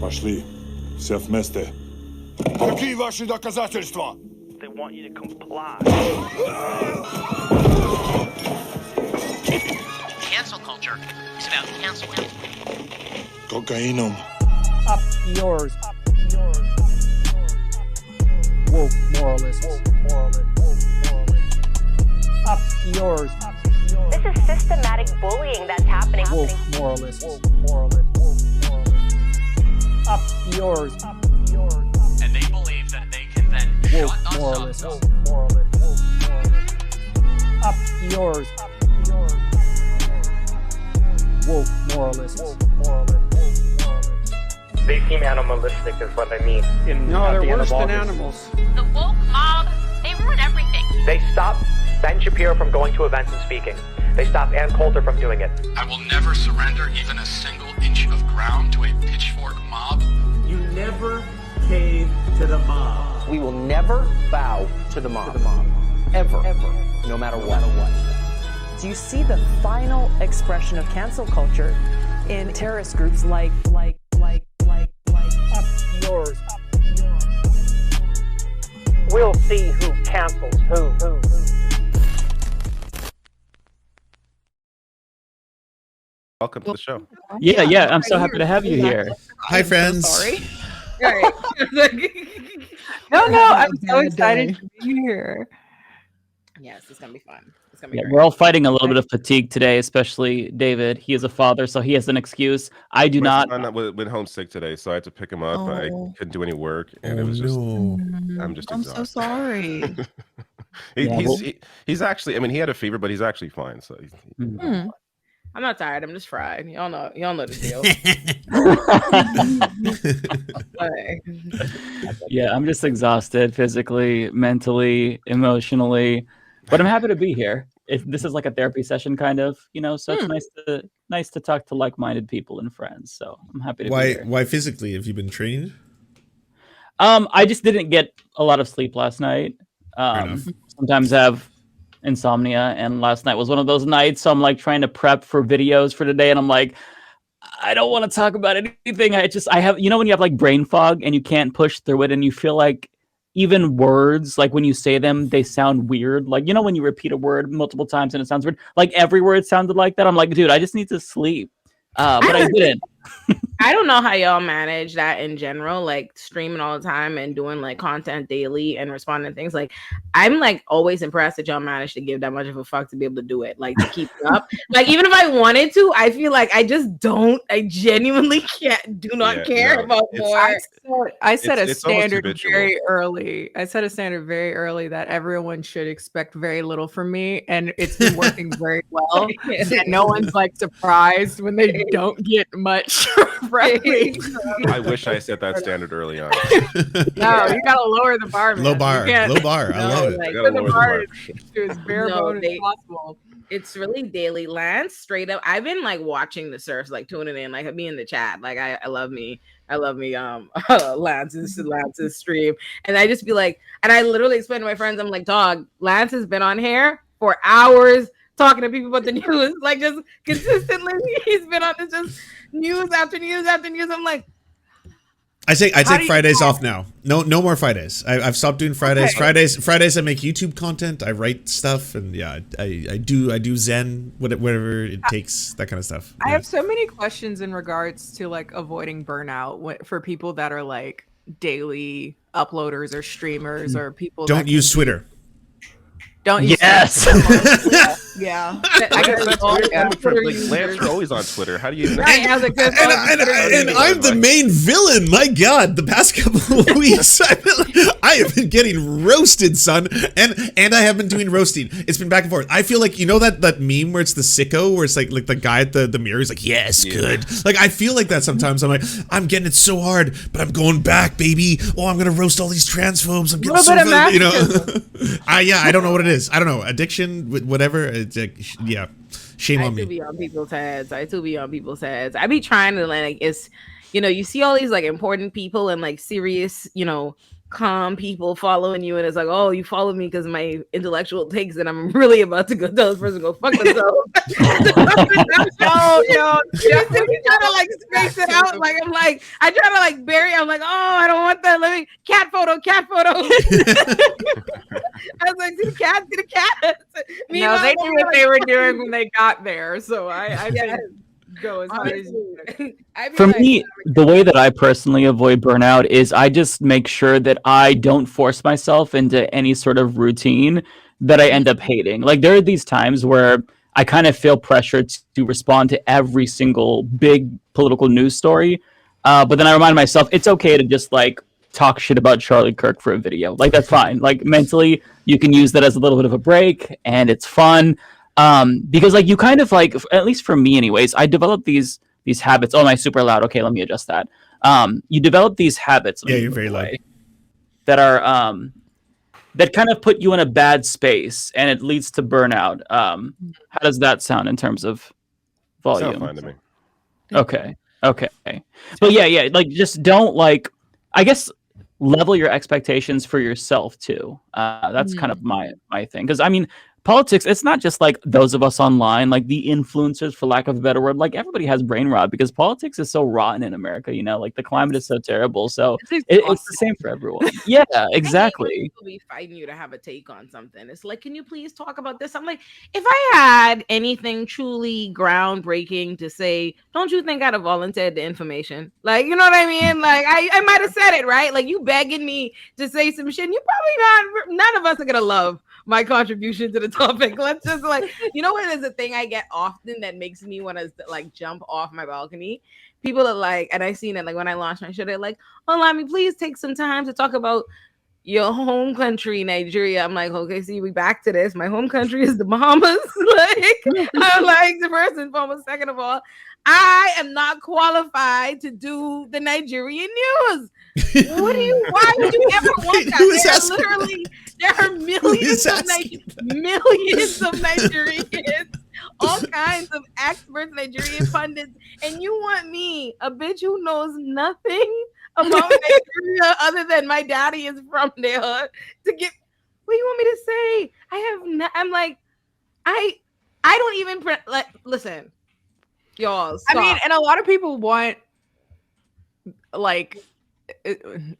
Пошли. Все вместе. Какие ваши доказательства? They want you to comply. Cancel culture is about canceling. Кокаином. Up yours. Woke moralists. Up yours. This is systematic bullying that's happening. Woke moralists. Up yours. And they believe that they can then Woke shut us moralists. up. Up yours. Woke moralists. They seem animalistic is what I mean. No, they're worse than animals. The woke mob, they ruin everything. They stop Ben Shapiro from going to events and speaking. They stop Ann Coulter from doing it. I will never surrender even a single inch of ground to a pitchfork mob. You never cave to the mob. We will never bow to the mob. Ever. No matter what. Do you see the final expression of cancel culture in terrorist groups like Up yours. We'll see who cancels who. Welcome to the show. Yeah, I'm so happy to have you here. Hi, friends. Sorry. All right. No, I'm so excited to be here. Yes, it's gonna be fun. It's gonna be great. We're all fighting a little bit of fatigue today, especially David. He is a father, so he has an excuse. I do not. My son went home sick today, so I had to pick him up. I couldn't do any work, and it was just. I'm just. I'm so sorry. He's actually. I mean, he had a fever, but he's actually fine. So. I'm not tired. I'm just fried. Y'all know the deal. Yeah, I'm just exhausted physically, mentally, emotionally, but I'm happy to be here. This is like a therapy session, kind of, So it's nice to talk to like-minded people and friends. So I'm happy to be here. Why physically? Have you been trained? I just didn't get a lot of sleep last night. Sometimes have insomnia, and last night was one of those nights, so I'm like trying to prep for videos for today, and I'm like, I don't want to talk about anything. I have when you have like brain fog and you can't push through it, and you feel like even words, like when you say them, they sound weird. Like, when you repeat a word multiple times and it sounds weird, like every word sounded like that. I'm like, dude, I just need to sleep. But I didn't. I don't know how y'all manage that in general, like streaming all the time and doing like content daily and responding to things. Like, I'm like always impressed that y'all managed to give that much of a fuck to be able to do it, like to keep it up. Like, even if I wanted to, I feel like I just don't. I genuinely do not care about more. I set a standard very early. I set a standard very early that everyone should expect very little from me, and it's been working very well. And no one's like surprised when they don't get much. Right. I wish I set that standard early on. No, you gotta lower the bar, man. Low bar. I love it. Like, the bar is as bare bones as possible. It's really daily. Lance, straight up, I've been like watching the surfs, like tuning in, like me in the chat. Like I love me Lance's stream. And I just be like, and I literally explain to my friends, I'm like, dog, Lance has been on here for hours talking to people about the news, like just consistently. He's been on this just news after news after news. I'm like, I take Fridays off now. No more Fridays. I've stopped doing Fridays. Okay. Fridays I make YouTube content. I write stuff, and I do Zen, whatever it takes, that kind of stuff. I have so many questions in regards to like avoiding burnout for people that are like daily uploaders or streamers or people. Don't use Twitter. Don't use Twitter. Yeah. Lance, you're always on Twitter. How do you even and I'm the main villain. My God, the past couple of weeks I have been getting roasted, son. And I have been doing roasting. It's been back and forth. I feel like, that meme where it's the sicko, where it's like the guy at the mirror is like, yes, good. Like, I feel like that sometimes. I'm like, I'm getting it so hard, but I'm going back, baby. Oh, I'm gonna roast all these transphobes. I'm getting so I don't know what it is. I don't know. Addiction, whatever. It's like, yeah. Shame on me. I do be on people's heads. I be trying to like, it's, you see all these like important people and like serious, calm people following you, and it's like, oh, you follow me because my intellectual takes, and I'm really about to go tell this person go fuck themselves. No, definitely trying to like space it out. Like I try to like bury. I'm like, oh, I don't want that. Let me cat photo. I was like, see the cat. No, they knew what they were doing when they got there, so I didn't go as hard as you. For me, the way that I personally avoid burnout is I just make sure that I don't force myself into any sort of routine that I end up hating. Like there are these times where I kind of feel pressured to respond to every single big political news story, but then I remind myself it's okay to just like talk shit about Charlie Kirk for a video. Like that's fine. Like mentally, you can use that as a little bit of a break, and it's fun. Because like you kind of like, at least for me anyways, I developed these habits. Oh, am I super loud? Okay, let me adjust that. You develop these habits. Yeah, you're very loud. That are that kind of put you in a bad space, and it leads to burnout. How does that sound in terms of volume? Sounds fine to me. Okay. But yeah, like just don't like, I guess, level your expectations for yourself too. That's kind of my thing, because I mean, politics, it's not just like those of us online, like the influencers, for lack of a better word. Like everybody has brain rot because politics is so rotten in America, you know, like the climate is so terrible. So it's the same for everyone. Yeah, exactly. People be fighting you to have a take on something. It's like, can you please talk about this? I'm like, if I had anything truly groundbreaking to say, don't you think I'd have volunteered the information? Like, you know what I mean? Like I might have said it, right? Like you begging me to say some shit, and you probably not, none of us are gonna love my contribution to the topic. Let's just like, you know what is a thing I get often that makes me want to like jump off my balcony? People are like, and I've seen it like when I launched my show, they're like, oh, Lami, please take some time to talk about your home country, Nigeria. I'm like, okay, see, we back to this. My home country is the Bahamas. Like, I'm like, the first and foremost. Second of all, I am not qualified to do the Nigerian news. Why would you ever want that? There are millions of Nigerians, all kinds of experts, Nigerian pundits, and you want me, a bitch who knows nothing about Nigeria other than my daddy is from there, to get what do you want me to say? I'm like, I don't even like listen, y'all. Stop. I mean, and a lot of people want, like,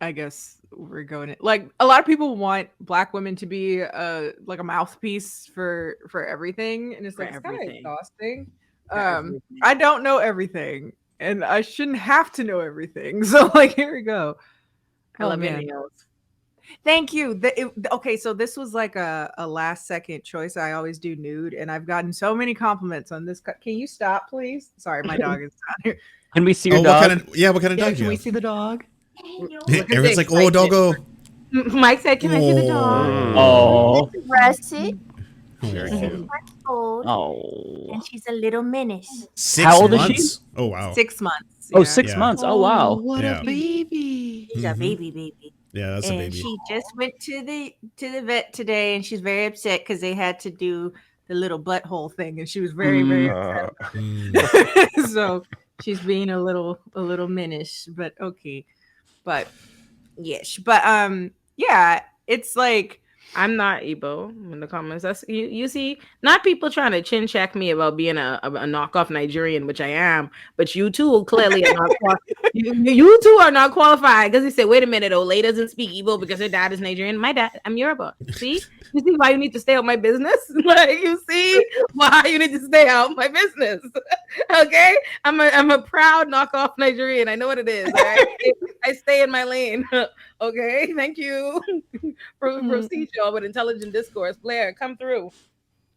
I guess we're going like a lot of people want Black women to be like a mouthpiece for everything, and it's like it's kind of exhausting. I don't know everything, and I shouldn't have to know everything. So like, here we go. I love your nails. Thank you. Okay, so this was like a last second choice. I always do nude, and I've gotten so many compliments on this. Can you stop, please? Sorry, my dog is down here. Can we see your dog? What kind of dog do you Can we have? see the dog? Everyone's like, oh, doggo. Mike said, can I see the dog? Oh. Dress it. Very cute. Oh. And she's a little menace. 6 How old is months? she? Oh, wow. 6 months. Oh, 6 months. Oh, wow. What a baby. She's a baby. Yeah, that's a baby. She just went to the vet today, and she's very upset because they had to do the little butthole thing, and she was very, very upset. So she's being a little menace, but okay. But yes, but yeah, it's like, I'm not Igbo in the comments. That's you see, not people trying to chin check me about being a knockoff Nigerian, which I am, but you two clearly are not you two are not qualified, because they say, wait a minute, Olay doesn't speak Igbo because her dad is Nigerian. My dad, I'm Yoruba. See? You see why you need to stay out my business? Like, you see why you need to stay out my business. Okay? I'm a proud knockoff Nigerian. I know what it is. Right? I stay in my lane. Okay, thank you. Proceed, y'all, with intelligent discourse. Blair, come through.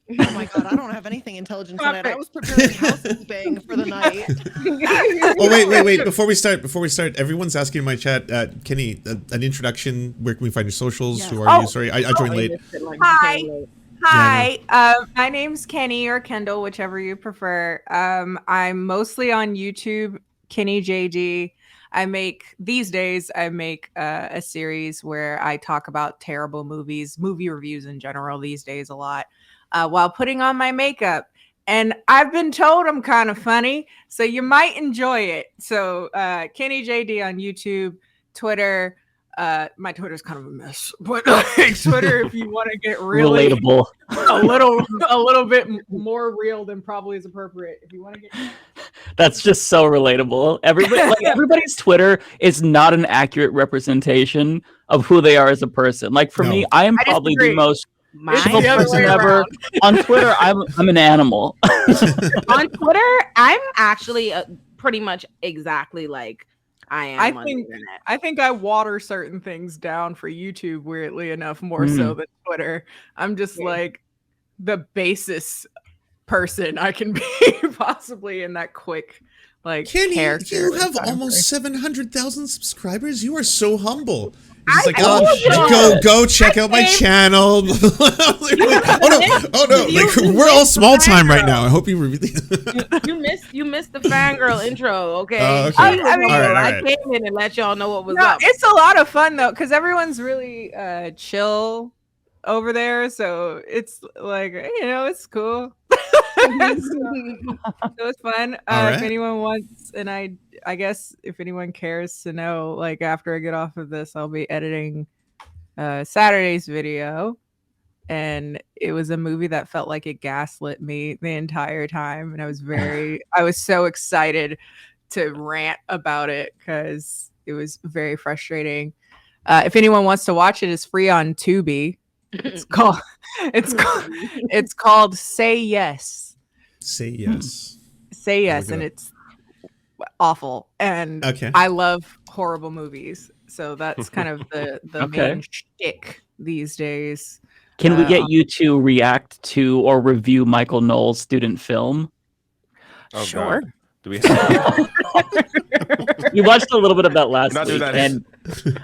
Oh my god, I don't have anything intelligent tonight. I was preparing housekeeping for the night. Oh wait! Before we start, everyone's asking in my chat, Kenny, an introduction. Where can we find your socials? Yes. Who are you? Sorry, I joined late. Hi. My name's Kenny, or Kendall, whichever you prefer. I'm mostly on YouTube, Kenny JD. These days I make a series where I talk about terrible movies, movie reviews in general these days a lot, while putting on my makeup. And I've been told I'm kind of funny, so you might enjoy it. So Kenny JD on YouTube, Twitter, My Twitter's kind of a mess, but like Twitter, if you want to get really Relatable. a little bit more real than probably is appropriate. If you want to get That's just so relatable. Everybody's Twitter is not an accurate representation of who they are as a person. Like for me, I am probably the most civil person ever. On Twitter, I'm an animal. On Twitter, I'm actually pretty much exactly like I am. I think I water certain things down for YouTube, weirdly enough, more so than Twitter. I'm just like the basest person I can be possibly in that quick like Kennie, character. you have almost 700,000 subscribers. You are so humble. Go check out my channel. oh no, like we're all small time right now. I hope you reveal. You missed the fangirl intro, okay? Okay. I mean, All right. I came in and let y'all know what was up. It's a lot of fun though, because everyone's really chill over there, so it's like it's cool. So it's fun. If anyone wants, and I guess if anyone cares to know, like after I get off of this, I'll be editing Saturday's video, and it was a movie that felt like it gaslit me the entire time, and I was so excited to rant about it because it was very frustrating. If anyone wants to watch it, it's free on Tubi. It's called Say Yes. Say Yes. Say Yes, and it's awful. And I love horrible movies, so that's kind of the main shtick these days. Can we get you to react to or review Michael Knowles' student film? Oh, sure. God. Do we have We watched a little bit of that last week, and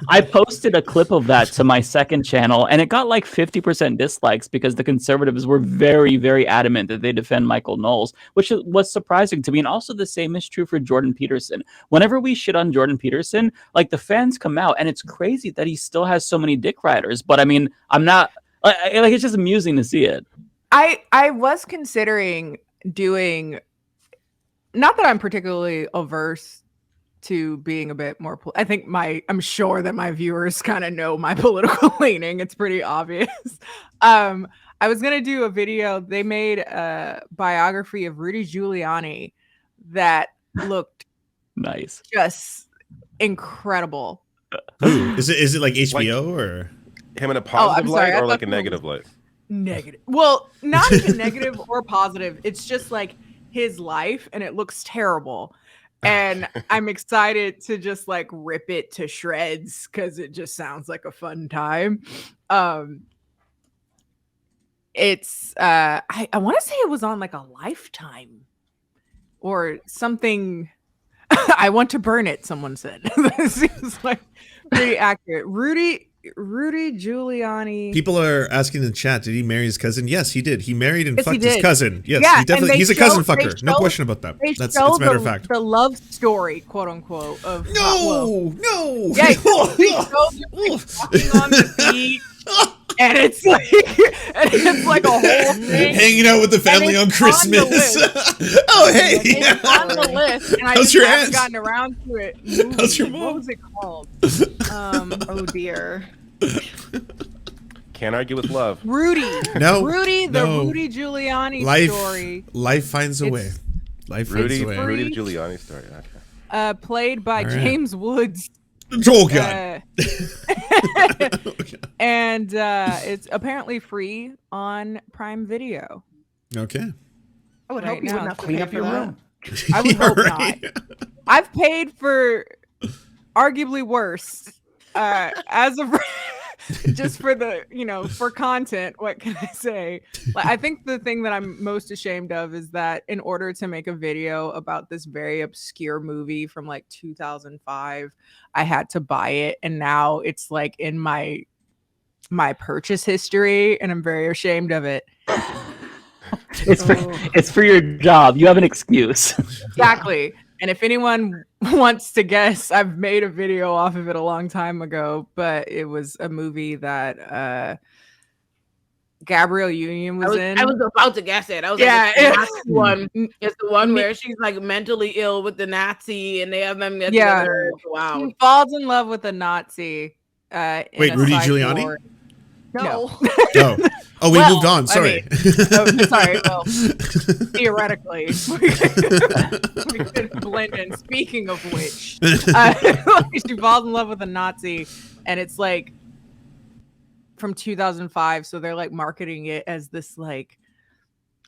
I posted a clip of that to my second channel, and it got like 50% dislikes because the conservatives were very, very adamant that they defend Michael Knowles, which was surprising to me. And also the same is true for Jordan Peterson. Whenever we shit on Jordan Peterson, like the fans come out, and it's crazy that he still has so many dick riders. But I mean, I'm not like it's just amusing to see it. I was considering doing. Not that I'm particularly averse to being a bit more. I think I'm sure that my viewers kind of know my political leaning. It's pretty obvious. I was gonna do a video. They made a biography of Rudy Giuliani that looked nice, just incredible. Is it like HBO or him in a positive light or like a negative light? Negative. Well, not even negative or positive. It's just like his life, and it looks terrible, and I'm excited to just like rip it to shreds because it just sounds like a fun time. It's I want to say it was on like a Lifetime or something. I want to burn it, someone said. That seems like pretty accurate. Rudy Giuliani. People are asking in the chat, did he marry his cousin? Yes, he did. He married and fucked he his did. cousin. Yes, Yeah, he definitely. He's a cousin fucker. No question about that. That's a matter of fact. The love story, quote unquote, of no. Yeah, he showed them walking on the beach, and it's like a whole thing. Hanging out with the family on Christmas. Oh, hey. It's on the list, and I just haven't gotten around to it. How's your mom? What was it called? Oh dear. Can't argue with love. Rudy. No. Rudy, the Rudy Giuliani story. Life finds a way. Life finds a way. Rudy Giuliani story. Okay. Played by James Woods. Oh God. And it's apparently free on Prime Video. Okay. I would hope you wouldn't have to clean up your room. I would hope not. I've paid for arguably worse. As of just for the for content, what can I say? Like, I think the thing that I'm most ashamed of is that in order to make a video about this very obscure movie from like 2005, I had to buy it, and now it's like in my purchase history, and I'm very ashamed of it. It's for your job. You have an excuse. Exactly. And if anyone wants to guess, I've made a video off of it a long time ago, but it was a movie that Gabrielle Union was in. I was about to guess it. I was like, it's the one where she's like mentally ill with the Nazi, and they have them get together. Wow. She falls in love with a Nazi, Wait, Rudy Giuliani? No. Oh, we moved on. Sorry. Sorry. Well, theoretically, we could blend in. Speaking of which, she falls in love with a Nazi, and it's like from 2005. So they're like marketing it as this like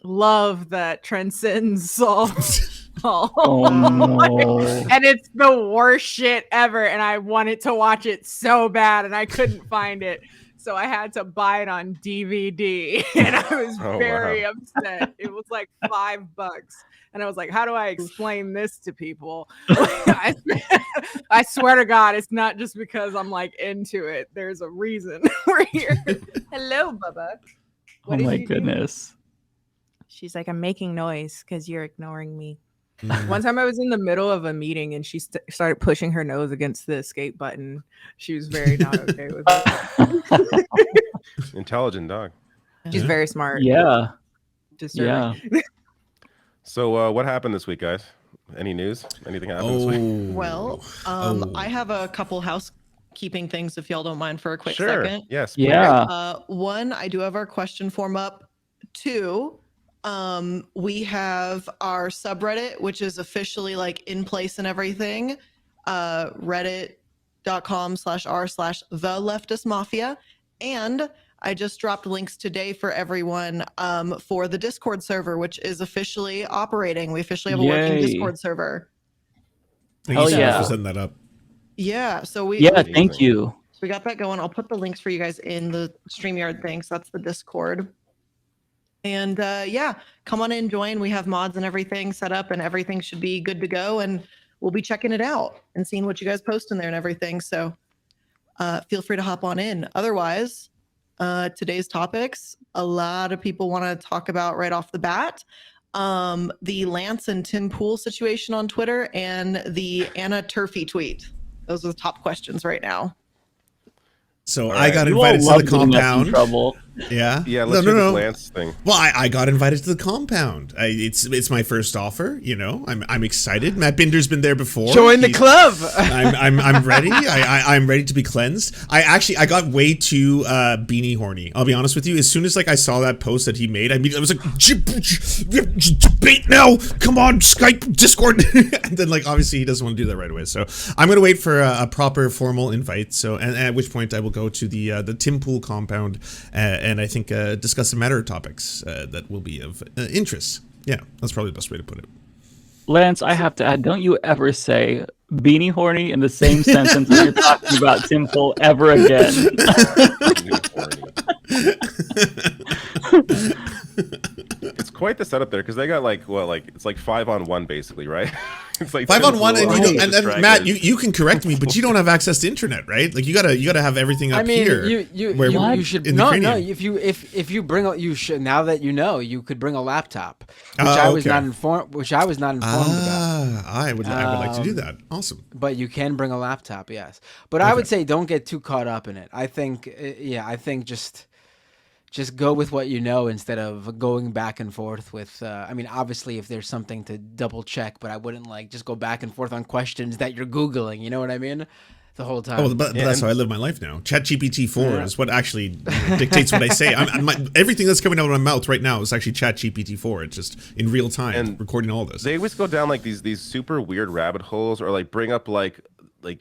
love that transcends all. Oh, no. And it's the worst shit ever. And I wanted to watch it so bad, and I couldn't find it. So I had to buy it on DVD, and I was very upset. It was like $5, and I was like, "How do I explain this to people?" I swear to God, it's not just because I'm like into it. There's a reason we're here. Hello, Bubba. Oh my goodness. She's like, I'm making noise because you're ignoring me. One time I was in the middle of a meeting and she started pushing her nose against the escape button. She was very not okay with it. Intelligent dog. She's very smart. Yeah. Disturbing. Yeah. So what happened this week, guys? Any news? Anything happened this week? Well, I have a couple housekeeping things if y'all don't mind for a quick Sure. second. Yes. Yeah. One, I do have our question form up. Two, we have our subreddit, which is officially like in place and everything. Reddit.com/r/the Leftist Mafia. And I just dropped links today for everyone for the Discord server, which is officially operating. We officially have a working Discord server. Thank you so much for setting that up. Yeah. So we thank you. So we got that going. I'll put the links for you guys in the StreamYard thing. So that's the Discord. And come on in, join. We have mods and everything set up, and everything should be good to go. And we'll be checking it out and seeing what you guys post in there and everything. So feel free to hop on in. Otherwise, today's topics, a lot of people want to talk about right off the bat. The Lance and Tim Pool situation on Twitter and the Anna Turfey tweet. Those are the top questions right now. So I got invited to the compound. Yeah. Yeah. Let's do the Lance thing. Well, I got invited to the compound. It's my first offer. You know, I'm excited. Matt Binder's been there before. Join the club. I'm ready. I'm ready to be cleansed. I got way too beanie horny. I'll be honest with you. As soon as I saw that post that he made, I was like, debate now. Come on, Skype, Discord. And then obviously he doesn't want to do that right away. So I'm gonna wait for a proper formal invite. So and at which point I will go to the Tim Pool compound. And I think discuss some matter topics that will be of interest. Yeah, that's probably the best way to put it. Lance, I have to add, don't you ever say beanie horny in the same sentence when you're talking about Tim Pool ever again. It's quite the setup there because they got it's 5-on-1 basically, right? It's like 5-on-1, and then Matt, you can correct me, but you don't have access to internet, right? You gotta have everything up here. You should no. If you bring you should now that you could bring a laptop, which I was not informed. About. I would like to do that. Awesome. But you can bring a laptop, yes. But I would say don't get too caught up in it. I think just go with what you know instead of going back and forth with, obviously if there's something to double check, but I wouldn't just go back and forth on questions that you're Googling, you know what I mean? The whole time. Oh, but that's how I live my life now. ChatGPT 4 is what actually dictates what I say. Everything that's coming out of my mouth right now is actually ChatGPT 4. It's just in real time and recording all this. They always go down these super weird rabbit holes or bring up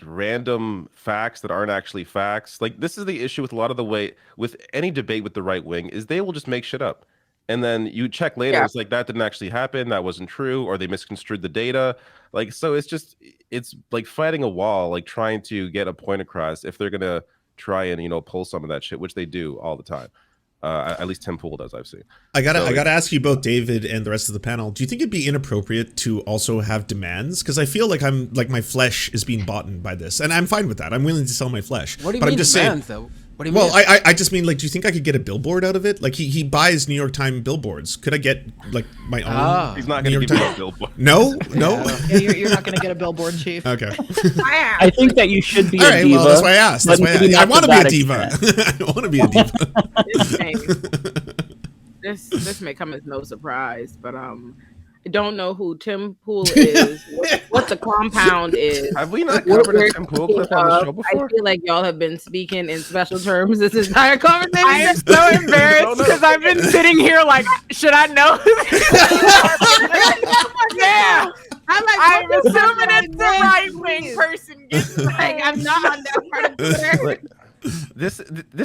random facts that aren't actually facts. This is the issue with a lot of the way with any debate with the right wing is they will just make shit up. And then you check later, it's that didn't actually happen, that wasn't true, or they misconstrued the data. So it's like fighting a wall, trying to get a point across if they're gonna try and pull some of that shit, which they do all the time. At least Tim Pool does, I've seen. I gotta ask you both, David and the rest of the panel. Do you think it'd be inappropriate to also have demands? Because I feel like my flesh is being bought by this, and I'm fine with that. I'm willing to sell my flesh. What do you mean demands, though? What do you mean? Well, I just mean do you think I could get a billboard out of it? He buys New York Times billboards. Could I get my own? He's not going to give you a billboard. No. Yeah, you're not going to get a billboard, Chief. Okay. I think that you should be a diva. Well, that's why I asked. I want to be a diva. I want to be a diva. This may come as no surprise, but don't know who Tim Pool is, what the compound is. Have we not covered a Tim Pool clip on the show before? I feel like y'all have been speaking in special terms this entire conversation. I am so embarrassed because I've been sitting here like, should I know? Yeah. I'm assuming it's the right wing person. Like, I'm not on that part of Twitter. This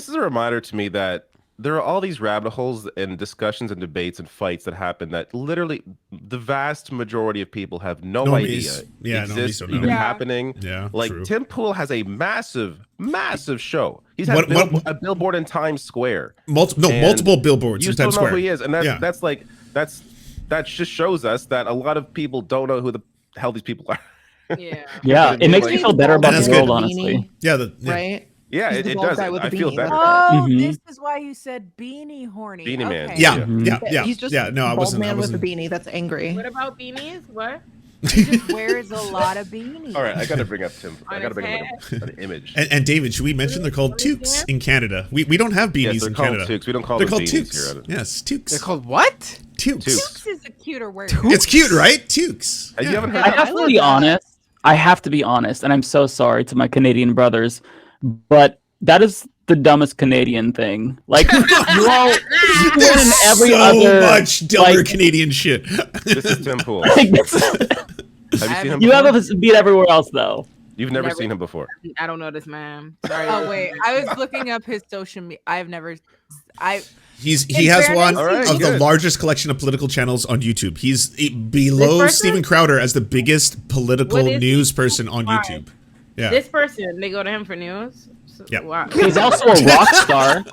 is a reminder to me that there are all these rabbit holes and discussions and debates and fights that happen that literally the vast majority of people have no idea exist, even happening. Yeah, like true. Tim Pool has a massive show. He's had a billboard in Times Square. Multiple billboards in Times Square. You still know who he is, and that just shows us that a lot of people don't know who the hell these people are. Yeah, it makes me feel better about the world, honestly. Right? Yeah, it does. I feel better. Oh, this is why you said beanie horny. Beanie Man. Yeah. He's just no, I bald wasn't. man with a beanie that's angry. What about beanies? What? He just wears a lot of beanies. All right, I gotta bring up Tim. I gotta bring up an image. And David, should we mention they're called toques in Canada? We don't have beanies in Canada. Toques. We don't call them them beanies toques. Here. Yes, toques. They're called what? Toques. Toques is a cuter word. It's cute, right? Toques. You haven't heard I have to be honest. I have to be honest, and I'm so sorry to my Canadian brothers, but that is the dumbest Canadian thing. Like, you all There's every so other, much dumber Canadian shit. This is Tim Pool. Like, Have you seen him? You have us beat everywhere else, though. You've never seen him before. I don't know this man. Sorry. Oh wait, I was looking up his social media. I've never. He has one of the good. largest collection of political channels on YouTube. He's below Steven Crowder as the biggest political news person on YouTube. Yeah. This person, they go to him for news. Yeah. Wow. He's also a rock star.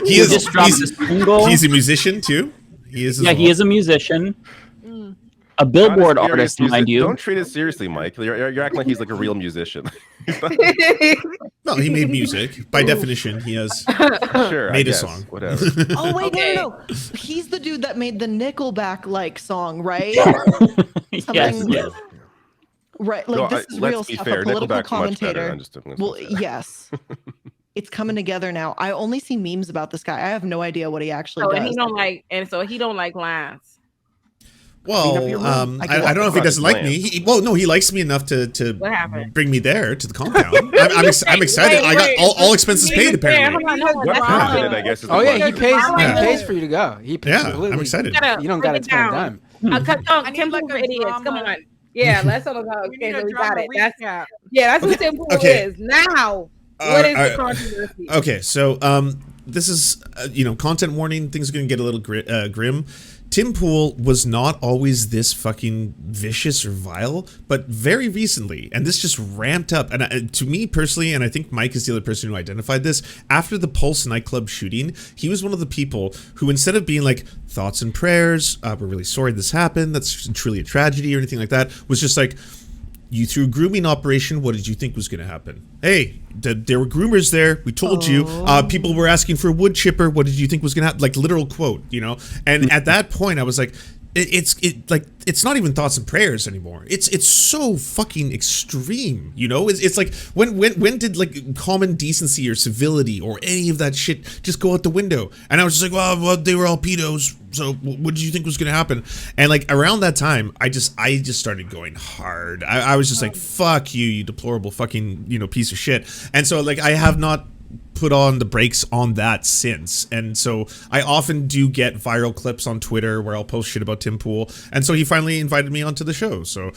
He just dropped a single. He's a musician too. He is. He is a musician. A billboard artist, mind you. Don't treat it seriously, Mike. You're acting like he's like a real musician. No, he made music. By definition, he has made a song. Whatever. Oh wait, no. He's the dude that made the Nickelback like song, right? Yes. Right, like this is real stuff. A political commentator. Well, yes. It's coming together now. I only see memes about this guy. I have no idea what he actually does. And he don't like Lance. Well, I don't know if he doesn't like me. He likes me enough to bring me there to the compound. I'm excited. I got all expenses paid apparently. I guess. Oh yeah, he pays for you to go. I'm excited. You don't gotta spend a dime. Tim Pool for idiots. Come on. Yeah, let's talk about. Okay, so we got it. That's what Tim Pool is now. What is the controversy? Okay, so this is content warning. Things are going to get a little grim. Tim Pool was not always this fucking vicious or vile, but very recently, and this just ramped up. And to me personally, and I think Mike is the other person who identified this, after the Pulse nightclub shooting, he was one of the people who, instead of being like, thoughts and prayers, we're really sorry this happened, that's truly a tragedy or anything like that, was just like, you threw a grooming operation. What did you think was going to happen? Hey, there were groomers there. We told you. People were asking for a wood chipper. What did you think was going to happen? Like, literal quote, And at that point, I was like, it's not even thoughts and prayers anymore. It's so fucking extreme, It's like when did like common decency or civility or any of that shit just go out the window? And I was just like, well, they were all pedos. So what did you think was going to happen? And like around that time, I just started going hard. I was just like, fuck you, you deplorable fucking piece of shit. And so like I have not put on the brakes on that since. And so I often do get viral clips on Twitter where I'll post shit about Tim Pool. And so he finally invited me onto the show. So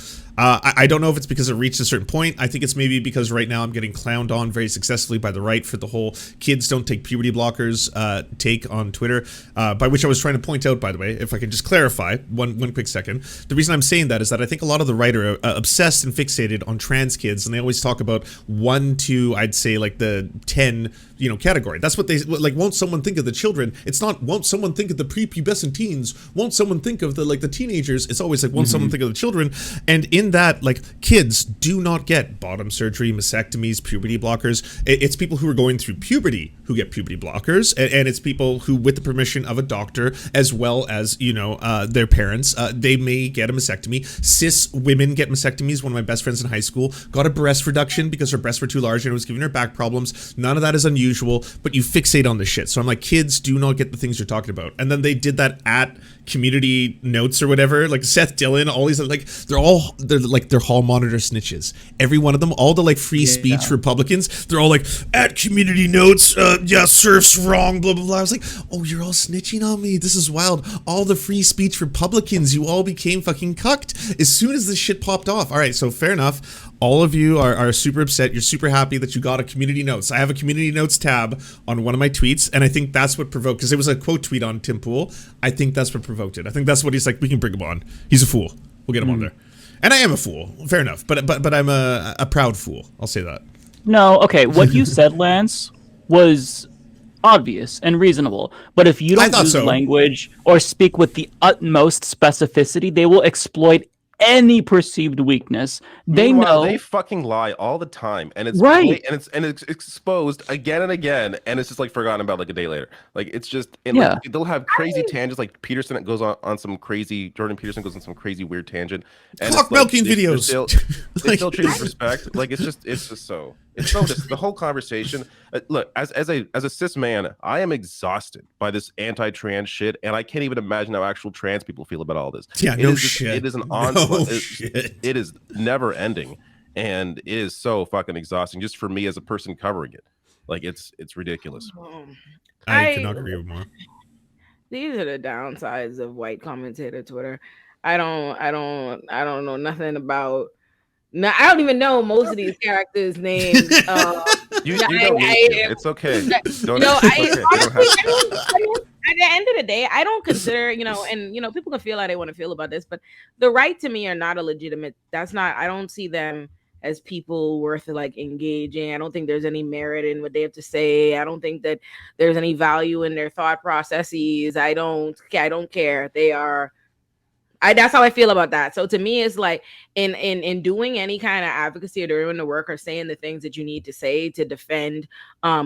I don't know if it's because it reached a certain point. I think it's maybe because right now I'm getting clowned on very successfully by the right for the whole kids don't take puberty blockers take on Twitter, by which I was trying to point out, by the way, if I could just clarify one quick second. The reason I'm saying that is that I think a lot of the right are obsessed and fixated on trans kids, and they always talk about 1 to, I'd say, like the 10 category. That's what they like. Won't someone think of the children? It's not won't someone think of the prepubescent teens? Won't someone think of the teenagers? It's always like won't someone think of the children? And in that, like, kids do not get bottom surgery, mastectomies, puberty blockers. It's people who are going through puberty who get puberty blockers, and it's people who, with the permission of a doctor as well as their parents, they may get a mastectomy. Cis women get mastectomies. One of my best friends in high school got a breast reduction because her breasts were too large and it was giving her back problems. None of that is unusual. usual, but you fixate on the shit. So I'm like, kids do not get the things you're talking about. And then they did that at community notes or whatever, like Seth Dillon, all these, like, they're hall monitor snitches. Every one of them, all the like free speech Republicans, they're all like, at community notes, yeah, surf's wrong, blah, blah, blah. I was like, oh, you're all snitching on me. This is wild. All the free speech Republicans, you all became fucking cucked as soon as this shit popped off. All right, so fair enough. All of you are super upset. You're super happy that you got a community notes. I have a community notes tab on one of my tweets, and I think that's what provoked, because it was a quote tweet on Tim Pool. I think that's what provoked it. I think that's what he's like, we can bring him on. He's a fool. We'll get him on there. And I am a fool. Fair enough. But I'm a proud fool. I'll say that. No, okay. What you said, Lance, was obvious and reasonable. But if you don't use language or speak with the utmost specificity, they will exploit any perceived weakness. They know they fucking lie all the time, and it's right, and it's exposed again and again, and it's just like forgotten about like a day later. Like it's just like, they'll have crazy tangents. Like Peterson goes on some crazy, Jordan Peterson goes on some crazy weird tangent. And cock milking videos. They still treat with respect. Like it's just so. It's so the whole conversation. Look, as a cis man, I am exhausted by this anti-trans shit, and I can't even imagine how actual trans people feel about all this. Yeah, shit. It is an onslaught. It is never ending, and it is so fucking exhausting just for me as a person covering it. Like it's ridiculous. I could not agree with more. These are the downsides of white commentator Twitter. I don't know nothing about. No, I don't even know most of these characters' names. You don't need to. It's okay. Don't. At the end of the day, I don't consider, and people can feel how they want to feel about this, but the right to me are not a legitimate. That's not. I don't see them as people worth like engaging. I don't think there's any merit in what they have to say. I don't think that there's any value in their thought processes. I don't care. They are. That's how I feel about that. So to me, it's like in doing any kind of advocacy or doing the work or saying the things that you need to say to defend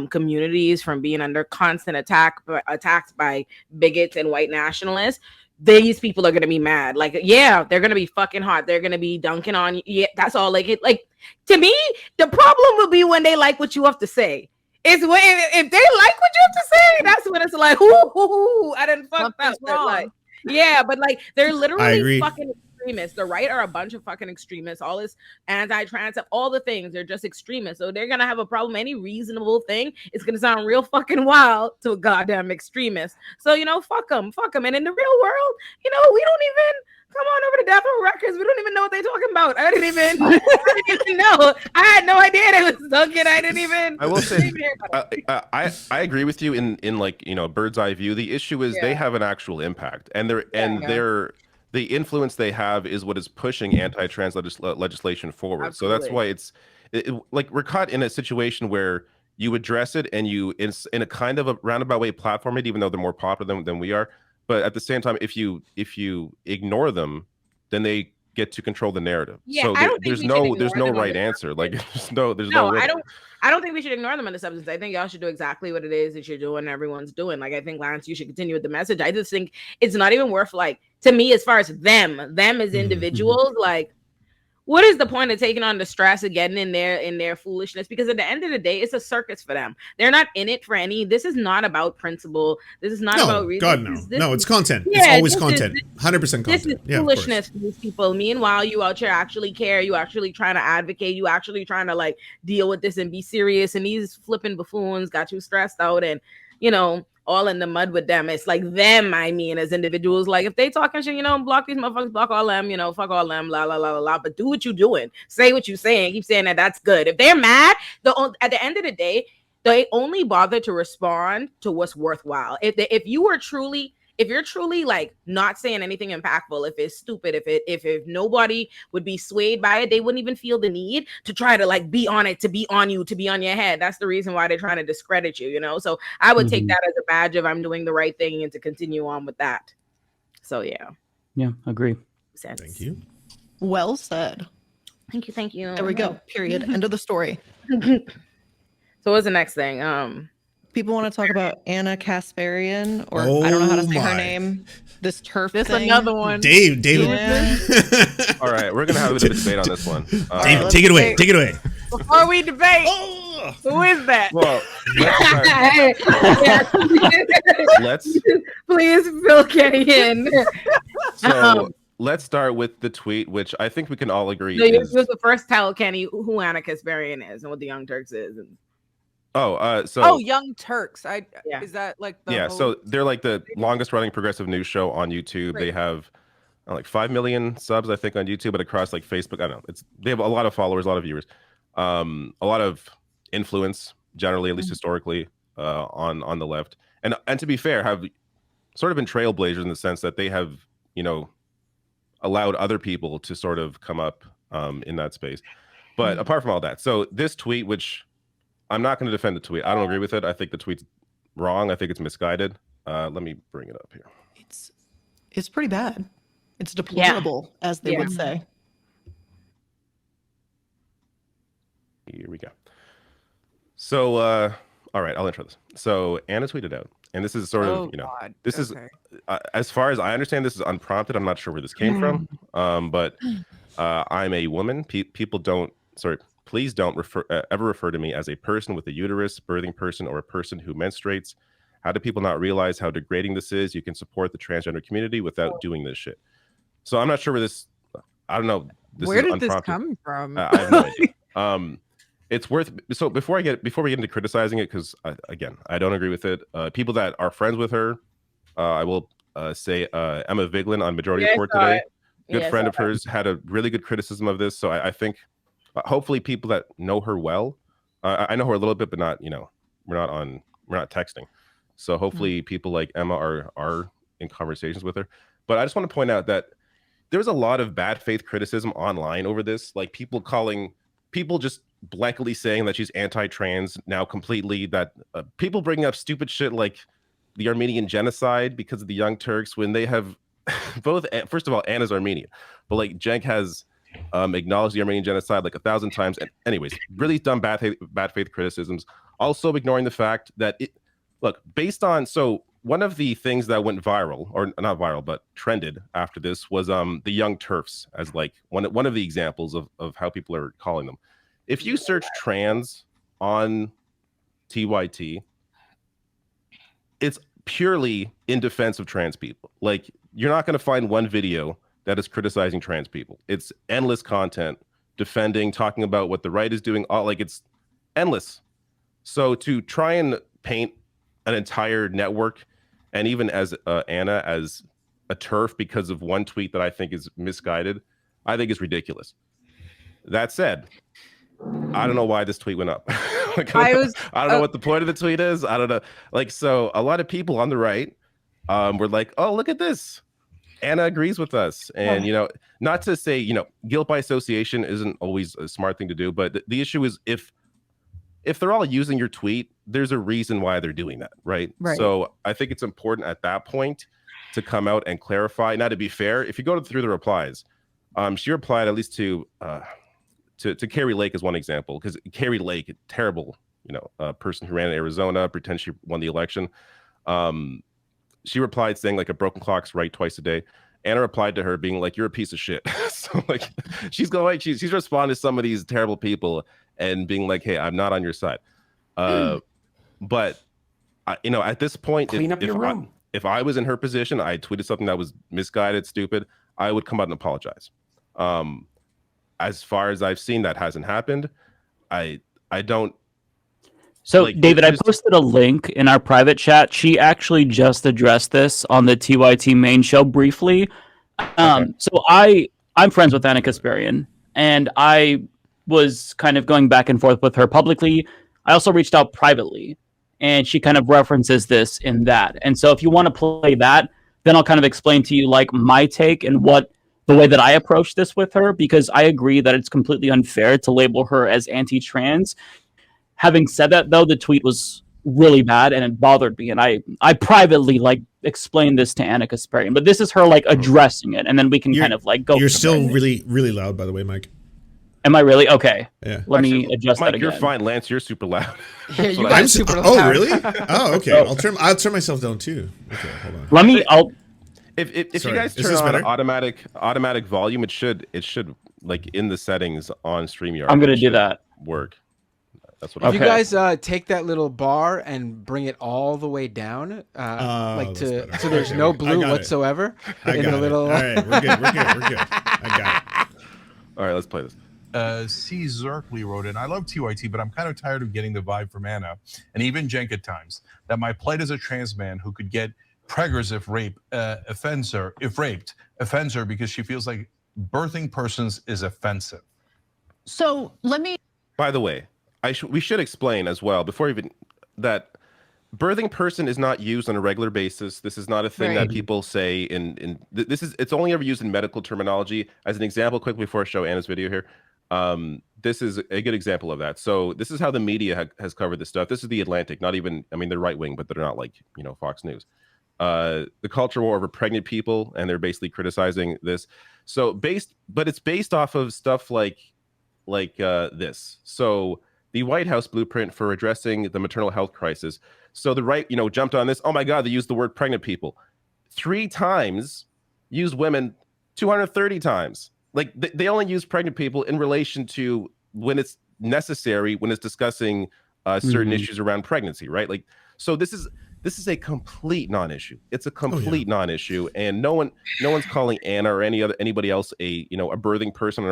communities from being under constant attacks by bigots and white nationalists, these people are going to be mad. Like, yeah, they're going to be fucking hot. They're going to be dunking on you. Yeah, that's all. Like to me, the problem will be when they like what you have to say. It's when if they like what you have to say, that's when it's like, ooh, I didn't fuck that wrong. Like, yeah, but like they're literally fucking extremists. The right are a bunch of fucking extremists. All this anti-trans, all the things, they're just extremists. So they're gonna have a problem. Any reasonable thing, it's gonna sound real fucking wild to a goddamn extremist. So fuck them. And in the real world, we don't even come on over to Death Row Records. We don't even know what they're talking about. I didn't even know. I had no idea they was dunking. I didn't even. I will say, I agree with you in like bird's eye view. The issue is they have an actual impact, and the influence they have is what is pushing anti-trans legislation forward. Absolutely. So that's why it's like we're caught in a situation where you address it and you in a kind of a roundabout way platform it, even though they're more popular than we are. But at the same time, if you ignore them, then they get to control the narrative. Yeah, so there's no right answer. Like there's no. I don't think we should ignore them in the substance. I think y'all should do exactly what it is that you're doing. Everyone's doing. Like I think Lance, you should continue with the message. I just think it's not even worth to me as far as them as individuals. Like, what is the point of taking on the stress of getting in their foolishness? Because at the end of the day, it's a circus for them. They're not in it for any. This is not about principle. This is not about reason. God, no. No, it's content. Yeah, it's always content. 100% content. This is foolishness for these people. Meanwhile, you out here actually care. You actually trying to advocate. You actually trying to deal with this and be serious. And these flipping buffoons got you stressed out and, all in the mud with them. It's like them, as individuals. Like if they talking shit, block these motherfuckers, block all them, fuck all them, la la la la la. But do what you doing. Say what you saying. Keep saying that. That's good. If they're mad, at the end of the day, they only bother to respond to what's worthwhile. If you're truly not saying anything impactful, if it's stupid, if nobody would be swayed by it, they wouldn't even feel the need to try to be on it, to be on you, to be on your head. That's the reason why they're trying to discredit you, So I would take that as a badge of I'm doing the right thing and to continue on with that. So yeah. Yeah, agree. Thank you. Well said. Thank you. There we go. Period. End of the story. So what's the next thing? People want to talk about Anna Kasparian, or I don't know how to say her name. This turf This thing. another one. David. Yeah. All right, we're gonna have a bit of a debate on this one. David, take it away. Take it away. Before we debate, who is that? Well, let's Please fill Kenny in. so let's start with the tweet, which I think we can all agree So is. you're the first tell Kenny who Anna Kasparian is and what the Young Turks is. And... Oh, Young Turks. Is that like the yeah, whole... so they're like the longest running progressive news show on YouTube. Right. They have like 5 million subs, I think, on YouTube, but across like Facebook, I don't know. They have a lot of followers, a lot of viewers, a lot of influence, generally, at least historically, on the left. And to be fair, have sort of been trailblazers in the sense that they have, allowed other people to sort of come up in that space. But apart from all that, so this tweet, which I'm not going to defend the tweet. I don't agree with it. I think the tweet's wrong. I think it's misguided. Let me bring it up here. It's pretty bad. It's deplorable, as they would say. Here we go. So, all right, I'll intro this. So Anna tweeted out, and this is sort of, this is, as far as I understand, this is unprompted. I'm not sure where this came from, but I'm a woman. People don't, please don't ever refer to me as a person with a uterus, birthing person, or a person who menstruates. How do people not realize how degrading this is? You can support the transgender community without doing this shit. So I'm not sure where this, I don't know. Where did this come from? I have no idea. It's worth, so before we get into criticizing it, because again, I don't agree with it. People that are friends with her, I will say Emma Vigeland on Majority Report today, good friend of hers, had a really good criticism of this. So I think hopefully people that know her well, I know her a little bit, but not, we're not texting. So hopefully people like Emma are in conversations with her. But I just want to point out that there's a lot of bad faith criticism online over this, like people just blankly saying that she's anti-trans now completely, that people bringing up stupid shit like the Armenian genocide because of the Young Turks, when they have both, first of all, Anna's Armenian, but like Cenk has acknowledged the Armenian genocide like 1,000 times. And anyways, really dumb bad faith criticisms. Also ignoring the fact that based on, so one of the things that went viral, or not viral, but trended after this was the Young Turfs as like one of the examples of how people are calling them. If you search trans on TYT, it's purely in defense of trans people. Like, you're not going to find one video that is criticizing trans people. It's endless content defending, talking about what the right is doing. It's endless. So to try and paint an entire network, and even as Anna as a turf because of one tweet that I think is misguided, I think is ridiculous. That said, I don't know why this tweet went up. I don't know what the point of the tweet is. I don't know. So a lot of people on the right were like, oh, look at this. Anna agrees with us. And, not to say, guilt by association isn't always a smart thing to do. But the issue is if they're all using your tweet, there's a reason why they're doing that. Right. So I think it's important at that point to come out and clarify. Now, to be fair, if you go through the replies, she replied at least to Carrie Lake as one example, because Carrie Lake, a terrible, person who ran in Arizona, pretends she won the election. She replied saying like a broken clock's right twice a day. Anna replied to her being like, you're a piece of shit. So like she's responding to some of these terrible people and being like, hey, I'm not on your side. But at this point, if I was in her position, I tweeted something that was misguided, stupid, I would come out and apologize. As far as I've seen, that hasn't happened. I don't. So, David, I posted a link in our private chat. She actually just addressed this on the TYT main show briefly. So I'm friends with Anna Kasparian, and I was kind of going back and forth with her publicly. I also reached out privately, and she kind of references this in that. And so if you want to play that, then I'll kind of explain to you like my take and the way that I approach this with her, because I agree that it's completely unfair to label her as anti-trans. Having said that, though, the tweet was really bad and it bothered me. And I privately explained this to Anna Kasparian, but this is her addressing it. And then we can kind of go. You're still really, really loud, by the way, Mike. Am I really? Okay. Yeah. Let me adjust Mike, that you're again. fine. Lance, you're super loud. Yeah, you That's what guys I- super loud. Oh, really? Oh, okay. I'll turn myself down too. Okay, hold on. Let me. I'll. If you Sorry, guys is turn this on better? automatic volume, it should like in the settings on StreamYard. I'm gonna it do should that. Work. That's what. If you Okay. guys take that little bar and bring it all the way down, like so there's Okay, no I blue got it. whatsoever I in got the it. little. All right, we're good. I got it. All right, let's play this. C. Zerkley wrote in, I love TYT, but I'm kind of tired of getting the vibe from Anna, and even Jenk at times, that my plight as a trans man who could get preggers if raped offends her because she feels like birthing persons is offensive. So let me. By the way, we should explain as well before even that birthing person is not used on a regular basis. This is not a thing that people say it's only ever used in medical terminology. As an example, quick before I show Anna's video here, this is a good example of that. So this is how the media has covered this stuff. This is the Atlantic, not even, I mean, they're right wing, but they're not like, Fox News. The culture war over pregnant people, and they're basically criticizing this. So it's based off of stuff like this. So the White House blueprint for addressing the maternal health crisis. So the right, jumped on this. Oh my God, they used the word pregnant people 3 times, used women 230 times. Like they only use pregnant people in relation to when it's necessary, when it's discussing certain issues around pregnancy, right? Like, so this is a complete non-issue. It's a complete non-issue, and no one's calling Anna or anybody else a birthing person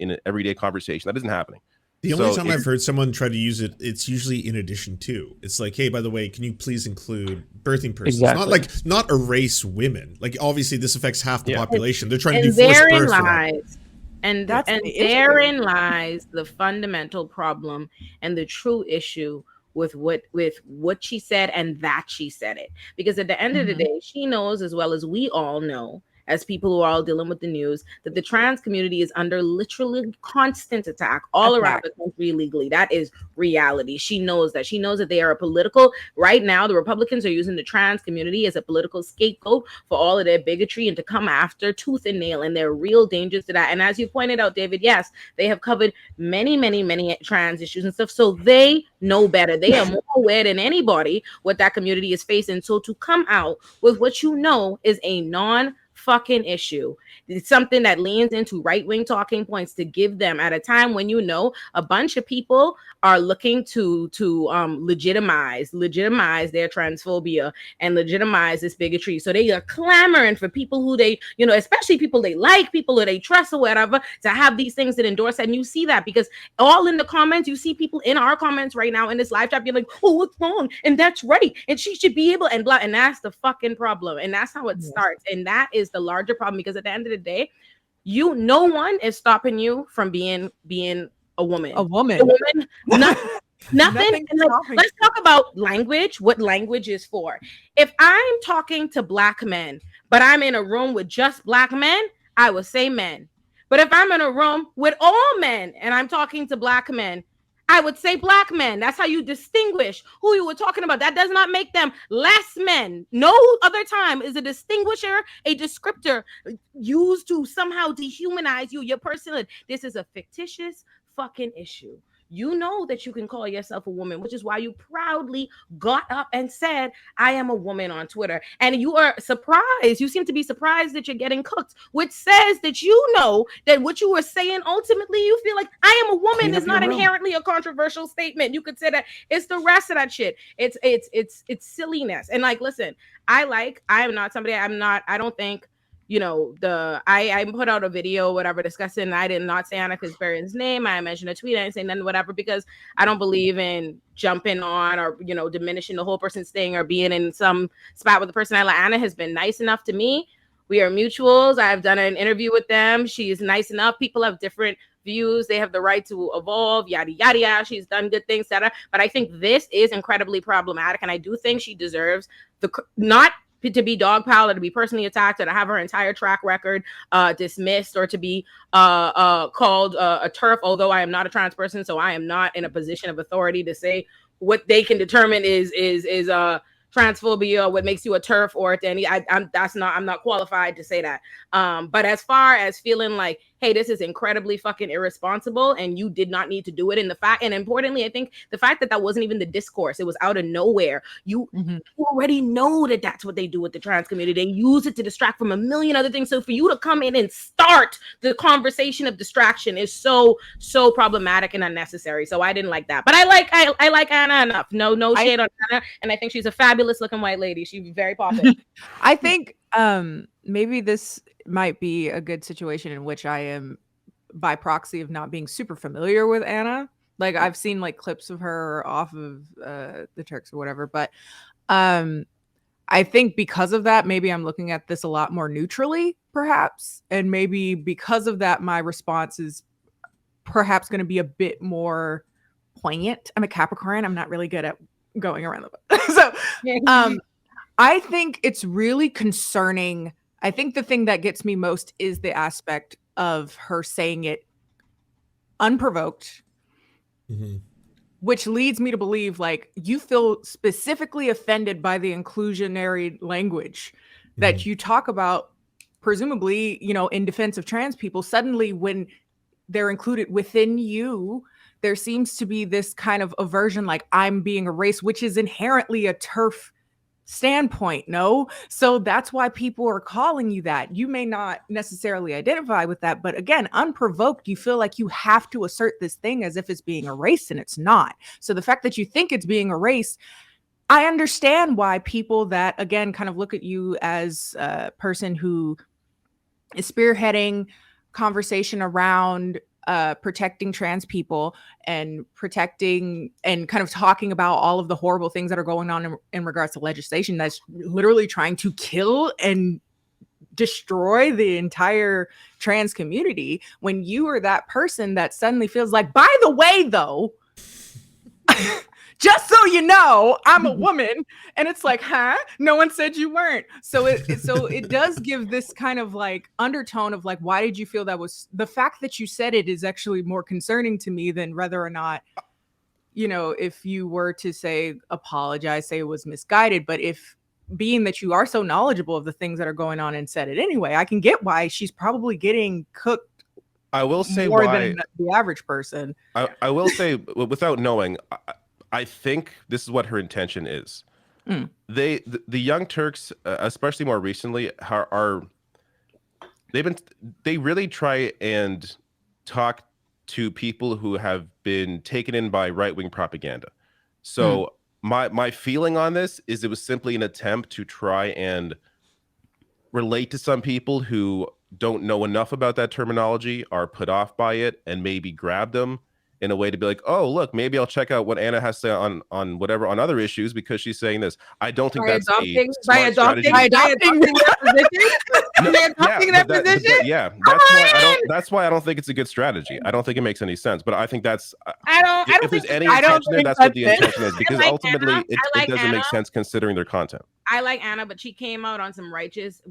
in an everyday conversation. That isn't happening. The only time I've heard someone try to use it, it's usually in addition to. It's like, hey, by the way, can you please include birthing persons? Exactly. Not erase women. Like, obviously, this affects half the population. They're trying to And do forced therein birth. lies, and therein lies the fundamental problem and the true issue with what she said and that she said it. Because at the end of the day, she knows as well as we all know, as people who are all dealing with the news, that the trans community is under literally constant attack all around the country illegally. That is reality. She knows that. She knows that they are a political, right now, the Republicans are using the trans community as a political scapegoat for all of their bigotry and to come after tooth and nail, and there are real dangers to that. And as you pointed out, David, yes, they have covered many, many, many trans issues and stuff, so they know better. They are more aware than anybody what that community is facing. So to come out with what you know is a non-fucking issue, it's something that leans into right-wing talking points to give them at a time when a bunch of people are looking to legitimize their transphobia and legitimize this bigotry. So they are clamoring for people who they, especially people they like, people who they trust or whatever, to have these things that endorse. And you see that because all in the comments, you see people in our comments right now in this live chat being like, oh, what's wrong? And that's right. And she should be able and blah. And that's the fucking problem. And that's how it starts. And that is the larger problem, because at the end of the day, no one is stopping you from being a woman. Nothing. And let's talk about language, what language is for. If I'm talking to Black men, but I'm in a room with just Black men, I will say men. But if I'm in a room with all men and I'm talking to Black men, I would say Black men. That's how you distinguish who you were talking about. That does not make them less men. No other time is a distinguisher, a descriptor used to somehow dehumanize you, your personhood. This is a fictitious fucking issue. You know that you can call yourself a woman, which is why you proudly got up and said, I am a woman on Twitter. And you are surprised. You seem to be surprised that you're getting cooked, which says that you know that what you were saying, ultimately, you feel like I am a woman is not inherently a controversial statement. You could say that it's the rest of that shit. It's silliness. And like, listen, I don't think, I put out a video, whatever, discussing, I did not say Anna Kasparian's name. I mentioned a tweet, I didn't say nothing, whatever, because I don't believe in jumping on or, diminishing the whole person's thing or being in some spot with the person. Anna has been nice enough to me. We are mutuals. I've done an interview with them. She's nice enough. People have different views. They have the right to evolve, yada, yada, yada. She's done good things, etc. But I think this is incredibly problematic. And I do think she deserves not to be dogpiled or to be personally attacked or to have her entire track record dismissed or to be called a TERF, although I am not a trans person, so I am not in a position of authority to say what they can determine is transphobia, what makes you a TERF or to any. I'm not qualified to say that. But as far as feeling like, hey, this is incredibly fucking irresponsible and you did not need to do it. And importantly, I think the fact that wasn't even the discourse, it was out of nowhere. You already know that that's what they do with the trans community. They use it to distract from a million other things. So for you to come in and start the conversation of distraction is so problematic and unnecessary. So I didn't like that. But I like Anna enough. No shade on Anna. And I think she's a fabulous looking white lady. She's very popular. I think maybe this might be a good situation in which I am by proxy of not being super familiar with Anna. Like I've seen like clips of her off of the Turks or whatever, but I think because of that, maybe I'm looking at this a lot more neutrally, perhaps. And maybe because of that, my response is perhaps going to be a bit more poignant. I'm a Capricorn. I'm not really good at going around the so I think it's really concerning. I think the thing that gets me most is the aspect of her saying it unprovoked, which leads me to believe like you feel specifically offended by the inclusionary language that you talk about, presumably, you know, in defense of trans people. Suddenly when they're included within you, there seems to be this kind of aversion, like I'm being erased, which is inherently a TERF standpoint. No, so that's why people are calling you that. You may not necessarily identify with that, but again, unprovoked, you feel like you have to assert this thing as if it's being erased, and it's not. So the fact that you think it's being erased, I understand why people that again kind of look at you as a person who is spearheading conversation around protecting trans people and protecting and kind of talking about all of the horrible things that are going on in regards to legislation that's literally trying to kill and destroy the entire trans community. When you are that person that suddenly feels like, by the way, though, just so you know, I'm a woman, and it's like, huh? No one said you weren't. So it does give this kind of like undertone of like, why did you feel that was the fact that you said it is actually more concerning to me than whether or not, you know, if you were to say apologize, say it was misguided. But if being that you are so knowledgeable of the things that are going on and said it anyway, I can get why she's probably getting cooked. I will say more why than the average person. I will say without knowing. I think this is what her intention is. The Young Turks, especially more recently, they really try and talk to people who have been taken in by right-wing propaganda. So my feeling on this is it was simply an attempt to try and relate to some people who don't know enough about that terminology, are put off by it, and maybe grab them in a way to be like, oh, look, maybe I'll check out what Anna has to say on whatever on other issues because she's saying this. I don't think that's by adopting that position. Yeah, that's why I don't think it's a good strategy. I don't think it makes any sense. But I think that's if there's any intention there, that's what the intention is, because ultimately it doesn't make sense considering their content. I like Anna, but she came out on some righteous,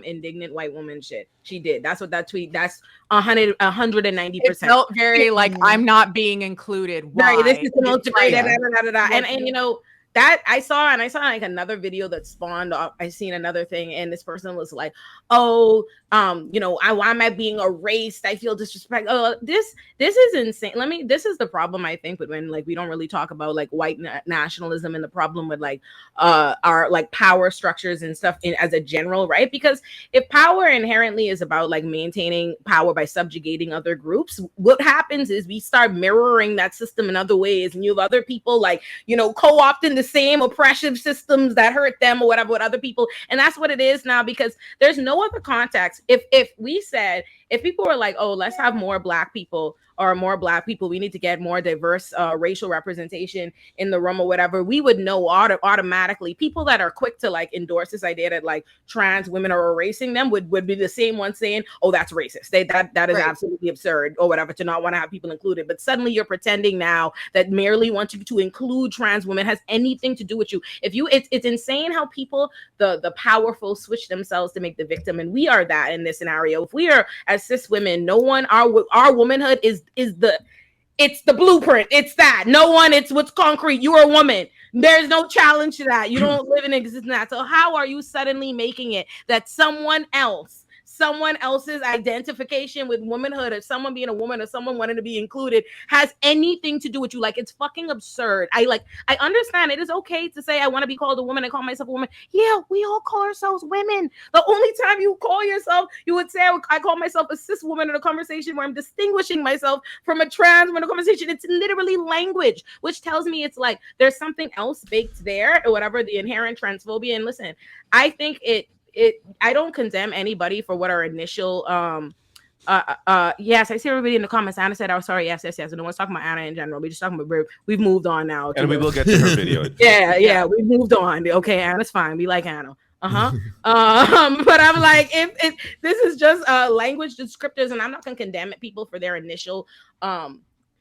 indignant white woman shit. She did. That's what that tweet. That's 190%. It felt very like I'm not being included. Why? Right. This is the most degraded. And you know that I saw like another video that spawned off. I seen another thing, and this person was like, "Oh, you know, why am I being erased? I feel disrespect." Oh, this is insane. This is the problem I think with when like we don't really talk about like white nationalism and the problem with like our like power structures and stuff as a general, right? Because if power inherently is about like maintaining power by subjugating other groups, what happens is we start mirroring that system in other ways, and you have other people like, you know, co-opting the same oppressive systems that hurt them or whatever with other people. And that's what it is now, because there's no other context. If people were like, oh, let's have more black people, we need to get more diverse racial representation in the room or whatever, we would know automatically. People that are quick to like endorse this idea that like trans women are erasing them would be the same ones saying, oh, that's racist. That is right. Absolutely absurd or whatever to not want to have people included. But suddenly you're pretending now that merely wanting to include trans women has anything to do with you. It's insane how people, the powerful, switch themselves to make the victim, and we are that in this scenario. If we are as cis women, no one, our womanhood is it's the blueprint. It's that. No one, it's what's concrete. You are a woman. There's no challenge to that. You don't live and exist in that. So how are you suddenly making it that someone else someone else's identification with womanhood, or someone being a woman, or someone wanting to be included, has anything to do with you. Like, it's fucking absurd. I understand it is okay to say I want to be called a woman and call myself a woman. Yeah, we all call ourselves women. The only time you call yourself, you would say I call myself a cis woman in a conversation where I'm distinguishing myself from a trans woman in a conversation. It's literally language, which tells me it's like there's something else baked there, or whatever, the inherent transphobia. And listen, I think I don't condemn anybody for what our initial yes, I see everybody in the comments. Anna said, "Oh, sorry, yes. No one's talking about Anna in general. We're just talking about we've moved on now." And we will get to her video. yeah, we moved on. Okay, Anna's fine. We like Anna. But I'm like, if this is just language descriptors, and I'm not gonna condemn people for their initial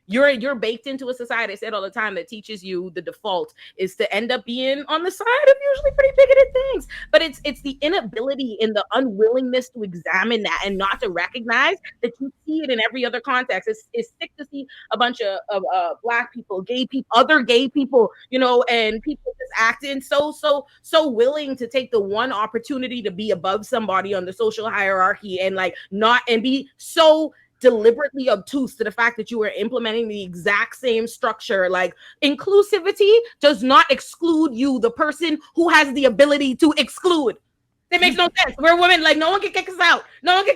you're baked into a society, I said all the time, that teaches you the default is to end up being on the side of usually pretty bigoted things. But it's the inability and the unwillingness to examine that and not to recognize that you see it in every other context. It's sick to see a bunch of Black people, gay people, other gay people, and people just acting so willing to take the one opportunity to be above somebody on the social hierarchy and be so deliberately obtuse to the fact that you are implementing the exact same structure. Like, inclusivity does not exclude you, the person who has the ability to exclude. It makes no sense. We're women. Like, no one can kick us out. No one can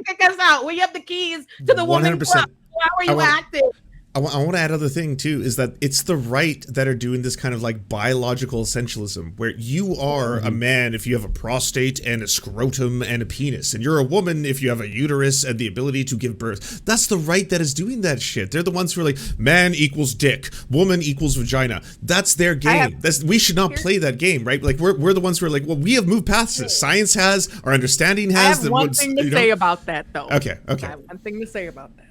kick us out. We have the keys to the woman club. How are you acting? I want to add another thing too, is that it's the right that are doing this kind of like biological essentialism, where you are a man if you have a prostate and a scrotum and a penis, and you're a woman if you have a uterus and the ability to give birth. That's the right that is doing that shit. They're the ones who are like, man equals dick, woman equals vagina. That's their game. We should not play that game, right? Like, we're the ones who are like, well, we have moved past this. Science has, our understanding has. I have one thing to say about that, though. Okay. I have one thing to say about that.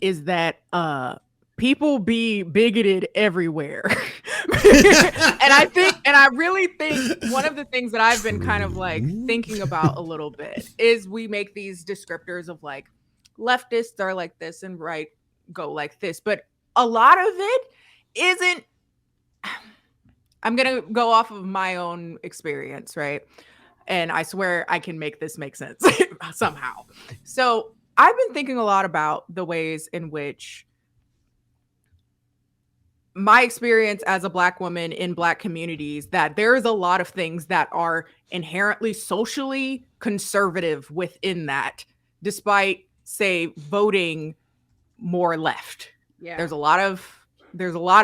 Is that people be bigoted everywhere. and I really think one of the things that I've been kind of like thinking about a little bit is we make these descriptors of like leftists are like this and right go like this, but a lot of it isn't. I'm gonna go off of my own experience, right? And I swear I can make this make sense somehow. So I've been thinking a lot about the ways in which my experience as a Black woman in Black communities, that there is a lot of things that are inherently socially conservative within that, despite, say, voting more left. Yeah. There's a lot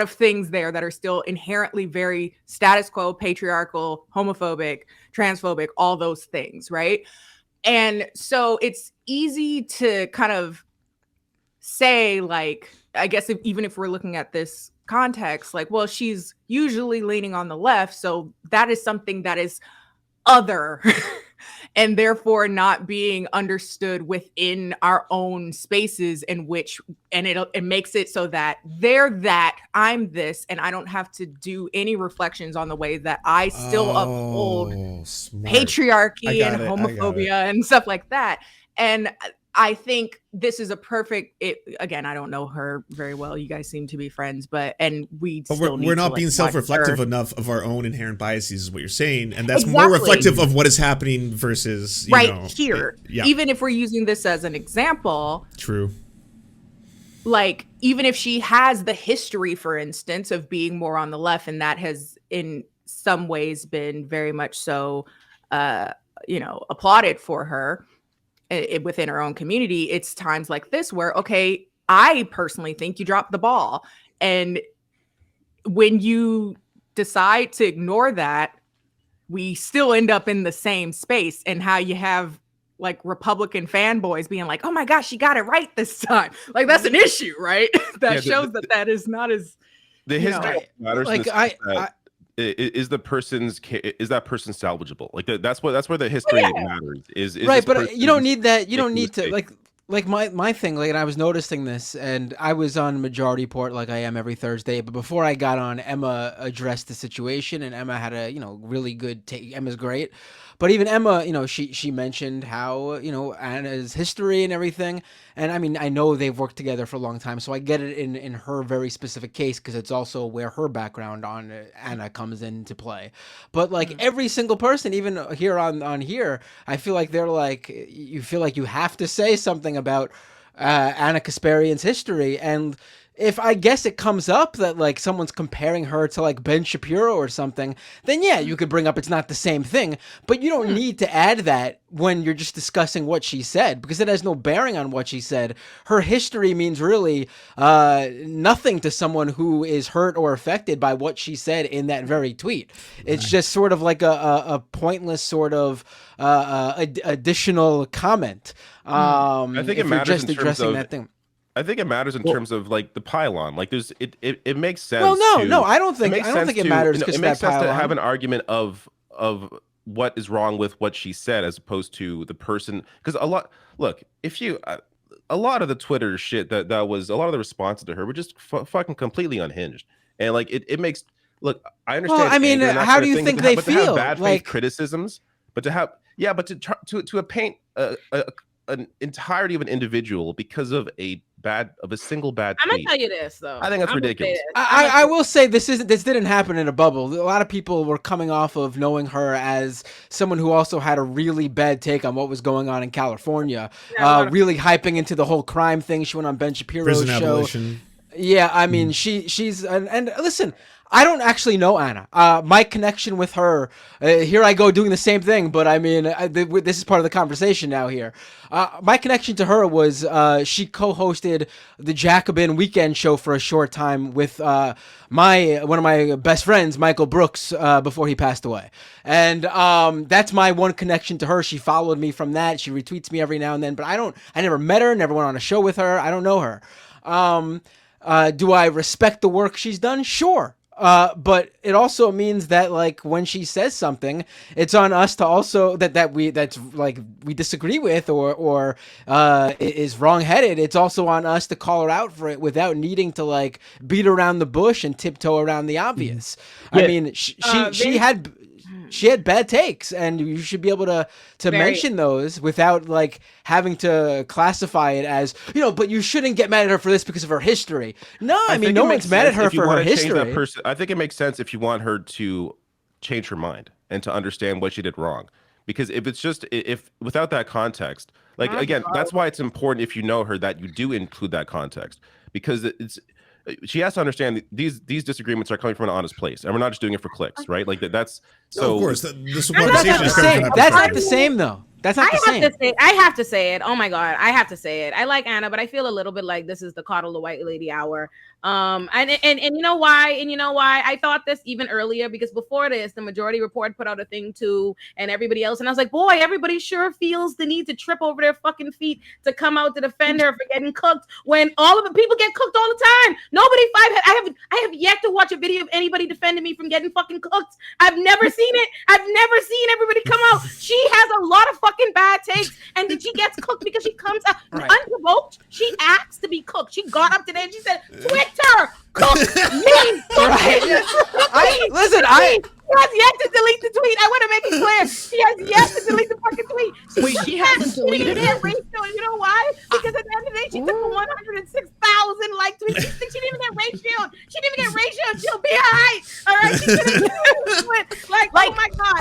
of things there that are still inherently very status quo, patriarchal, homophobic, transphobic, all those things, right? And so it's easy to kind of say, like, I guess even if we're looking at this context, like, well, she's usually leaning on the left, so that is something that is other and therefore not being understood within our own spaces in which, and it makes it so that they're that, I'm this, and I don't have to do any reflections on the way that I still uphold patriarchy and homophobia and stuff like that. And I think this is a perfect. Again, I don't know her very well. You guys seem to be friends, but we're not being self-reflective enough of our own inherent biases, is what you're saying, and that's more reflective of what is happening versus here. Even if we're using this as an example, true. Like, even if she has the history, for instance, of being more on the left, and that has in some ways been very much so, applauded for her. Within her own community, it's times like this where, okay, I personally think you dropped the ball. And when you decide to ignore that, we still end up in the same space. And how you have like Republican fanboys being like, oh my gosh, she got it right this time. Like, that's an issue, right? That shows that is not as the history matters. Like, is that person salvageable? Like, that's where the history matters. Is right, but you don't need that. You don't need to, like, like my thing, like, and I was noticing this, and I was on Majority Report like I am every Thursday, but before I got on, Emma addressed the situation, and Emma had a, really good take. Emma's great, but even Emma, she mentioned how, Anna's history and everything, and I mean, I know they've worked together for a long time, so I get it in her very specific case, because it's also where her background on Anna comes into play. But like every single person, even here on here, I feel like they're like, you feel like you have to say something about Anna Kasparian's history, and if I guess it comes up that like someone's comparing her to like Ben Shapiro or something, then yeah, you could bring up it's not the same thing, but you don't need to add that when you're just discussing what she said, because it has no bearing on what she said. Her history means really nothing to someone who is hurt or affected by what she said in that very tweet. It's just sort of like a pointless sort of additional comment. I think it matters just in terms addressing of that thing. I think it matters in terms of like the pylon. Like there's it makes sense. Well, no, I don't think it matters because it makes sense to have an argument of what is wrong with what she said as opposed to the person. Because a lot of the Twitter shit that was a lot of the responses to her were just fucking completely unhinged, and like it makes I understand. Well, I mean, how do you think they feel? To have bad faith criticisms, but to have to paint an entirety of an individual because of a single bad tweet. I'm gonna tell you this though. I think that's ridiculous. I will say this didn't happen in a bubble. A lot of people were coming off of knowing her as someone who also had a really bad take on what was going on in California, really hyping into the whole crime thing. She went on Ben Shapiro's show. Abolition. Yeah, I mean, she's and listen, I don't actually know Anna. My connection with her, here I go doing the same thing, but I mean, this is part of the conversation now here. My connection to her was she co-hosted the Jacobin Weekend Show for a short time with one of my best friends, Michael Brooks, before he passed away. And that's my one connection to her. She followed me from that. She retweets me every now and then, but I never met her, never went on a show with her. I don't know her. Do I respect the work she's done? Sure. But it also means that like when she says something, it's on us to also that's we disagree with or is wrongheaded. It's also on us to call her out for it without needing to like beat around the bush and tiptoe around the obvious. Yeah. I mean, she had bad takes, and you should be able to mention those without like having to classify it as, but you shouldn't get mad at her for this because of her history. No, I mean, no one's mad at her for her history. I think it makes sense if you want her to change her mind and to understand what she did wrong. Because if without that context, like again, that's why it's important if you know her that you do include that context, because she has to understand these disagreements are coming from an honest place, and we're not just doing it for clicks, right? Like that's so. No, of course, this conversation is coming from that's not the same though. That's not the same. I have to say it. Oh my God, I have to say it. I like Anna, but I feel a little bit like this is the coddle the white lady hour. And you know why? And you know why I thought this even earlier, because before this, the Majority Report put out a thing too, and everybody else, and I was like, boy, everybody sure feels the need to trip over their fucking feet to come out to defend her for getting cooked when all of the people get cooked all the time. I have yet to watch a video of anybody defending me from getting fucking cooked. I've never seen it. I've never seen everybody come out. She has a lot of fucking bad takes, and then she gets cooked because she comes out unprovoked. She asked to be cooked. She got up today and she said, Twitter, cook me. She has yet to delete the tweet. I want to make it clear. She has yet to delete the fucking tweet. Wait, she hasn't deleted it? You know why? Because at the end of the day, she took a 106,000 like tweet. She didn't even get ratioed. She didn't even get ratioed. She'll be all right. All right. She didn't like, oh my God.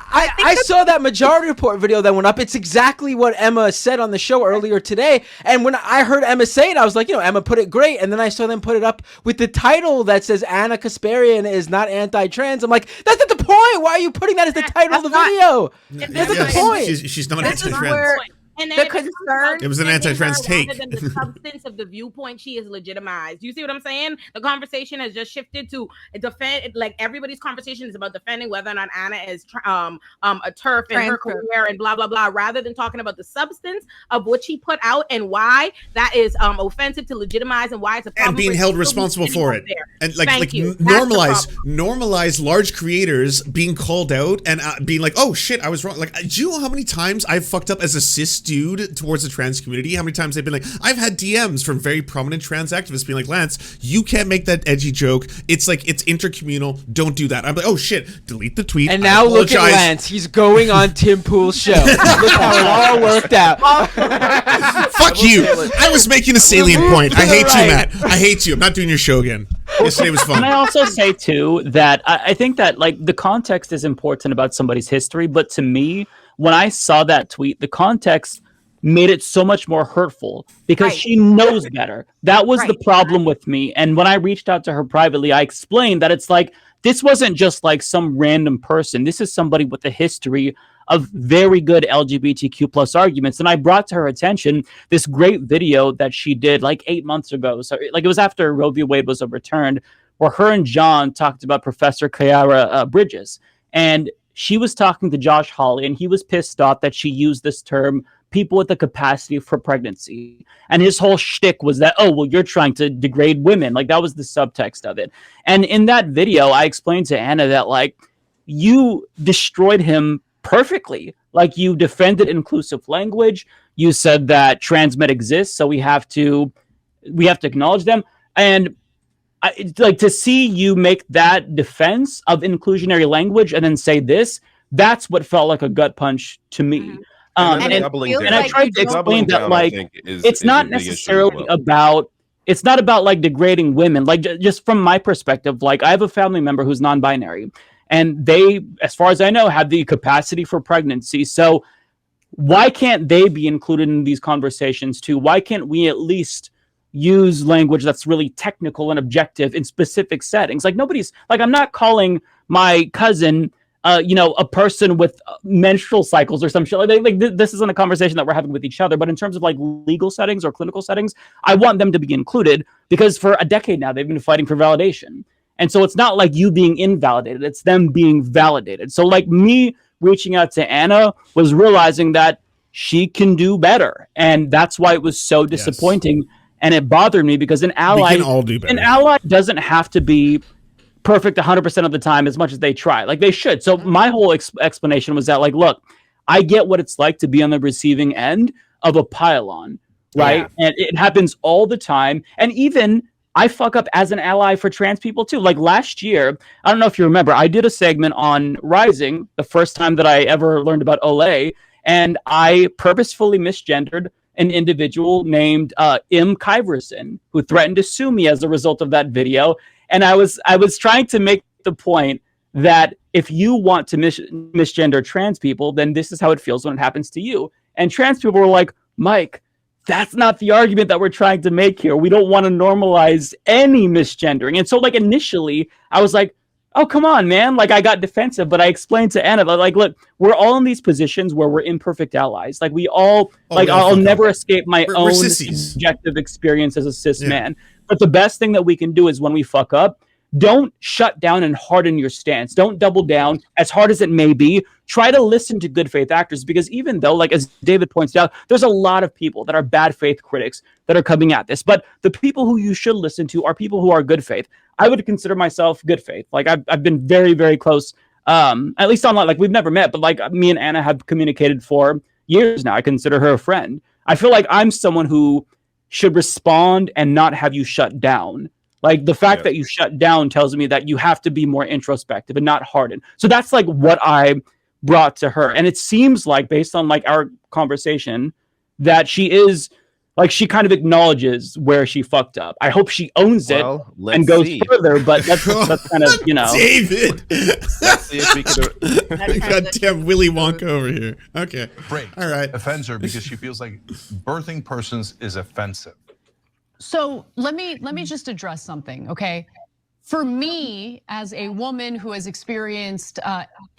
I saw that Majority Report video that went up. It's exactly what Emma said on the show earlier today. And when I heard Emma say it, I was like, Emma put it great. And then I saw them put it up with the title that says Anna Kasparian is not anti-trans. I'm like, that's not the point. Why are you putting that as the title of the video? That's not the point. She's not anti-trans. And then it was an anti-trans take. Rather than the substance of the viewpoint, she is legitimized. You see what I'm saying? The conversation has just shifted to defend. Like everybody's conversation is about defending whether or not Anna is a TERF in her career and blah blah blah, rather than talking about the substance of what she put out and why that is offensive to legitimize and why it's a problem and being held responsible for it. And normalize large creators being called out and being like, oh shit, I was wrong. Like, do you know how many times I've fucked up as a cis skewed towards the trans community. How many times they've been like, I've had DMs from very prominent trans activists being like, Lance, you can't make that edgy joke. It's like, it's intercommunal. Don't do that. I'm like, oh shit, delete the tweet. And now look at Lance. He's going on Tim Pool's show. Look how it all worked out. Fuck you. I was making a salient point. I hate you, Matt. I hate you. I'm not doing your show again. Yesterday was fun. Can I also say too that I think that like the context is important about somebody's history, but to me, when I saw that tweet, the context made it so much more hurtful because she knows better. That was the problem with me. And when I reached out to her privately, I explained that it's like, this wasn't just like some random person. This is somebody with a history of very good LGBTQ plus arguments. And I brought to her attention this great video that she did like 8 months ago. So like it was after Roe v. Wade was overturned, where her and John talked about Professor Kiara Bridges. And she was talking to Josh Hawley, and he was pissed off that she used this term, people with the capacity for pregnancy. And his whole shtick was that, oh, well, you're trying to degrade women. Like that was the subtext of it. And in that video, I explained to Anna that like you destroyed him perfectly. Like you defended inclusive language. You said that trans men exist, so we have to acknowledge them. And like to see you make that defense of inclusionary language and then say this, that's what felt like a gut punch to me. And I tried to explain that like it's not necessarily about like degrading women. Like just from my perspective, like I have a family member who's non-binary, and they, as far as I know, have the capacity for pregnancy. So why can't they be included in these conversations too? Why can't we at least use language that's really technical and objective in specific settings? Like nobody's like, I'm not calling my cousin a person with menstrual cycles or some shit. Like this isn't a conversation that we're having with each other, but in terms of like legal settings or clinical settings, I want them to be included because for a decade now, they've been fighting for validation. And so it's not like you being invalidated, it's them being validated. So like me reaching out to Anna was realizing that she can do better. And that's why it was so disappointing. Yes. And it bothered me because an ally doesn't have to be perfect 100% of the time as much as they try. Like they should. So my whole explanation was that like, look, I get what it's like to be on the receiving end of a pile-on, right? Yeah. And it happens all the time. And even I fuck up as an ally for trans people too. Like last year, I don't know if you remember, I did a segment on Rising, the first time that I ever learned about Olay, and I purposefully misgendered an individual named Im Kyverson, who threatened to sue me as a result of that video. And I was trying to make the point that if you want to misgender trans people, then this is how it feels when it happens to you. And trans people were like, Mike, that's not the argument that we're trying to make here. We don't want to normalize any misgendering. And so like initially I was like, oh, come on, man. Like I got defensive, but I explained to Anna, like, look, we're all in these positions where we're imperfect allies. Like we all, I'll never escape my own subjective experience as a cis man. But the best thing that we can do is when we fuck up, don't shut down and harden your stance. Don't double down as hard as it may be. Try to listen to good faith actors, because even though, like as David points out, there's a lot of people that are bad faith critics that are coming at this. But the people who you should listen to are people who are good faith. I would consider myself good faith. Like I've been very, very close, at least online. Like we've never met, but like me and Anna have communicated for years now. I consider her a friend. I feel like I'm someone who should respond and not have you shut down. Like the fact that you shut down tells me that you have to be more introspective and not hardened. So that's like what I brought to her. And it seems like based on like our conversation that she is like, she kind of acknowledges where she fucked up. I hope she owns it and goes further, but that's kind of, you know. David! Let's see if we can... Goddamn Willy Wonka over here. Okay. Great. All right. Offends her because she feels like birthing persons is offensive. So let me just address something, okay? For me, as a woman who has experienced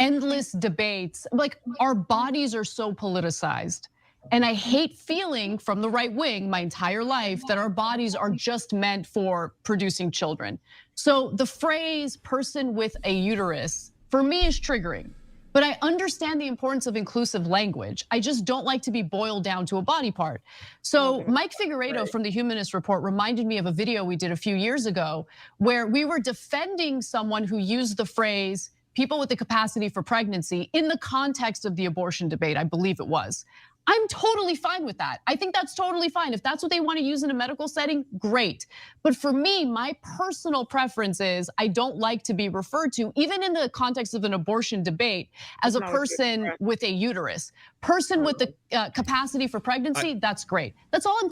endless debates, like our bodies are so politicized. And I hate feeling from the right wing my entire life that our bodies are just meant for producing children. So the phrase person with a uterus for me is triggering. But I understand the importance of inclusive language. I just don't like to be boiled down to a body part. So Mike Figueiredo from the Humanist Report reminded me of a video we did a few years ago where we were defending someone who used the phrase people with the capacity for pregnancy in the context of the abortion debate, I believe it was. I'm totally fine with that. I think that's totally fine. If that's what they want to use in a medical setting, great. But for me, my personal preference is I don't like to be referred to, even in the context of an abortion debate, as a person with a uterus. Person with the capacity for pregnancy, that's great. That's all I'm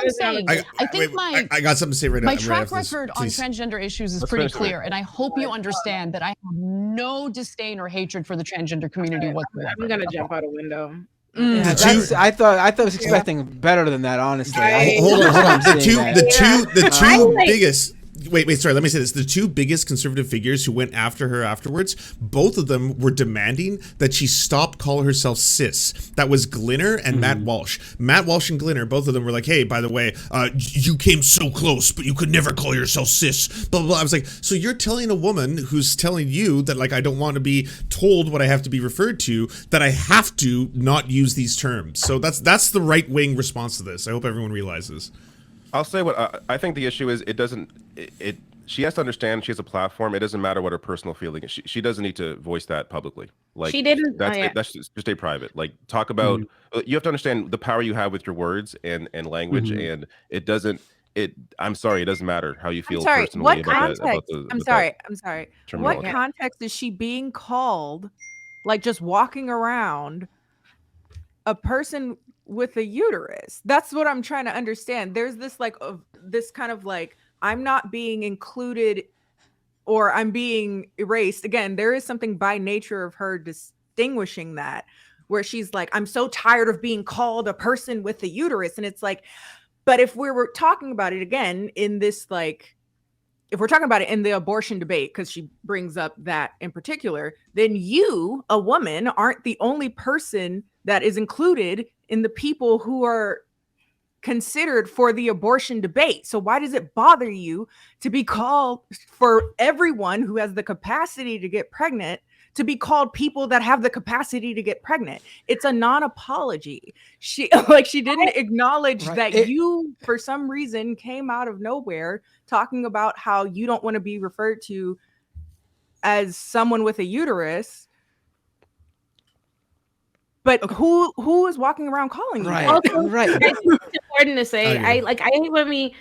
saying. I got something to say right now. My track record on transgender issues is pretty clear, and I hope you understand that I have no disdain or hatred for the transgender community whatsoever. I'm gonna jump out a window. I thought I was expecting better than that, honestly. Hold on. The two biggest. Wait, sorry, let me say this. The two biggest conservative figures who went after her afterwards, both of them were demanding that she stop calling herself cis. That was Glinner and Matt Walsh. Matt Walsh and Glinner, both of them were like, hey, by the way, you came so close, but you could never call yourself cis, blah, blah, blah. I was like, so you're telling a woman who's telling you that, like, I don't want to be told what I have to be referred to, that I have to not use these terms. So that's the right-wing response to this. I hope everyone realizes. I'll say what I think the issue is. She has to understand she has a platform. It doesn't matter what her personal feeling is. She doesn't need to voice that publicly. Like she didn't. That's just stay private. Like talk about. You have to understand the power you have with your words and language, and it doesn't. I'm sorry. It doesn't matter how you feel personally. What context? I'm sorry. What context is she being called? Like just walking around a person with a uterus? That's what I'm trying to understand. There's this this kind of like, I'm not being included or I'm being erased. Again, there is something by nature of her distinguishing that, where she's like, I'm so tired of being called a person with a uterus. And it's like, but if we were talking about it again in this, like, if we're talking about it in the abortion debate, because she brings up that in particular, then you, a woman, aren't the only person that is included in the people who are considered for the abortion debate. So why does it bother you to be called, for everyone who has the capacity to get pregnant, to be called people that have the capacity to get pregnant? It's a non-apology. She didn't acknowledge that you, for some reason, came out of nowhere talking about how you don't want to be referred to as someone with a uterus. But who is walking around calling you? Also, it's important to say. I hate when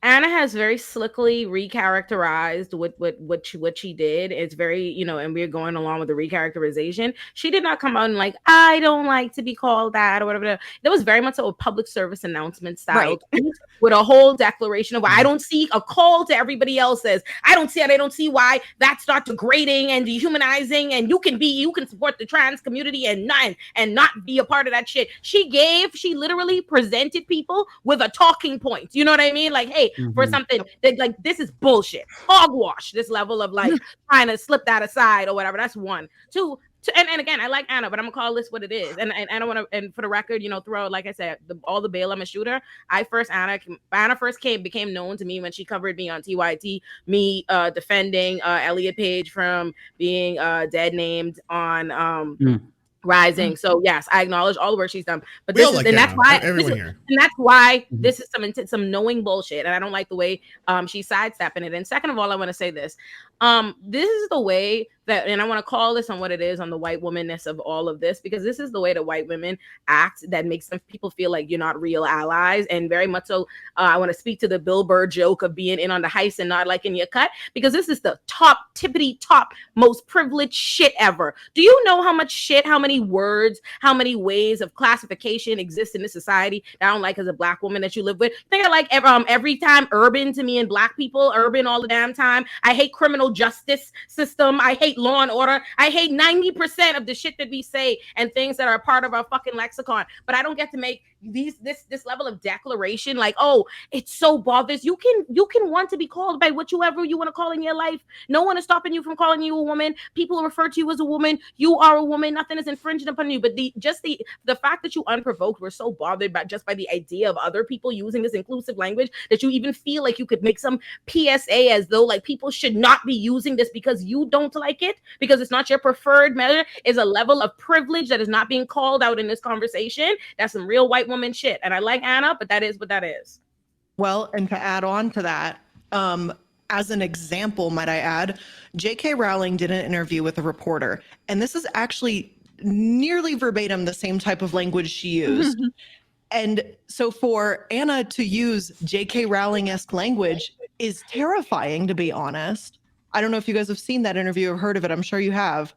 Anna has very slickly recharacterized what she did. It's very, and we're going along with the recharacterization. She did not come out and like, I don't like to be called that or whatever. That was very much a public service announcement style with a whole declaration of, I don't see a call to everybody else says, I don't see why that's not degrading and dehumanizing, and you can support the trans community and not be a part of that shit. She literally presented people with a talking point. You know what I mean? Like, hey, for something that, like, this is bullshit, hogwash, this level of like trying to slip that aside or whatever. That's one. Two, and again, I like Anna, but I'm gonna call this what it is. And I don't want to, and for the record, throw, like I said, all the bail, I'm a shooter. Anna first became known to me when she covered me on TYT, me defending Elliot Page from being dead named on Rising. So yes, I acknowledge all the work she's done, but this is, and that's why this is some knowing bullshit, and I don't like the way she's sidestepping it. And second of all, I want to say this. This is the way that, and I want to call this on what it is, on the white womanness of all of this, because this is the way that white women act that makes some people feel like you're not real allies. And very much so, I want to speak to the Bill Burr joke of being in on the heist and not liking your cut, because this is the tippity top most privileged shit ever. Do you know how much shit, how many words, how many ways of classification exist in this society that I don't like as a black woman that you live with? I think I like every time urban to me and black people, urban all the damn time. I hate criminal justice system. I hate law and order. I hate 90% of the shit that we say and things that are a part of our fucking lexicon. But I don't get to make this level of declaration like, oh, it's so bothers. You can want to be called by whatever you want to call in your life. No one is stopping you from calling you a woman. People refer to you as a woman. You are a woman. Nothing is infringing upon you. But the fact that you unprovoked were so bothered by the idea of other people using this inclusive language that you even feel like you could make some PSA as though like people should not be using this because you don't like it, because it's not your preferred measure, is a level of privilege that is not being called out in this conversation. That's some real white woman shit. And I like Anna, but that is what that is. Well, and to add on to that, as an example, might I add, J.K. Rowling did an interview with a reporter, and this is actually nearly verbatim the same type of language she used. And so for Anna to use J.K. Rowling-esque language is terrifying, to be honest. I don't know if you guys have seen that interview or heard of it. I'm sure you have.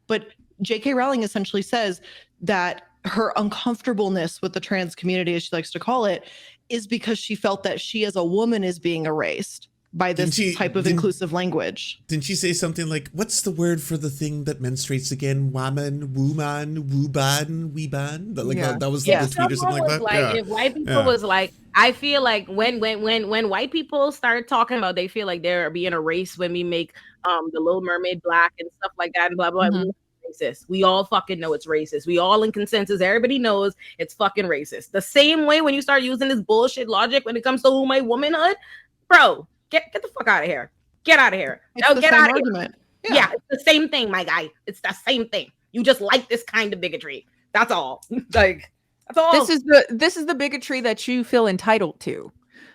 But J.K. Rowling essentially says that her uncomfortableness with the trans community, as she likes to call it, is because she felt that she as a woman is being erased by this type of inclusive language. Didn't she say something like, what's the word for the thing that menstruates again? Woman, wooban, weeban? That was the tweet or something like that? Like, if white people was like, I feel like when white people start talking about they feel like they're being erased when we make the Little Mermaid black and stuff like that and blah, blah, blah. Racist. We all fucking know it's racist. We all in consensus. Everybody knows it's fucking racist. The same way when you start using this bullshit logic when it comes to my womanhood, bro, get the fuck out of here. Get out of here. It's Get out of here. Yeah, it's the same thing, my guy. It's the same thing. You just like this kind of bigotry. That's all. Like, that's all. This is the bigotry that you feel entitled to.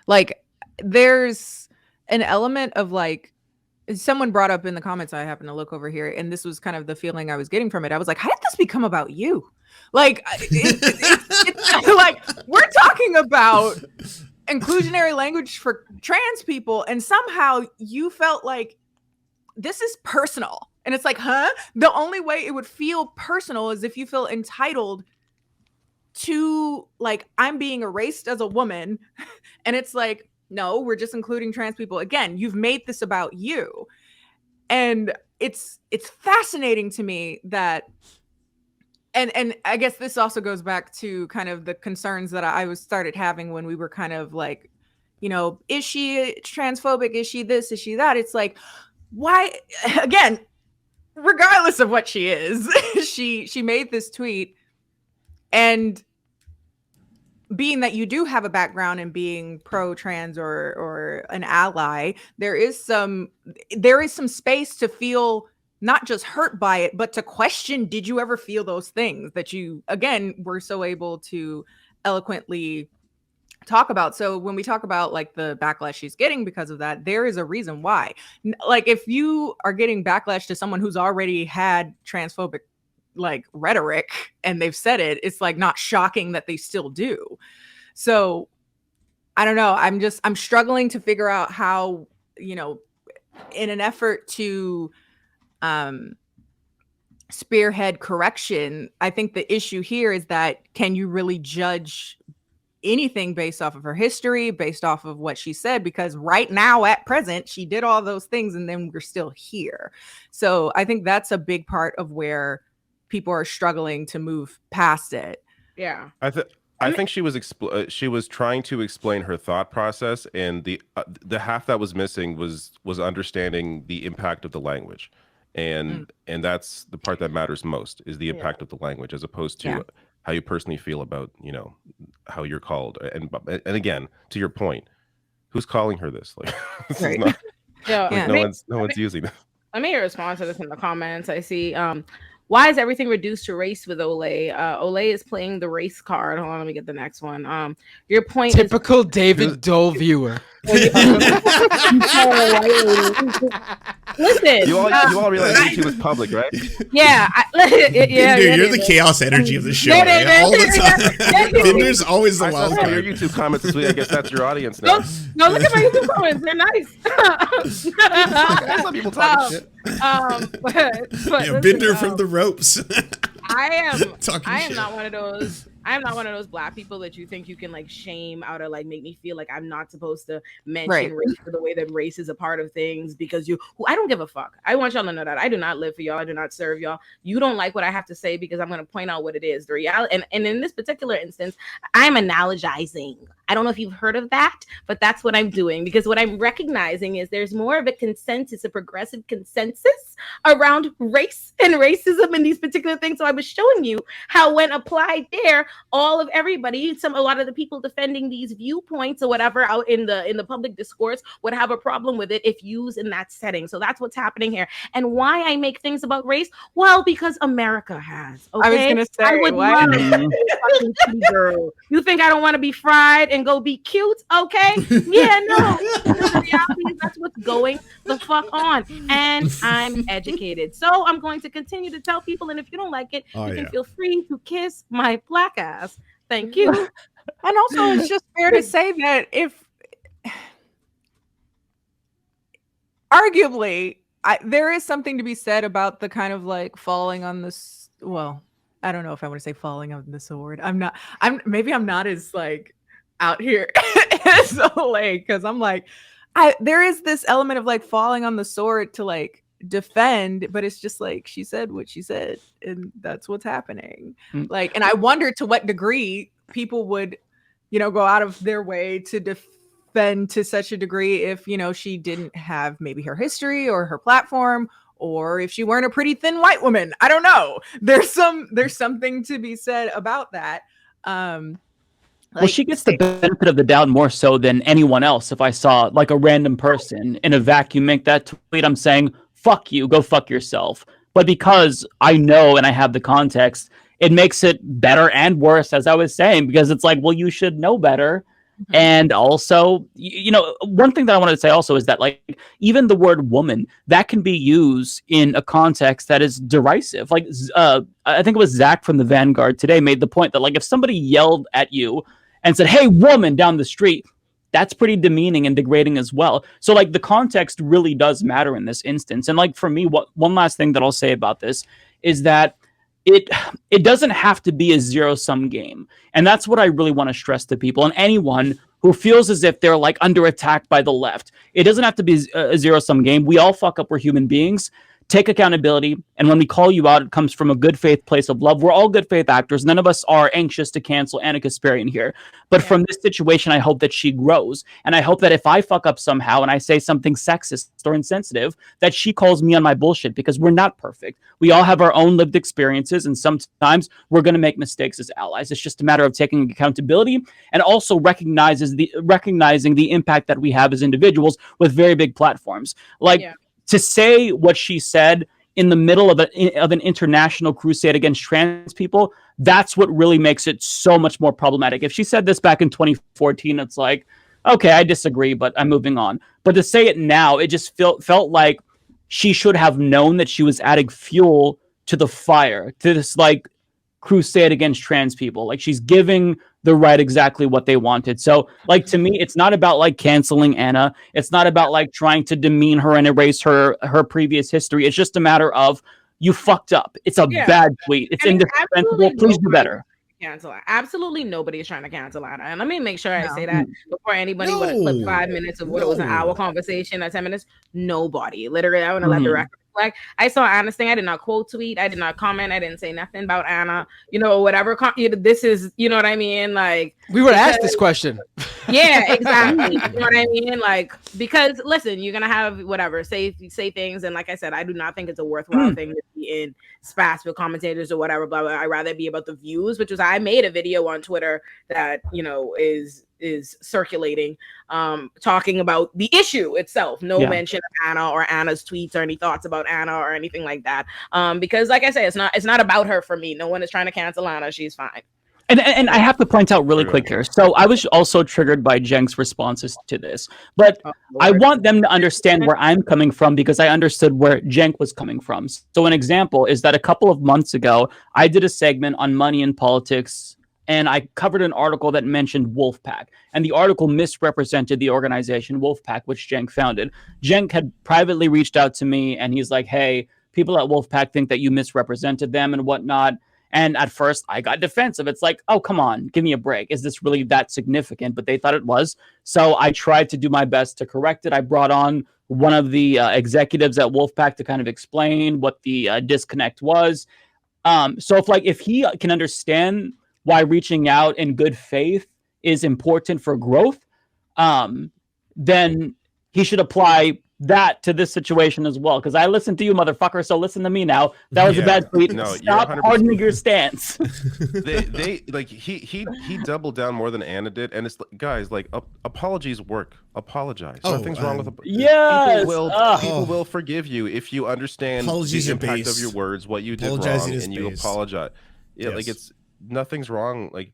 Like, there's an element of like, someone brought up in the comments, I happen to look over here, and this was kind of the feeling I was getting from it. I was like, how did this become about you? Like, it's like, we're talking about inclusionary language for trans people, and somehow you felt like this is personal. And it's like, huh? The only way it would feel personal is if you feel entitled to, like, I'm being erased as a woman. And it's like, no, we're just including trans people. Again, you've made this about you. And it's fascinating to me that, and I guess this also goes back to kind of the concerns that I started having when we were kind of like, you know, is she transphobic? Is she this? Is she that? It's like, why, again, regardless of what she is, she made this tweet, and being that you do have a background in being pro-trans or an ally, there is some space to feel not just hurt by it, but to question, did you ever feel those things that you, again, were so able to eloquently talk about? So when we talk about like the backlash she's getting because of that, there is a reason why. Like, if you are getting backlash to someone who's already had transphobic like rhetoric and they've said it, it's like not shocking that they still do. So I don't know. I'm struggling to figure out how, you know, in an effort to spearhead correction, I think the issue here is that, can you really judge anything based off of her history, based off of what she said? Because right now at present, she did all those things and then we're still here. So I think that's a big part of where people are struggling to move past it. Yeah. I think she was trying to explain her thought process, and the half that was missing was understanding the impact of the language. And that's the part that matters most, is the impact of the language, as opposed to how you personally feel about, you know, how you're called. And again, to your point, who's calling her this? Like, this is not, no one's using it. Let me respond to this in the comments. I see why is everything reduced to race with Olay? Olay is playing the race card. Hold on, let me get the next one. Your point typical David Dole viewer. Listen, you all realize YouTube is public, right? Yeah, You're the chaos energy of the show, right? All the time. Binder's always the wild card. Your YouTube comments this week. I guess that's your audience now. No, look at my YouTube comments. They're nice. Some people talking shit. But Binder from the ropes. I am not one of those. I am not one of those black people that you think you can like shame out of, like make me feel like I'm not supposed to mention race for the way that race is a part of things, because I don't give a fuck. I want y'all to know that I do not live for y'all. I do not serve y'all. You don't like what I have to say because I'm going to point out what it is. The reality, and in this particular instance, I'm analogizing. I don't know if you've heard of that, but that's what I'm doing, because what I'm recognizing is there's more of a consensus, a progressive consensus around race and racism in these particular things. So I was showing you how, when applied there, all of everybody, a lot of the people defending these viewpoints or whatever out in the public discourse would have a problem with it if used in that setting. So that's what's happening here. And why I make things about race? Well, because America has. Okay? I was gonna say, I would love fucking girl. You think I don't want to be fried and and go be cute, okay? Yeah, no. The reality is that's what's going the fuck on. And I'm educated. So I'm going to continue to tell people, and if you don't like it, you can feel free to kiss my black ass. Thank you. And also, it's just fair to say that if arguably there is something to be said about the kind of like falling on this. Well, I don't know if I want to say falling on the sword. I'm not as like out here so like, because I'm like, there is this element of like falling on the sword to like defend, but it's just like she said what she said, and that's what's happening. Like, and I wonder to what degree people would, go out of their way to defend to such a degree if, she didn't have maybe her history or her platform, or if she weren't a pretty thin white woman. I don't know. There's something to be said about that. Well, she gets the benefit of the doubt more so than anyone else. If I saw like a random person in a vacuum make that tweet, I'm saying, fuck you, go fuck yourself. But because I know and I have the context, it makes it better and worse, as I was saying, because it's like, well, you should know better. And also, one thing that I wanted to say also is that like even the word woman, that can be used in a context that is derisive. Like I think it was Zach from the Vanguard today made the point that like if somebody yelled at you and said, hey, woman, down the street, that's pretty demeaning and degrading as well. So like the context really does matter in this instance. And like for me, one last thing that I'll say about this is that it doesn't have to be a zero-sum game. And that's what I really want to stress to people and anyone who feels as if they're like under attack by the left. It doesn't have to be a zero-sum game. We all fuck up. We're human beings. Take accountability. And when we call you out, it comes from a good faith place of love. We're all good faith actors. None of us are anxious to cancel Anna Kasparian here. But from this situation, I hope that she grows. And I hope that if I fuck up somehow and I say something sexist or insensitive, that she calls me on my bullshit, because we're not perfect. We all have our own lived experiences. And sometimes we're going to make mistakes as allies. It's just a matter of taking accountability and also recognizing the impact that we have as individuals with very big platforms. To say what she said in the middle of an international crusade against trans people, that's what really makes it so much more problematic. If she said this back in 2014, it's like, okay, I disagree, but I'm moving on. But to say it now, it just felt like she should have known that she was adding fuel to the fire, to this like crusade against trans people. Like she's giving the right exactly what they wanted. So like to me, it's not about like canceling Anna. It's not about like trying to demean her and erase her previous history. It's just a matter of you fucked up. It's a bad tweet. It's indefensible. Please do better. Cancel. Absolutely nobody is trying to cancel Anna. And let me make sure I say that before anybody would have clipped 5 minutes of what it was an hour conversation at 10 minutes. Nobody. Literally, I want to let the record reflect. I saw Anna's thing. I did not quote tweet. I did not comment. I didn't say nothing about Anna. Whatever. This is, you know what I mean? Like we were asked this question. Yeah, exactly. You know what I mean? Like, because listen, you're gonna have whatever say things, and like I said, I do not think it's a worthwhile thing to be in spats with commentators or whatever. Blah, blah. I'd rather be about the views, which was I made a video on Twitter that is circulating, talking about the issue itself. No mention of Anna or Anna's tweets or any thoughts about Anna or anything like that. Because like I say, it's not about her for me. No one is trying to cancel Anna. She's fine. And I have to point out really quick here. So I was also triggered by Jenk's responses to this, but I want them to understand where I'm coming from because I understood where Jenk was coming from. So an example is that a couple of months ago, I did a segment on money in politics, and I covered an article that mentioned Wolfpack, and the article misrepresented the organization Wolfpack, which Jenk founded. Jenk had privately reached out to me, and he's like, hey, people at Wolfpack think that you misrepresented them and whatnot. And at first, I got defensive. It's like, oh, come on, give me a break. Is this really that significant? But they thought it was. So I tried to do my best to correct it. I brought on one of the executives at Wolfpack to kind of explain what the disconnect was. So if he can understand why reaching out in good faith is important for growth, then he should apply that to this situation as well, because I listened to you, motherfucker, so listen to me now. That was a bad tweet. No, stop hardening your stance. they like he doubled down more than Anna did, and it's like, guys, like apologies work. Apologize. Nothing's wrong with yes. People will forgive you if you understand apologies the impact of your words, what you did wrong, and you apologize. Yeah, yes. like it's nothing's wrong. Like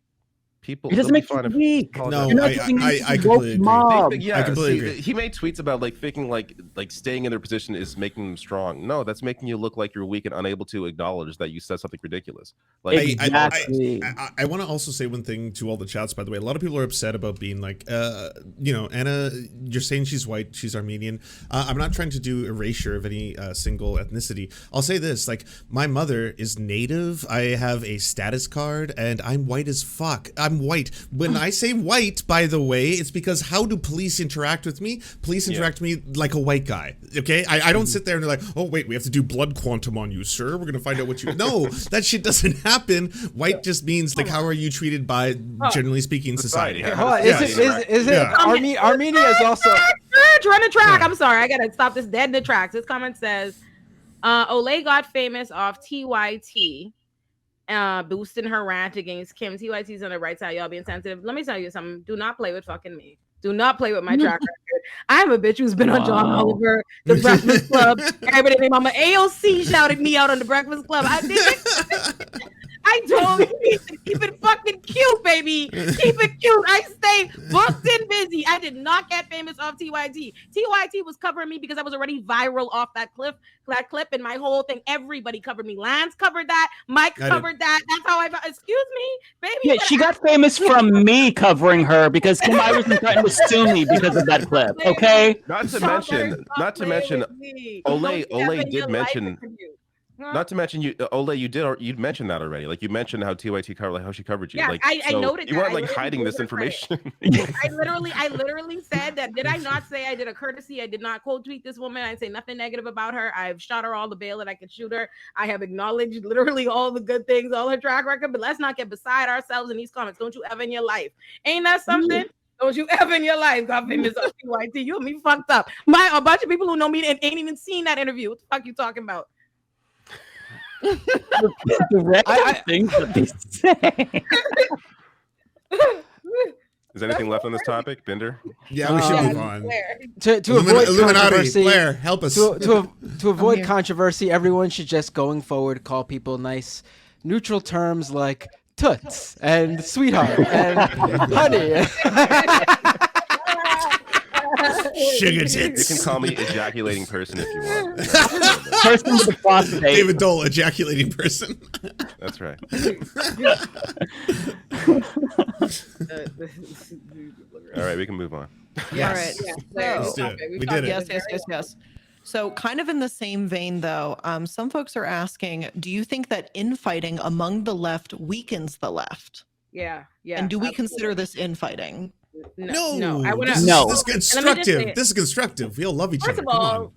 People. It doesn't make you weak. No, You're not I giving completely woke agree. mob. Yeah, I completely see, agree. he made tweets about like thinking like staying in their position is making them strong. No, that's making you look like you're weak and unable to acknowledge that you said something ridiculous. Like Exactly. I want to also say one thing to all the chats, by the way. A lot of people are upset about being like, you know, Anna, you're saying she's white, she's Armenian. I'm not trying to do erasure of any single ethnicity. I'll say this, like, my mother is native. I have a status card, and I'm white as fuck. I'm white. When I say white, by the way, it's because how do police interact with me? Police interact with me like a white guy, okay? I don't sit there and they're like, oh, wait, we have to do blood quantum on you, sir. We're going to find out what you... No, that shit doesn't happen. White just means, like, how are you treated by, generally speaking, society? Hold on, is it Armenia is also... Run the track. I'm sorry. I got to stop this dead in the tracks. This comment says, Olay got famous off TYT. Boosting her rant against Kim. TYT's on the right side, y'all being sensitive. Let me tell you something. Do not play with fucking me. Do not play with my track record. I'm a bitch who's been on John Oliver, The Breakfast Club. Everybody named Mama AOC shouted me out on The Breakfast Club. I told you to keep it fucking cute, baby. Keep it cute. I stay booked and busy. I did not get famous off TYT. TYT was covering me because I was already viral off that clip, and my whole thing. Everybody covered me. Lance covered that. Mike covered that. That's how I. Excuse me, baby. Yeah, she got famous from me covering her because Kim Iverson threatened to sue me because of that clip. Okay. Not to mention, Olay did mention. Not to mention Olay, you'd mentioned that already. Like you mentioned how TYT covered, like how she covered you. Yeah, like I noted. You weren't like hiding this information. I literally said that. Did I not say I did a courtesy? I did not quote tweet this woman. I say nothing negative about her. I've shot her all the bail that I could shoot her. I have acknowledged literally all the good things, all her track record. But let's not get beside ourselves in these comments. Don't you ever in your life? Ain't that something? Don't you ever in your life got famous on TYT? You and me fucked up. A bunch of people who know me ain't even seen that interview. What the fuck you talking about? I think that they say. Is anything left on this topic, Bender? Yeah, we should move on. To avoid controversy, Blair, help us. To avoid controversy, everyone should just going forward call people nice, neutral terms like toots and sweetheart and honey. Sugar tits. You can call me ejaculating person if you want. Person with a prostate. David Dole, ejaculating person. That's right. All right, we can move on. Yes. All right. Let's do it. We did it. Yes. So kind of in the same vein, though, some folks are asking, do you think that infighting among the left weakens the left? Yeah. And do we consider this infighting? No. I would This is constructive. This is constructive. We all love each other. First of all,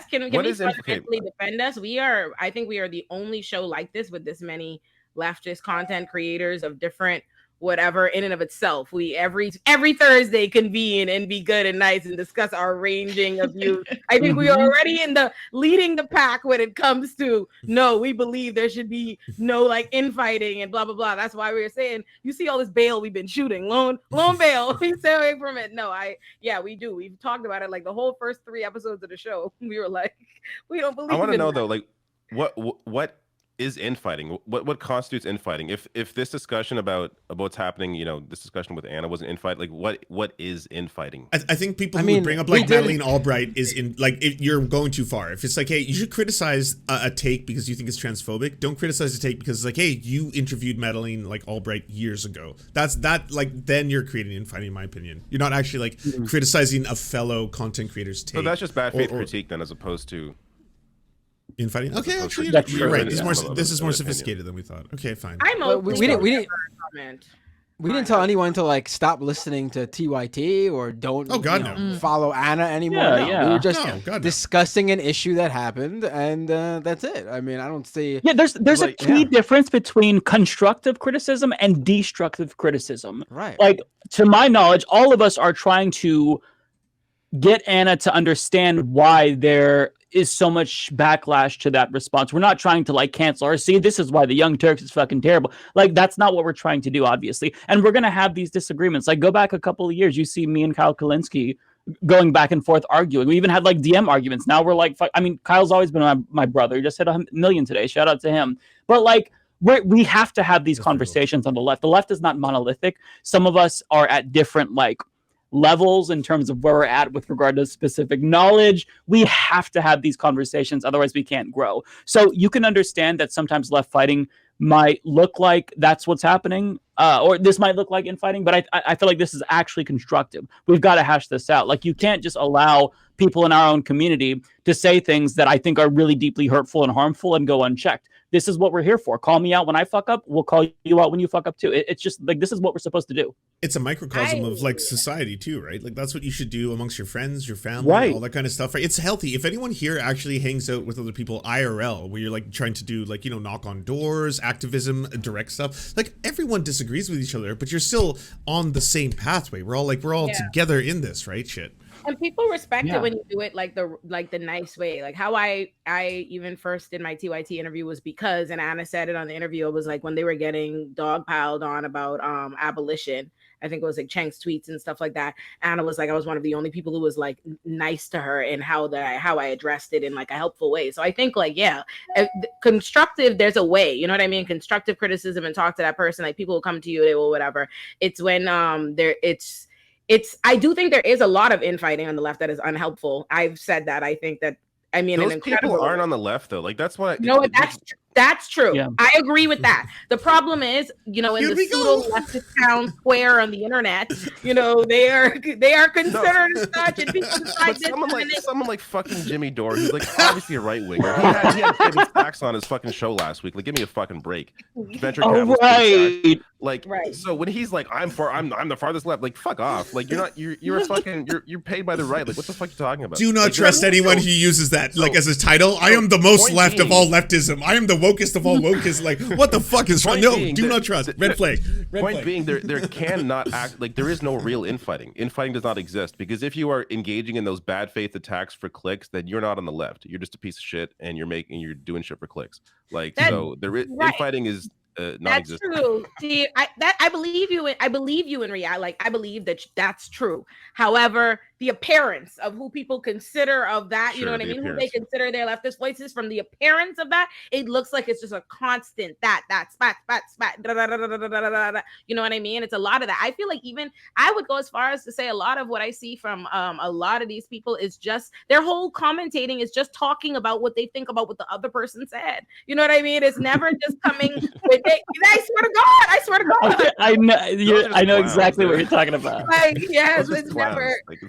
can we okay. defend us? I think we are the only show like this with this many leftist content creators of different whatever in and of itself. We every Thursday convene and be good and nice and discuss our ranging of views. I think we are already leading the pack when it comes to we believe there should be no like infighting and blah blah blah. That's why we were saying you see all this bail we've been shooting, loan bail. We stay away from it. We do. We've talked about it like the whole first 3 episodes of the show. We were like, we don't believe. I want to know though, like what is infighting? What constitutes infighting? If this discussion about what's happening, this discussion with Anna wasn't infight, like what is infighting? I think people who would bring up like Madeleine Albright is in like if you're going too far. If it's like, hey, you should criticize a take because you think it's transphobic. Don't criticize a take because it's like, hey, you interviewed Madeleine like Albright years ago. Then you're creating infighting, in my opinion. You're not actually like criticizing a fellow content creator's take. So that's just bad faith critique then, as opposed to infighting. Okay, actually, you're right. This is more sophisticated than we thought. Okay, fine. We didn't tell anyone to like stop listening to TYT or don't follow Anna anymore. We were just discussing an issue that happened, and that's it. I mean, I don't see. Yeah, there's a key difference between constructive criticism and destructive criticism. Right. Like to my knowledge, all of us are trying to get Anna to understand why there is so much backlash to that response. We're not trying to like cancel or see this is why the Young Turks is fucking terrible. Like that's not what we're trying to do, obviously. And we're gonna have these disagreements. Like go back a couple of years, you see me and Kyle Kalinske going back and forth arguing. We even had like DM arguments. Now we're like, Kyle's always been my brother. He just hit 1 million today. Shout out to him. But like we have to have these conversations on the left. The left is not monolithic. Some of us are at different like levels in terms of where we're at with regard to specific knowledge. We have to have these conversations, otherwise we can't grow. So you can understand that sometimes left fighting might look like that's what's happening, or this might look like infighting, but I feel like this is actually constructive. We've got to hash this out. Like, you can't just allow people in our own community to say things that I think are really deeply hurtful and harmful and go unchecked. This is what we're here for. Call me out when I fuck up. We'll call you out when you fuck up too. It's just like, this is what we're supposed to do. It's a microcosm of like society too, right? Like, that's what you should do amongst your friends, your family, all that kind of stuff, right? It's healthy. If anyone here actually hangs out with other people IRL, where you're like trying to do like, you know, knock on doors, activism, direct stuff, like everyone disagrees with each other, but you're still on the same pathway. We're all together in this, right? Shit. And people respect it when you do it like the nice way. Like how I even first did my TYT interview was because, and Anna said it on the interview, it was like when they were getting dogpiled on about abolition. I think it was like Chang's tweets and stuff like that. Anna was like, I was one of the only people who was like nice to her in how I addressed it in like a helpful way. So I think like, constructive, there's a way, you know what I mean? Constructive criticism and talk to that person. Like people will come to you, they will whatever. It's when I do think there is a lot of infighting on the left that is unhelpful. I've said that. I think that, I mean, those people aren't on the left though. Like that's why. No, that's true. Yeah. I agree with that. The problem is, you know, in the pseudo leftist town square on the internet, you know, they are considered as such, and people decide someone like fucking Jimmy Dore, who's like obviously a right winger. He had David Sachs on his fucking show last week. Like, give me a fucking break. Venture capitalist. Like, so when he's like, I'm the farthest left, like, fuck off. Like, you're paid by the right. Like, what the fuck are you talking about? Do not trust anyone who uses that like as a title. I am the most left of all leftism. I am the wokest of all wokest. Like, what the fuck is wrong? No, do not trust. Red flag. Point being, there cannot act like there is no real infighting. Infighting does not exist, because if you are engaging in those bad faith attacks for clicks, then you're not on the left. You're just a piece of shit, and you're doing shit for clicks. Like, infighting is that's true. See, I believe you. I believe you in reality. Like, I believe that's true. However, the appearance of who people consider of that, you know what I mean? Who they consider their leftist voices, from the appearance of that, it looks like it's just a constant spat, you know what I mean? It's a lot of that. I feel like even I would go as far as to say a lot of what I see from a lot of these people is just their whole commentating is just talking about what they think about what the other person said. You know what I mean? It's never just coming with it. I swear to God. I know exactly what you're talking about. Like, yes, it's never. Like,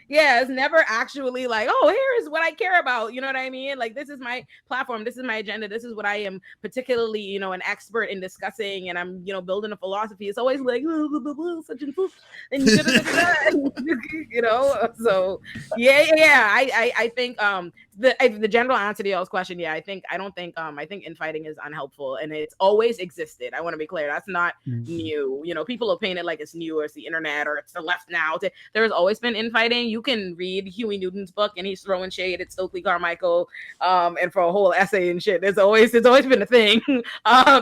it's never actually like, oh, here is what I care about. You know what I mean? Like, this is my platform. This is my agenda. This is what I am particularly, you know, an expert in discussing, and I'm, you know, building a philosophy. It's always like, such and such, and you know. So I think the general answer to y'all's question, I think infighting is unhelpful, and it's always existed. I want to be clear. That's not new. You know, people will paint it like it's new, or it's the internet, or it's the left now. There's always been infighting. You can read Huey Newton's book, and he's throwing shade at Stokely Carmichael, and for a whole essay and shit. It's always been a thing.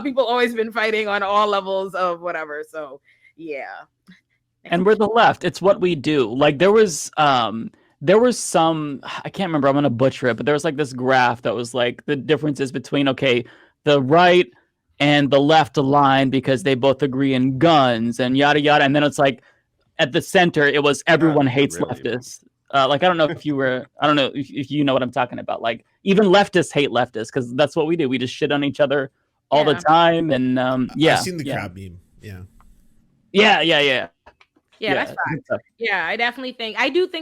People always been fighting on all levels of whatever. So yeah. And we're the left. It's what we do. Like, there was some, I can't remember, I'm gonna butcher it, but there was like this graph that was like the differences between, okay, the right and the left align because they both agree in guns and yada yada, and then it's like at the center it was everyone hates leftists. Like, I don't know if you know what I'm talking about. Like, even leftists hate leftists because that's what we do. We just shit on each other all the time, and I've seen the crab meme. Yeah, that's fact. Yeah, I definitely think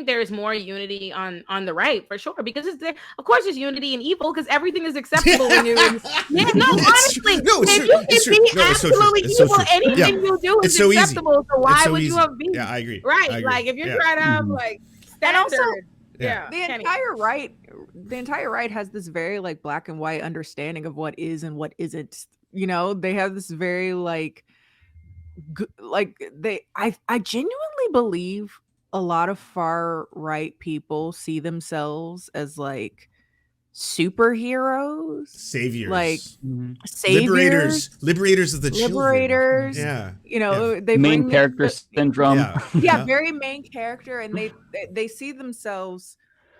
there is more unity on the right for sure, because of course there's unity in evil, because everything is acceptable when you're honestly, if you can be absolutely evil, anything you do is acceptable. So why would you have beef? Yeah, I agree. Right, like if you're trying to have like standard. The entire right has this very like black and white understanding of what is and what isn't. You know, they have this very I genuinely believe a lot of far right people see themselves as like superheroes, saviors, like saviors, liberators of the children. Yeah, you know, they main character syndrome. Yeah, very main character, and they see themselves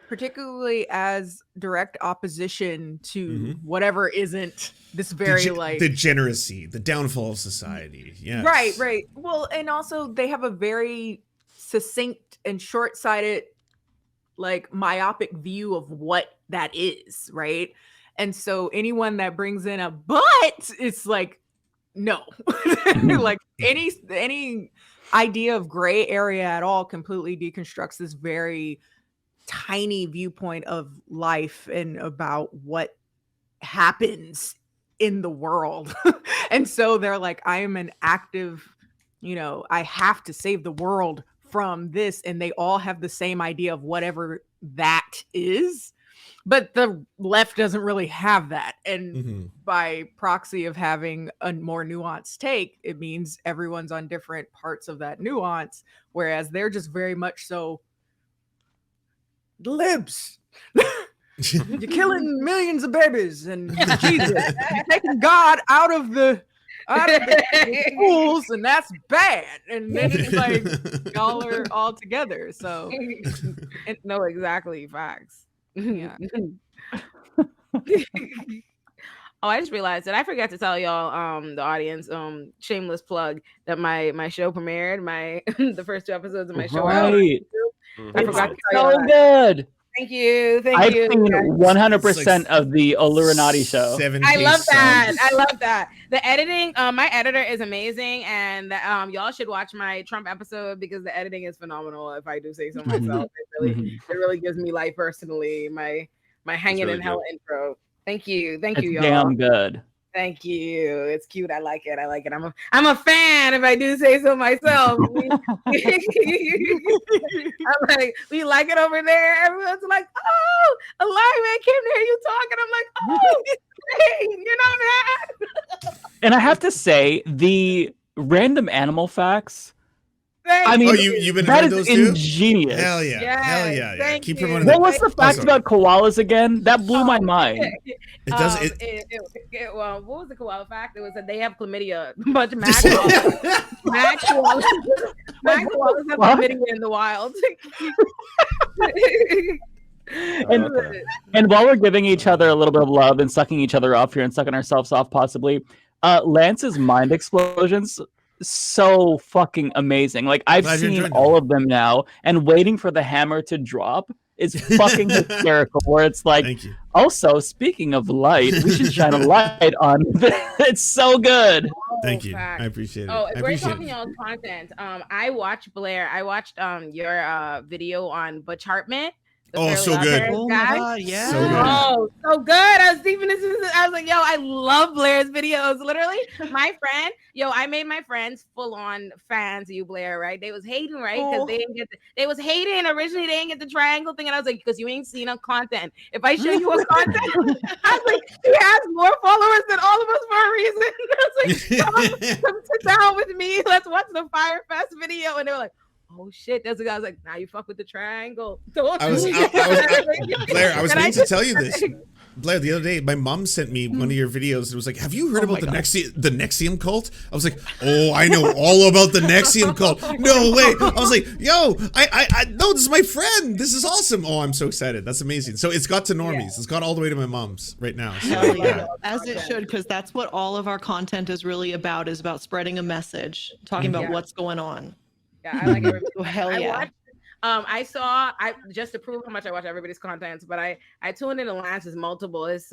particularly as direct opposition to whatever isn't this very degeneracy, the downfall of society. Yeah. Right. Well, and also they have a very succinct and short-sighted, like myopic view of what that is, right? And so anyone that brings in a but, it's like, no. Like any idea of gray area at all completely deconstructs this very tiny viewpoint of life and about what happens in the world. And so they're like, I am an active, I have to save the world from this. And they all have the same idea of whatever that is. But the left doesn't really have that. And by proxy of having a more nuanced take, it means everyone's on different parts of that nuance. Whereas they're just very much so libs. You're killing millions of babies and Jesus, you're taking God out of the schools, and that's bad. And then it's like y'all are all together. So no, exactly, facts. Yeah. Oh, I just realized that I forgot to tell y'all, the audience, shameless plug, that my show premiered, the first 2 episodes of my show. Right. I forgot to so tell you good. Thank you. I've seen 100% of the Illuminati show. I love that. The editing, my editor is amazing, and y'all should watch my Trump episode because the editing is phenomenal. If I do say so myself, it really gives me life personally. My hanging really in hell intro. Thank you, y'all. Damn good. Thank you. It's cute. I like it. I'm a fan, if I do say so myself. I'm like, we like it over there. Everyone's like, oh, a live man came to hear you talk. And I'm like, oh, great. You're not mad. And I have to say, the random animal facts. I mean, you've been that is those too? Ingenious. Hell yeah. Yes, hell yeah. Keep promoting What that. was the fact about koalas again? That blew my mind. Well, what was the koala fact? It was that they have chlamydia. A bunch of mad koalas. Mad koalas have chlamydia in the wild. And while we're giving each other a little bit of love and sucking each other off here and sucking ourselves off possibly, Lance's mind explosions, so fucking amazing. Like, I've seen all of them now, and waiting for the hammer to drop is fucking hysterical, where it's like, also, speaking of light, we should shine a light on it's so good. Thank you. I appreciate it. Oh, if we're talking y'all's content, I watched Blair. I watched your video on Butch Hartman. Oh, so good. Oh my God, yeah. So good. I was thinking I was like, yo, I love Blair's videos. Literally, my friend, I made my friends full on fans of you, Blair, right? They was hating, right? Because they didn't get they was hating originally, they didn't get the triangle thing. And I was like, because you ain't seen a content. If I show you a content, I was like, he has more followers than all of us for a reason. I was like, come sit down with me. Let's watch the Fire Fest video. And they were like, oh shit, that's the guy. I was like, now you fuck with the triangle. Blair, I was waiting to tell you this. Blair, the other day, my mom sent me one of your videos. It was like, have you heard about the Nexium cult? I was like, oh, I know all about the Nexium cult. No way. I was like, yo, I no, this is my friend. This is awesome. Oh, I'm so excited. That's amazing. So it's got to normies. It's got all the way to my mom's right now. So, hell yeah. As it should, because that's what all of our content is really about, is about spreading a message, talking about what's going on. Yeah, I like everybody. Oh, hell yeah. I just to prove how much I watch everybody's content, but I tuned into Lance's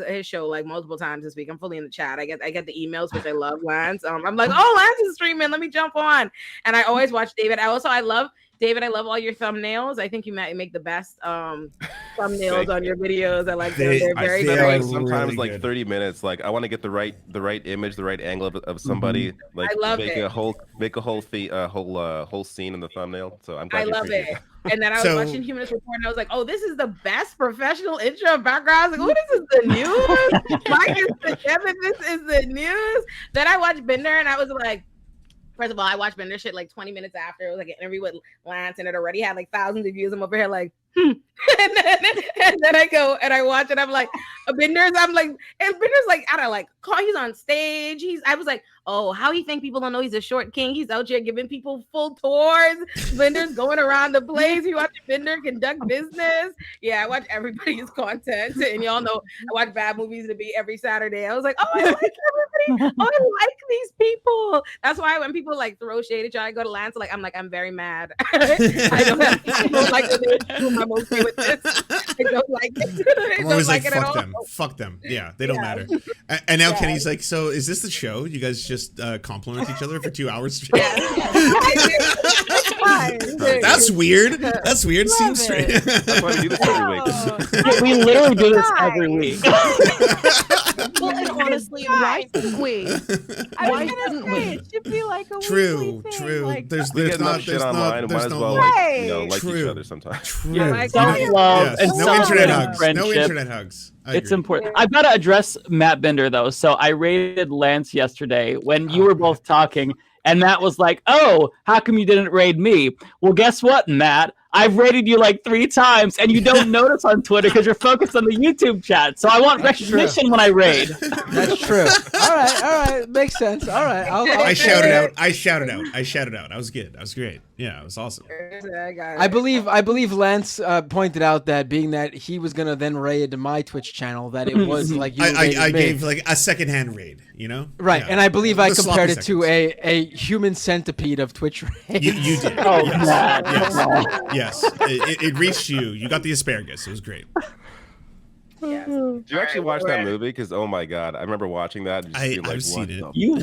his show like multiple times this week. I'm fully in the chat. I get the emails, which I love Lance. I'm like, oh, Lance is streaming. Let me jump on. And I always watch David. I love David. I love all your thumbnails. I think you make the best thumbnails on your videos. I like them. They're very good. Sometimes really like 30 minutes. Like, I want to get the right image, the right angle of somebody. Like, I love make a whole scene in the thumbnail. So I'm glad I love it. And then I was watching Humanist Report, and I was like, oh, this is the best professional intro background. I was like, oh, this is the news. Mike is the Kevin. This is the news. Then I watched Bender, and I was like, first of all, I watched Bender shit like 20 minutes after. It was like an interview with Lance, and it already had like thousands of views. I'm over here like, and then I go and I watch it. I'm like, Binders. I'm like, and Binders like, I don't like, he's on stage. I was like, oh, how you think people don't know he's a short king? He's out here giving people full tours. Binders going around the place. You watch Binder conduct business. Yeah, I watch everybody's content, and y'all know I watch bad movies to be every Saturday. I was like, oh, I like everybody. Oh, I like these people. That's why when people like throw shade at you, I go to Lance. Like, I'm very mad. I don't like it. I'm okay with this. I don't like it. I'm always like, fuck them. Fuck them. Yeah, they don't matter. And now Kenny's like, so is this the show? You guys just compliment each other for 2 hours straight? That's weird. That's weird. Seems straight. That's why we do this every week. We literally do this every week. Well, and honestly, why shouldn't we? Why shouldn't we? It should be like a true. Like, there's not not shit online. Might as well like each other sometimes. True. Yeah, self-love and no internet hugs. friendship. No internet hugs. It's important. I've got to address Matt Binder though. So I raided Lance yesterday when you were both talking, and Matt was like, "Oh, how come you didn't raid me?" Well, guess what, Matt? I've raided you like 3 times, and you don't notice on Twitter because you're focused on the YouTube chat. So I want recognition when I raid. That's true. All right, makes sense. All right, I shouted out. I shouted out. I was good. I was great. Yeah, it was awesome. I believe Lance pointed out that being that he was gonna then raid my Twitch channel, that it was like you I gave like a secondhand raid, you know? Right, yeah. and I believe I compared it to a human centipede of Twitch raids. You did. Oh, yes. It reached you. You got the asparagus. It was great. Yes. Did you actually watch that movie? Because oh my god, I remember watching that. And just being like, I've seen it. You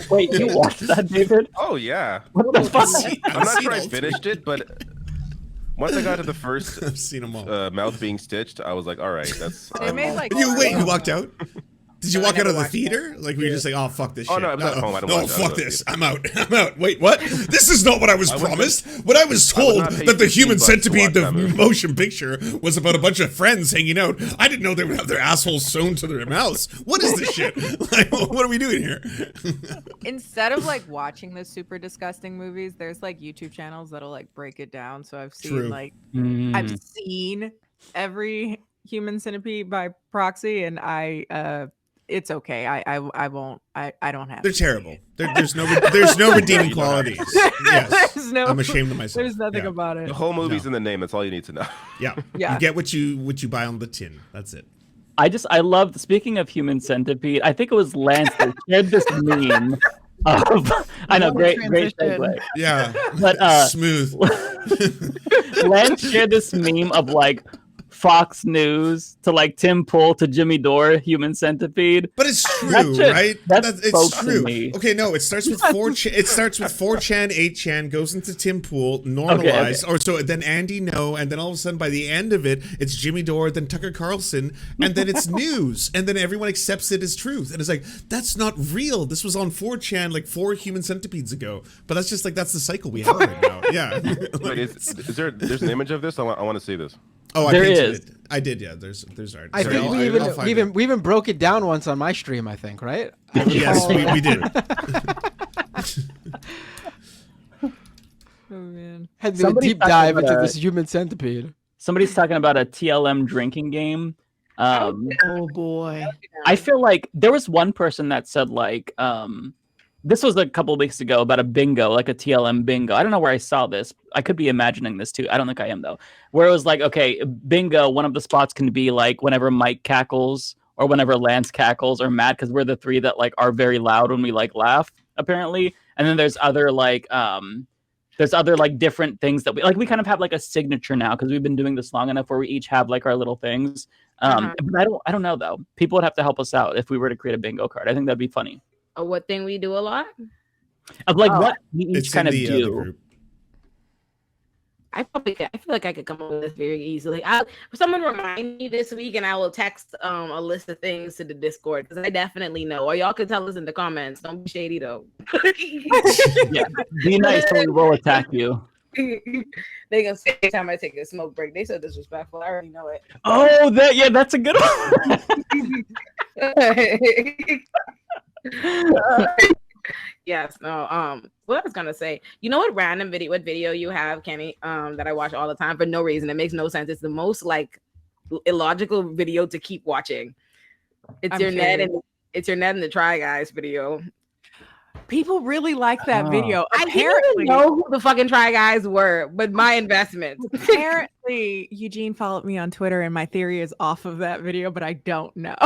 watched that, David? Oh yeah. What the fuck? I'm not sure I finished it, but once I got to the first I've seen them all. mouth being stitched, I was like, all right, that's. They made like You walked out? Did you walk out of the theater? Like, were you just like, oh, fuck this shit? Oh, no, I was at home. I don't watch fuck this. I'm out. Wait, what? This is not what I was promised. When I was told that the Human Centipede, the motion picture, was about a bunch of friends hanging out, I didn't know they would have their assholes sewn to their mouths. What is this shit? Like, what are we doing here? Instead of like watching the super disgusting movies, there's like YouTube channels that'll like break it down. So I've seen I've seen every Human Centipede by proxy, and it's okay. I won't. I don't have. They're terrible. There's no redeeming qualities. Yes. I'm ashamed of myself. There's nothing about it. The whole movie's in the name. That's all you need to know. Yeah. Yeah. You get what you buy on the tin. That's it. I loved, speaking of Human Centipede, I think it was Lance that shared this meme of, I know, great segue. Yeah. But smooth. Lance shared this meme of like Fox News to like Tim Pool to Jimmy Dore, Human Centipede. But it's true, right? It's true. Me. Okay, no, it starts with 4chan. It starts with 4chan, 8chan, goes into Tim Pool, normalized, or so then Andy No, and then all of a sudden by the end of it, it's Jimmy Dore, then Tucker Carlson, and then it's news, and then everyone accepts it as truth, and it's like that's not real. This was on 4chan like 4 Human Centipedes ago, but that's just like that's the cycle we have right now. Yeah. Wait, there's an image of this? I want to see this. Oh, there is. It. I did, yeah. There's art. I think we even broke it down once on my stream, I think, right? Yes, we did. Oh man. Had to do a deep dive into this Human Centipede. Somebody's talking about a TLM drinking game. Oh boy. I feel like there was one person that said like this was a couple of weeks ago about a bingo, like a TLM bingo. I don't know where I saw this. I could be imagining this too. I don't think I am though. Where it was like, okay, bingo, one of the spots can be like whenever Mike cackles or whenever Lance cackles or Matt, because we're the 3 that like are very loud when we like laugh, apparently. And then there's other like different things that we kind of have like a signature now because we've been doing this long enough where we each have like our little things. But I don't know though. People would have to help us out if we were to create a bingo card. I think that'd be funny. What thing we do a lot? Of like what we each kind of do. I feel like I could come up with this very easily. Someone remind me this week, and I will text a list of things to the Discord because I definitely know. Or y'all can tell us in the comments. Don't be shady though. Yeah, be nice, or we will attack you. They gonna say every time I take a smoke break. They so disrespectful. I already know it. Oh, that's a good one. Yes, no. What I was gonna say, you know what video you have, Kenny, that I watch all the time for no reason. It makes no sense. It's the most like illogical video to keep watching. It's I'm your Ned curious. and it's your Ned and the Try Guys video. People really like that video. I didn't Apparently, even know who the fucking Try Guys were, but my investment. apparently, Eugene followed me on Twitter, and my theory is off of that video, but I don't know.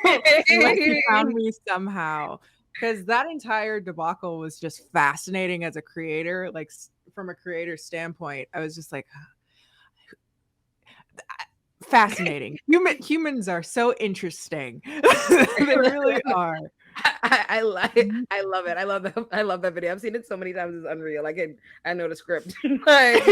Unless he found me somehow, because that entire debacle was just fascinating as a creator. Like from a creator standpoint, I was just like, fascinating. Humans are so interesting. They really are. I love it. I love that video. I've seen it so many times. It's unreal. I know the script. Like,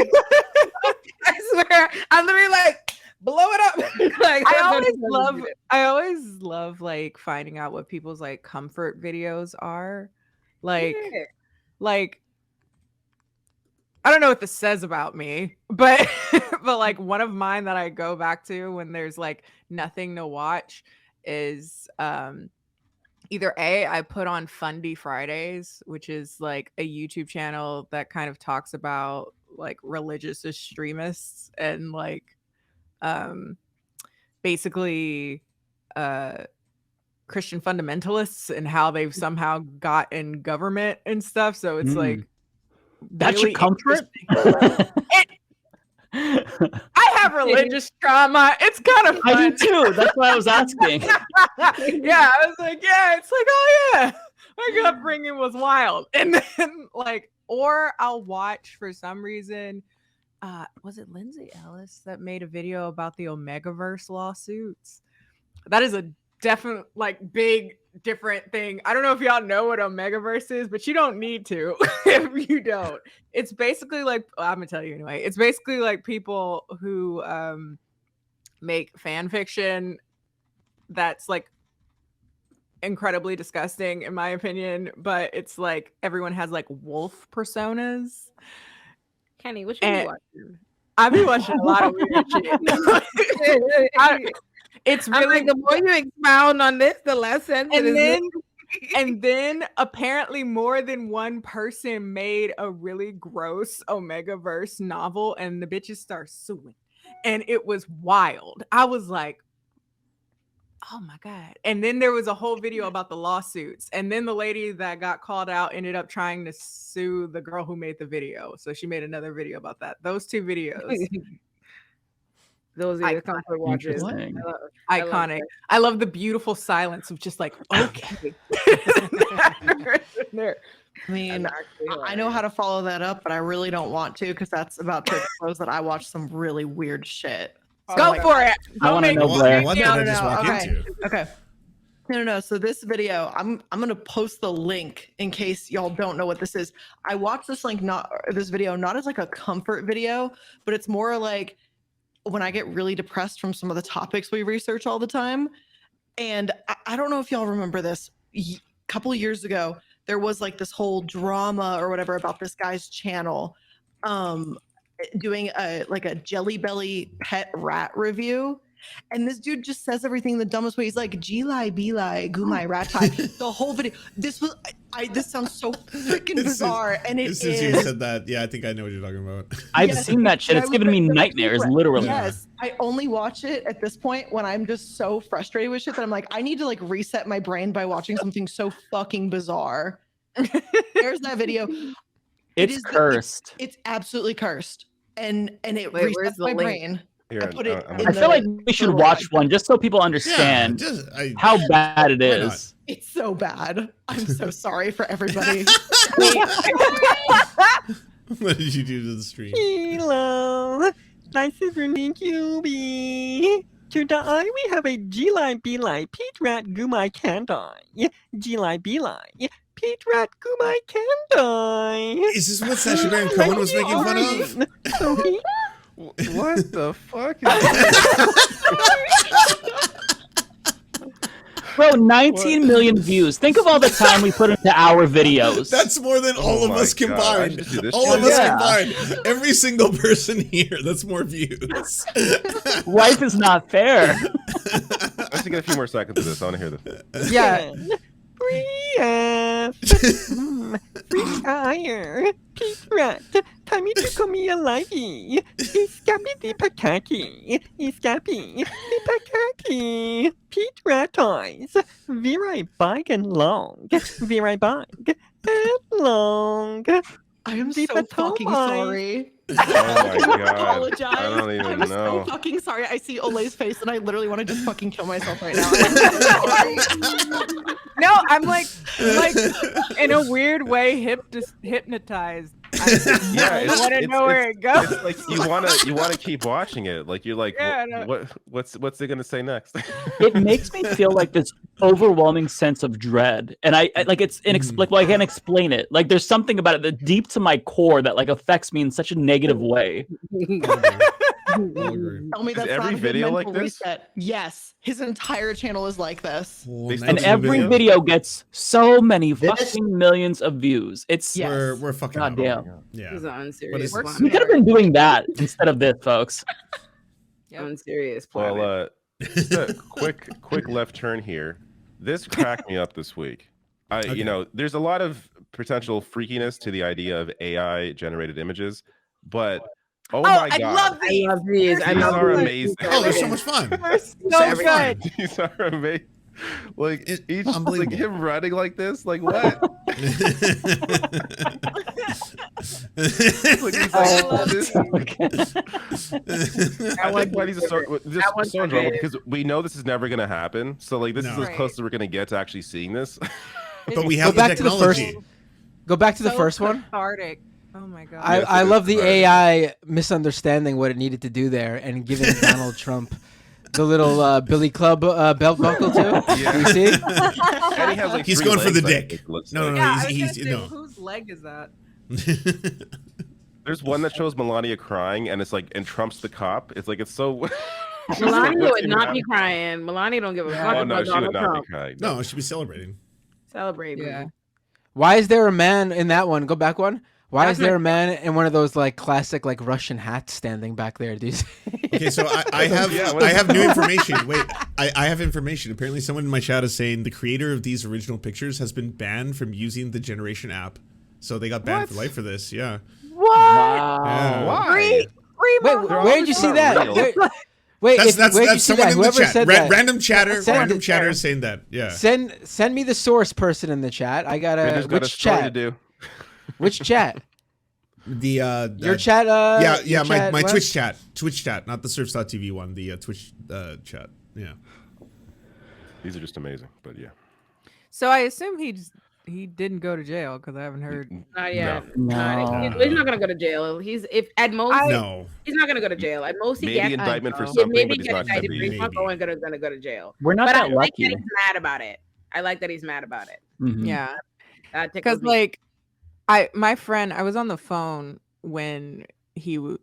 I swear, I'm literally like, blow it up. Like, I always love like finding out what people's like comfort videos are. Like I don't know what this says about me, but but like one of mine that I go back to when there's like nothing to watch is either I put on Fundy Fridays, which is like a YouTube channel that kind of talks about like religious extremists and like basically Christian fundamentalists and how they've somehow got in government and stuff. So it's like that's really your comfort. I have religious trauma. It's kind of fun. I do too. That's why I was asking. Yeah, I was like, yeah, it's like, oh yeah, my upbringing was wild. And then like, or I'll watch for some reason, was it Lindsay Ellis that made a video about the Omegaverse lawsuits? That is a definite like big different thing. I don't know if y'all know what Omegaverse is, but you don't need to if you don't. It's basically like, I'm gonna tell you anyway. It's basically like people who make fan fiction that's like incredibly disgusting in my opinion, but it's like everyone has like wolf personas. Kenny, what you be watching? I've been watching a lot of weird shit. It's really like, the more you expound on this, the less sensitive. And then apparently more than one person made a really gross Omegaverse novel, and the bitches start suing, and it was wild. I was like, oh my god. And then there was a whole video about the lawsuits, and then the lady that got called out ended up trying to sue the girl who made the video, so she made another video about that. Those two videos. Those are your comfort watches. Iconic. I love the beautiful silence of just like, okay. I mean, I know how to follow that up, but I really don't want to because that's about to expose that I watch some really weird shit. Go for it. I want to know, Blair. What did I just walk into? Okay. No. So this video, I'm gonna post the link in case y'all don't know what this is. I watched this video not as like a comfort video, but it's more like when I get really depressed from some of the topics we research all the time. And I don't know if y'all remember this. A couple of years ago, there was like this whole drama or whatever about this guy's channel doing a Jelly Belly pet rat review. And this dude just says everything the dumbest way. He's like, G-lie, B-lie, goo-my, rat-tie. The whole video. This sounds so freaking bizarre. And it is. Since you said that, yeah, I think I know what you're talking about. I've seen that shit. It's given me nightmares, literally. Yes. I only watch it at this point when I'm just so frustrated with shit that I'm like, I need to like reset my brain by watching something so fucking bizarre. There's that video. It's cursed. It's absolutely cursed. And it resets my brain. Here, I feel like we should watch one just so people understand how bad it is. It's so bad. I'm so sorry for everybody. What did you do to the stream? Hello, nice to meet you, B. Today we have a G-lie, B-lie, Pete Rat, Gumai, Kandai. G-lie, B-lie, Pete Rat, Gumai, Kandai. Is this what Sacha Baron Cohen was making fun of? So he... What the fuck? Bro, 19 million views. Think of all the time we put into our videos. That's more than all of us combined. All of us combined. Every single person here. That's more views. Life is not fair. Let's get a few more seconds of this. I want to hear this. Yeah. Free fire. Pete Rat. Kami to komi alagi. Iskapi di pakaki. Iskapi di pakaki. Pete rat toys. Be right back and long. Be right back and long. I am so fucking sorry. Oh my god. Apologize. I don't even I'm know. so fucking sorry. I see Ole's face and I literally want to just fucking kill myself right now. No, I'm like in a weird way hypnotized. I want to know where it goes. It's like you want to keep watching it. Like you're like, what's it gonna say next? It makes me feel like this overwhelming sense of dread, and I like it's inexplicable. I can't explain it. Like there's something about it that deep to my core that like affects me in such a negative way. Tell me that's every not video a good like mental this? reset. Yes, his entire channel is like this. And every video gets so many fucking millions of views. It's We're fucking goddamn. Yeah. This is unserious. We could have been doing that instead of this, folks. Unserious. Well, just a quick left turn here. This cracked me up this week. You know, there's a lot of potential freakiness to the idea of AI generated images, but oh my god, I love these. These are amazing. Oh, they're so much fun. They're so good. These are amazing. Like each like him running like this, like what? I like why these are so drama because we know this is never gonna happen. So like this is as close as we're gonna get to actually seeing this. But we have the technology. Go back to the first one. Cathartic. Oh my god. I love the AI misunderstanding what it needed to do there and giving Donald Trump the little Billy Club belt buckle too. Yeah. You see? And he has like he's three going for the legs, dick. No, he's no. Whose leg is that? There's one that shows Melania crying, and it's like, and Trump's the cop. It's like, it's so. Melania would not be crying. Melania don't give a fuck Oh no, about she would Donald not Trump. be crying. No, she should be celebrating. Celebrating. Yeah. Why is there a man in that one? Go back one. Why That's is there my- a man in one of those like classic like Russian hats standing back there, dude? Okay, so I have new information. Wait, I have information. Apparently, someone in my chat is saying the creator of these original pictures has been banned from using the Generation app, so they got banned for life for this. Yeah. What? Yeah. Why? Wait, where did you see that? Wait, That's where did you see someone that? in the Whoever chat. said that. Random chatter. Send Random it chatter there. is saying that. Yeah. Send me the source person in the chat. I got We a just got a which story to chat? do. Which chat? Your chat. Yeah, your my chat, what? Twitch chat, not the Surfs.tv one. The Twitch chat. Yeah. These are just amazing, but yeah. So I assume he didn't go to jail because I haven't heard. Not yet. No. He's not gonna go to jail. He's if at most No. he's not gonna go to jail. At most he Maybe gets indictment for yeah, something, maybe but he's get not gonna indicted, but be. he's not gonna go to jail. We're not But that I like lucky. that he's mad about it. I like that he's mad about it. Mhm. Yeah. That Because tickles me. like my friend, I was on the phone when he was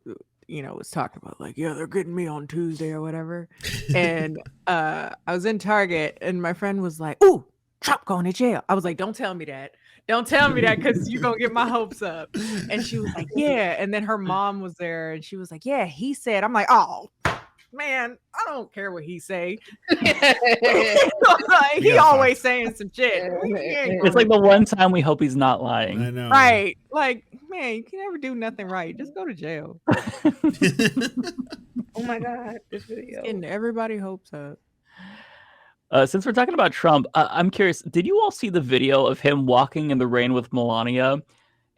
talking about like, yeah, they're getting me on Tuesday or whatever. And I was in Target and my friend was like, ooh, Trump going to jail. I was like, don't tell me that. Don't tell me that because you're going to get my hopes up. And she was like, yeah. And then her mom was there and she was like, yeah, he said. I'm like, oh, man, I don't care what he say. Like, he always saying some shit. It's like the one time we hope he's not lying. I know. Right. Like, man, you can never do nothing right. Just go to jail. Oh my god, this video. Getting everybody hopes up. Since we're talking about Trump, I'm curious. Did you all see the video of him walking in the rain with Melania?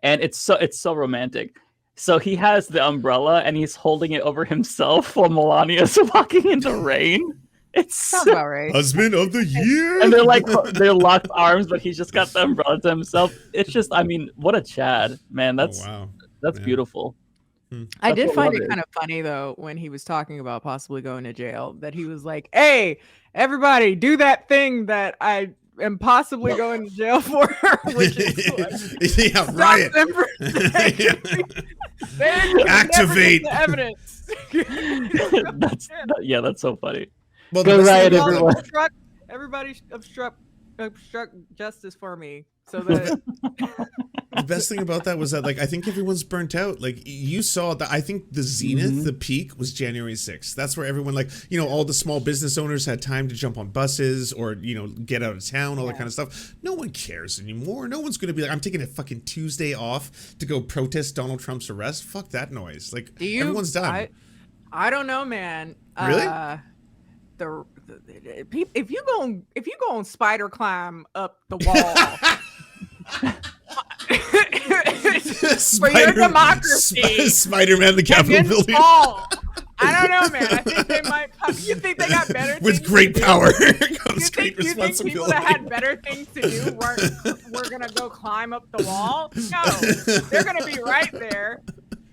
And it's so romantic. So he has the umbrella and he's holding it over himself while Melania's walking in the rain. It's Sounds about right. Husband of the year. And they're locked arms, but he's just got the umbrella to himself. It's just, I mean, what a Chad, man. That's beautiful. I That's did what find love it is. kind of funny though when he was talking about possibly going to jail that he was like, "Hey, everybody, do that thing that I am possibly going to jail for," which is like, yeah, riot. Activate the evidence. That's so funny. Well, Go the best riot, thing about everyone. Everybody obstruct justice for me so that The best thing about that was that, like, I think everyone's burnt out. Like, you saw that. I think the zenith, the peak, was January 6th. That's where everyone, like, all the small business owners had time to jump on buses or, get out of town, all that kind of stuff. No one cares anymore. No one's going to be like, I'm taking a fucking Tuesday off to go protest Donald Trump's arrest. Fuck that noise. Like, everyone's done. I don't know, man. Really? The if you go on spider climb up the wall for your democracy, Spider-Man, the Capitol building. I don't know, man. I think they might. You think they got better things with great power comes great responsibility? You think people that had better things to do we're gonna go climb up the wall? No, they're gonna be right there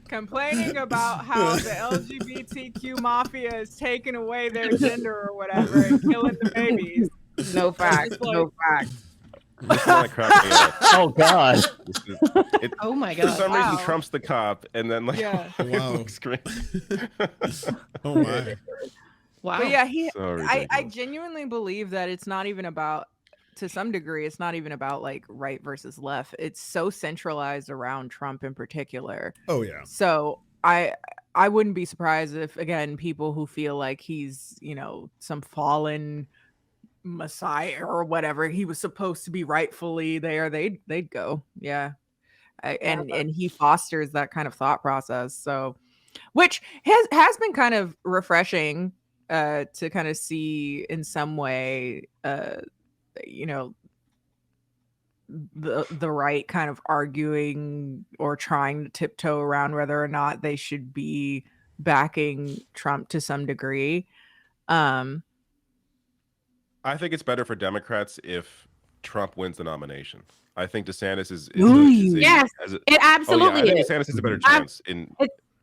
complaining about how the LGBTQ mafia is taking away their gender or whatever and killing the babies. No facts. No facts. Oh God! Oh my God! For some reason, Trump's the cop, and then like, wow. Screen. Oh my! Wow. But yeah, I genuinely believe that it's not even about. To some degree, it's not even about like right versus left. It's so centralized around Trump in particular. Oh yeah. So I wouldn't be surprised if again people who feel like he's some fallen messiah or whatever he was supposed to be rightfully there, they'd go and he fosters that kind of thought process, so which has been kind of refreshing to kind of see in some way the right kind of arguing or trying to tiptoe around whether or not they should be backing Trump to some degree. I think it's better for Democrats if Trump wins the nomination. I think DeSantis is yes, it absolutely I think DeSantis has a better chance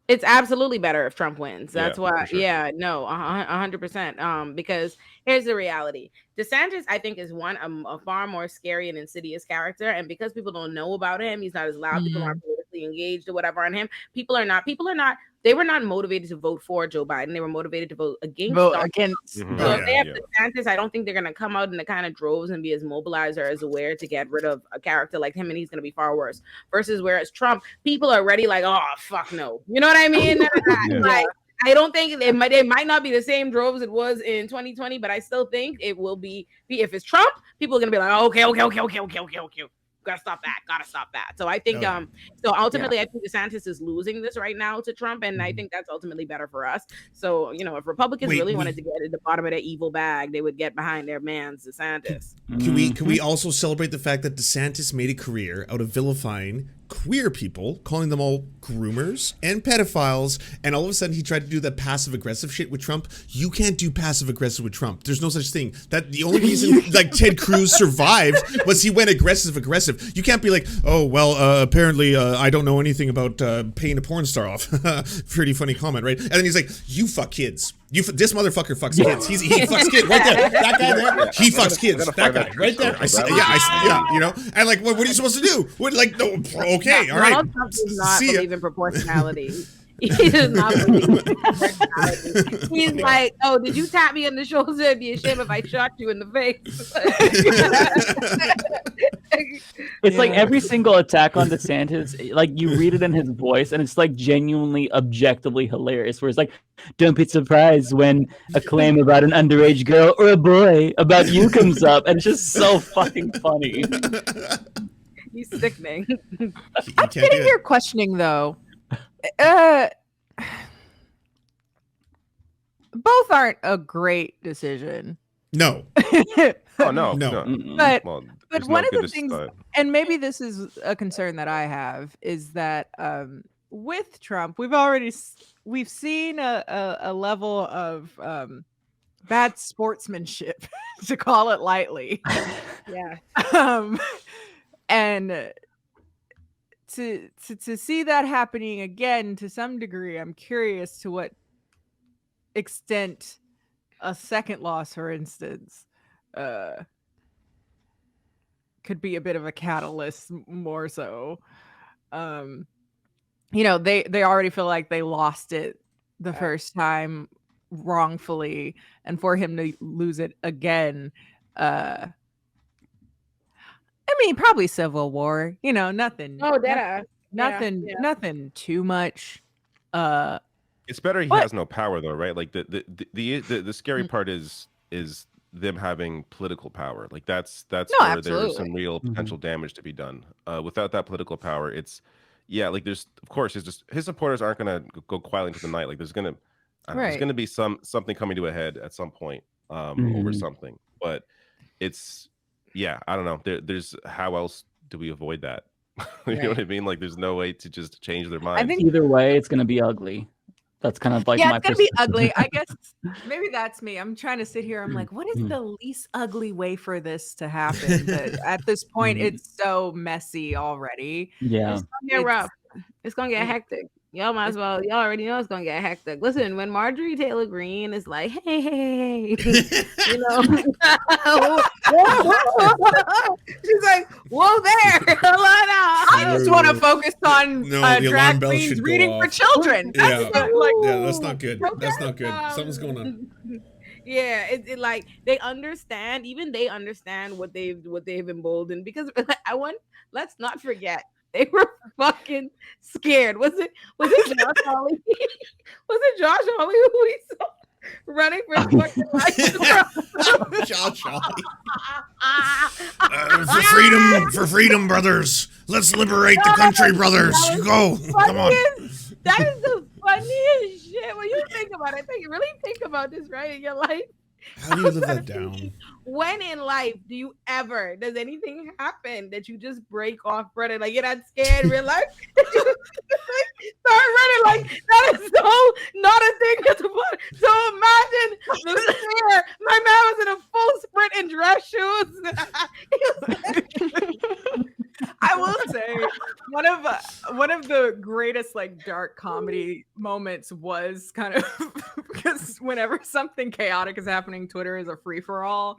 It's absolutely better if Trump wins. That's why, sure. 100%. Because here's the reality: DeSantis, I think, is a far more scary and insidious character, and because people don't know about him, he's not as loud. People aren't politically engaged or whatever on him. People are not. They were not motivated to vote for Joe Biden. They were motivated to vote against. So if they have DeSantis, I don't think they're going to come out in the kind of droves and be as mobilized or as aware to get rid of a character like him, and he's going to be far worse. Versus whereas Trump, people are already like, oh fuck no, you know what I mean? Like, I don't think it might not be the same droves it was in 2020, but I still think it will be if it's Trump, people are going to be like, oh, okay. Gotta stop that. So I think so ultimately I think DeSantis is losing this right now to Trump, and I think that's ultimately better for us. So if Republicans wanted to get at the bottom of their evil bag, they would get behind their man's DeSantis. Can we also celebrate the fact that DeSantis made a career out of vilifying queer people, calling them all groomers and pedophiles, and all of a sudden he tried to do that passive aggressive shit with Trump? You can't do passive aggressive with Trump. There's no such thing. That the only reason like Ted Cruz survived was he went aggressive. You can't be like, oh well, apparently I don't know anything about paying a porn star off. Pretty funny comment, right? And then he's like, you fuck kids. This motherfucker fucks kids. He fucks kids right there. That guy there, he fucks kids. That guy right there. I see. And like, what are you supposed to do? Okay, all right. Donald Trump does not believe in proportionality. He does not believe in proportionality. He's like, oh, did you tap me on the shoulder? It'd be a shame if I shot you in the face. It's like every single attack on DeSantis, like you read it in his voice, and it's like genuinely, objectively hilarious. Where it's like, don't be surprised when a claim about an underage girl or a boy about you comes up, and it's just so fucking funny. He's sickening. I'm sitting here questioning though. Both aren't a great decision. No. Oh no. But one of the things, and maybe this is a concern that I have, is that with Trump, we've seen a level of bad sportsmanship, to call it lightly. Yeah. And to see that happening again to some degree, I'm curious to what extent a second loss, for instance, could be a bit of a catalyst more so. They already feel like they lost it the first time wrongfully, and for him to lose it again, probably civil war, nothing. Oh, that nothing too much. It's better he has no power though, right? Like the scary part is them having political power. Like that's where absolutely. There's some real potential damage to be done. Without that political power, it's there's of course his supporters aren't gonna go quietly into the night. Like there's gonna be something coming to a head at some point. over something. But it's, yeah, I don't know. There's how else do we avoid that? You know what I mean? Like, there's no way to just change their mind. I think either way, it's going to be ugly. That's kind of like yeah, my it's gonna be ugly. I guess maybe that's me. I'm trying to sit here. I'm like, what is the least ugly way for this to happen? But at this point, it's so messy already. Yeah, it's gonna get rough. It's gonna get hectic. Y'all might as well. Y'all already know it's gonna get hectic. Listen, when Marjorie Taylor Greene is like, hey, you know, she's like, whoa there, hold on now. I just want to focus on the alarm drag bell queens should go reading for off. children. Yeah, That's that's not good. That's not good. Something's going on. Yeah, it like they understand. Even they understand what they've emboldened, because let's not forget. They were fucking scared. Was it Josh Hawley? Was it Josh Hawley who we saw running for fucking life? Josh Hawley. For freedom, brothers. Let's liberate the country, brothers. Go. Come on. That is the funniest shit when you think about it. Really think about this, right? In your life. How do you live that down? When in life does anything happen that you just break off running? Like, you're not scared in real life? Start running. Like, that is so not a thing at the point. So imagine the scare. My man was in a full sprint in dress shoes. I will say one of the greatest like dark comedy moments was kind of because whenever something chaotic is happening, Twitter is a free for all.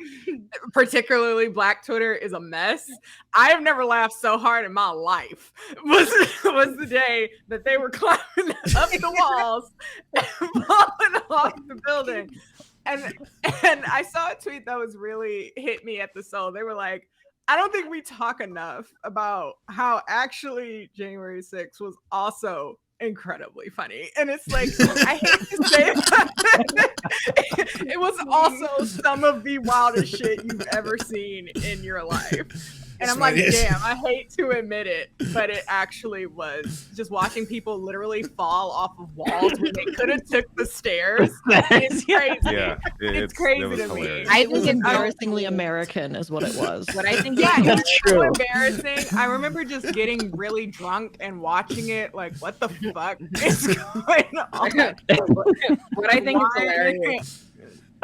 Particularly Black Twitter is a mess. I have never laughed so hard in my life. Was the day that they were climbing up the walls and falling off the building, and I saw a tweet that was really hit me at the soul. They were like, I don't think we talk enough about how actually January 6th was also incredibly funny. And it's like, I hate to say it, it was also some of the wildest shit you've ever seen in your life. And I'm like, damn, I hate to admit it, but it actually was. Just watching people literally fall off of walls when they could have took the stairs. It's crazy. Yeah, it's crazy it was to me. hilarious. I think embarrassingly American is what it was. But I think it's so embarrassing. I remember just getting really drunk and watching it like, what the fuck is going on? What I think is hilarious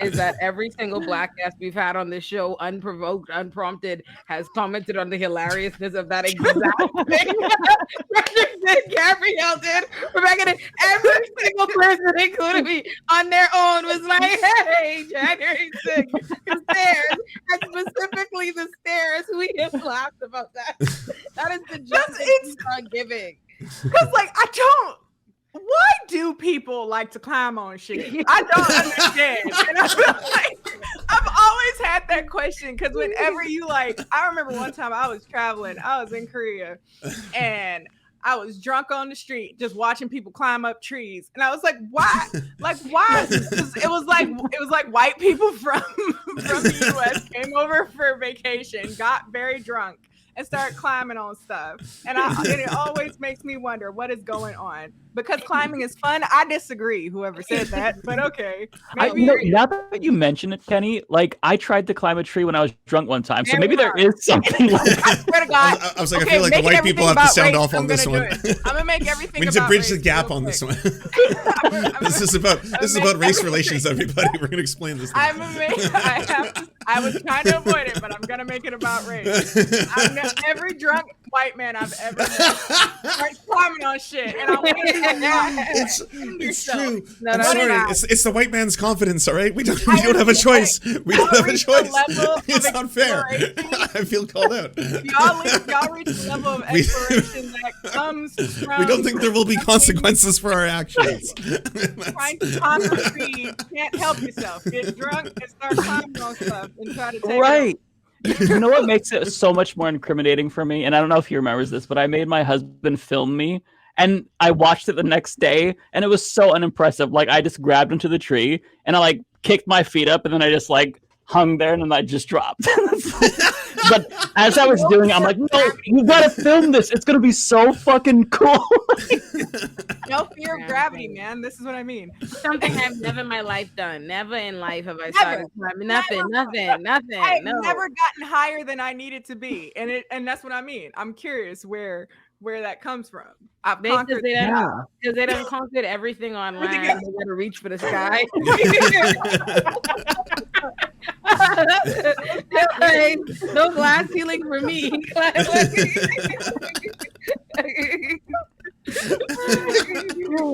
is that every single black guest we've had on this show, unprovoked, unprompted, has commented on the hilariousness of that exact thing. Frederick did, Gabrielle did, Rebecca did. Every single person, including me, on their own was like, hey, January 6th, the stairs, and specifically the stairs. We just laughed about that. That is the justice we are giving. Because, like, I don't. Why do people like to climb on shit? I don't understand. And I feel like I've always had that question because whenever you like, I remember one time I was traveling, I was in Korea, and I was drunk on the street just watching people climb up trees, and I was like, why? Like, why? It was like white people from the US came over for vacation, got very drunk, and start climbing on stuff. And it always makes me wonder what is going on. Because climbing is fun. I disagree, whoever said that, but okay. Now that you mention it, Kenny, like I tried to climb a tree when I was drunk one time, so maybe there is something like I swear to God. I was like, okay, I feel like the white people have to sound off on this one. I'm gonna make everything we need to bridge the gap on this one. This is about race relations, everybody. We're gonna explain this. I was trying to avoid it, but I'm gonna make it about race. Every drunk white man I've ever met starts climbing on shit, and I'm like, it's true. No, I'm sorry. It's the white man's confidence, all right? We don't have a choice. We don't have a choice. It's not fair. I feel called out. Y'all reach the level of exploration that comes from. We don't think there will be consequences for our actions. Trying to climb a tree, you can't help yourself. Get drunk and start climbing on stuff and try to take right. You know what makes it so much more incriminating for me? And I don't know if he remembers this, but I made my husband film me. And I watched it the next day, and it was so unimpressive. Like, I just grabbed onto the tree, and I, like, kicked my feet up, and then I just, like, hung there, and then I just dropped. But as I was doing it, I'm like, no, you gotta film this. It's gonna be so fucking cool. No fear of gravity, man. This is what I mean. Something I've never in my life done. Never in life have I started climbing. Nothing. I've never gotten higher than I needed to be, and that's what I mean. I'm curious where that comes from. I've conquered because they done conquered everything online. They gotta reach for the sky. Like, no glass ceiling for me.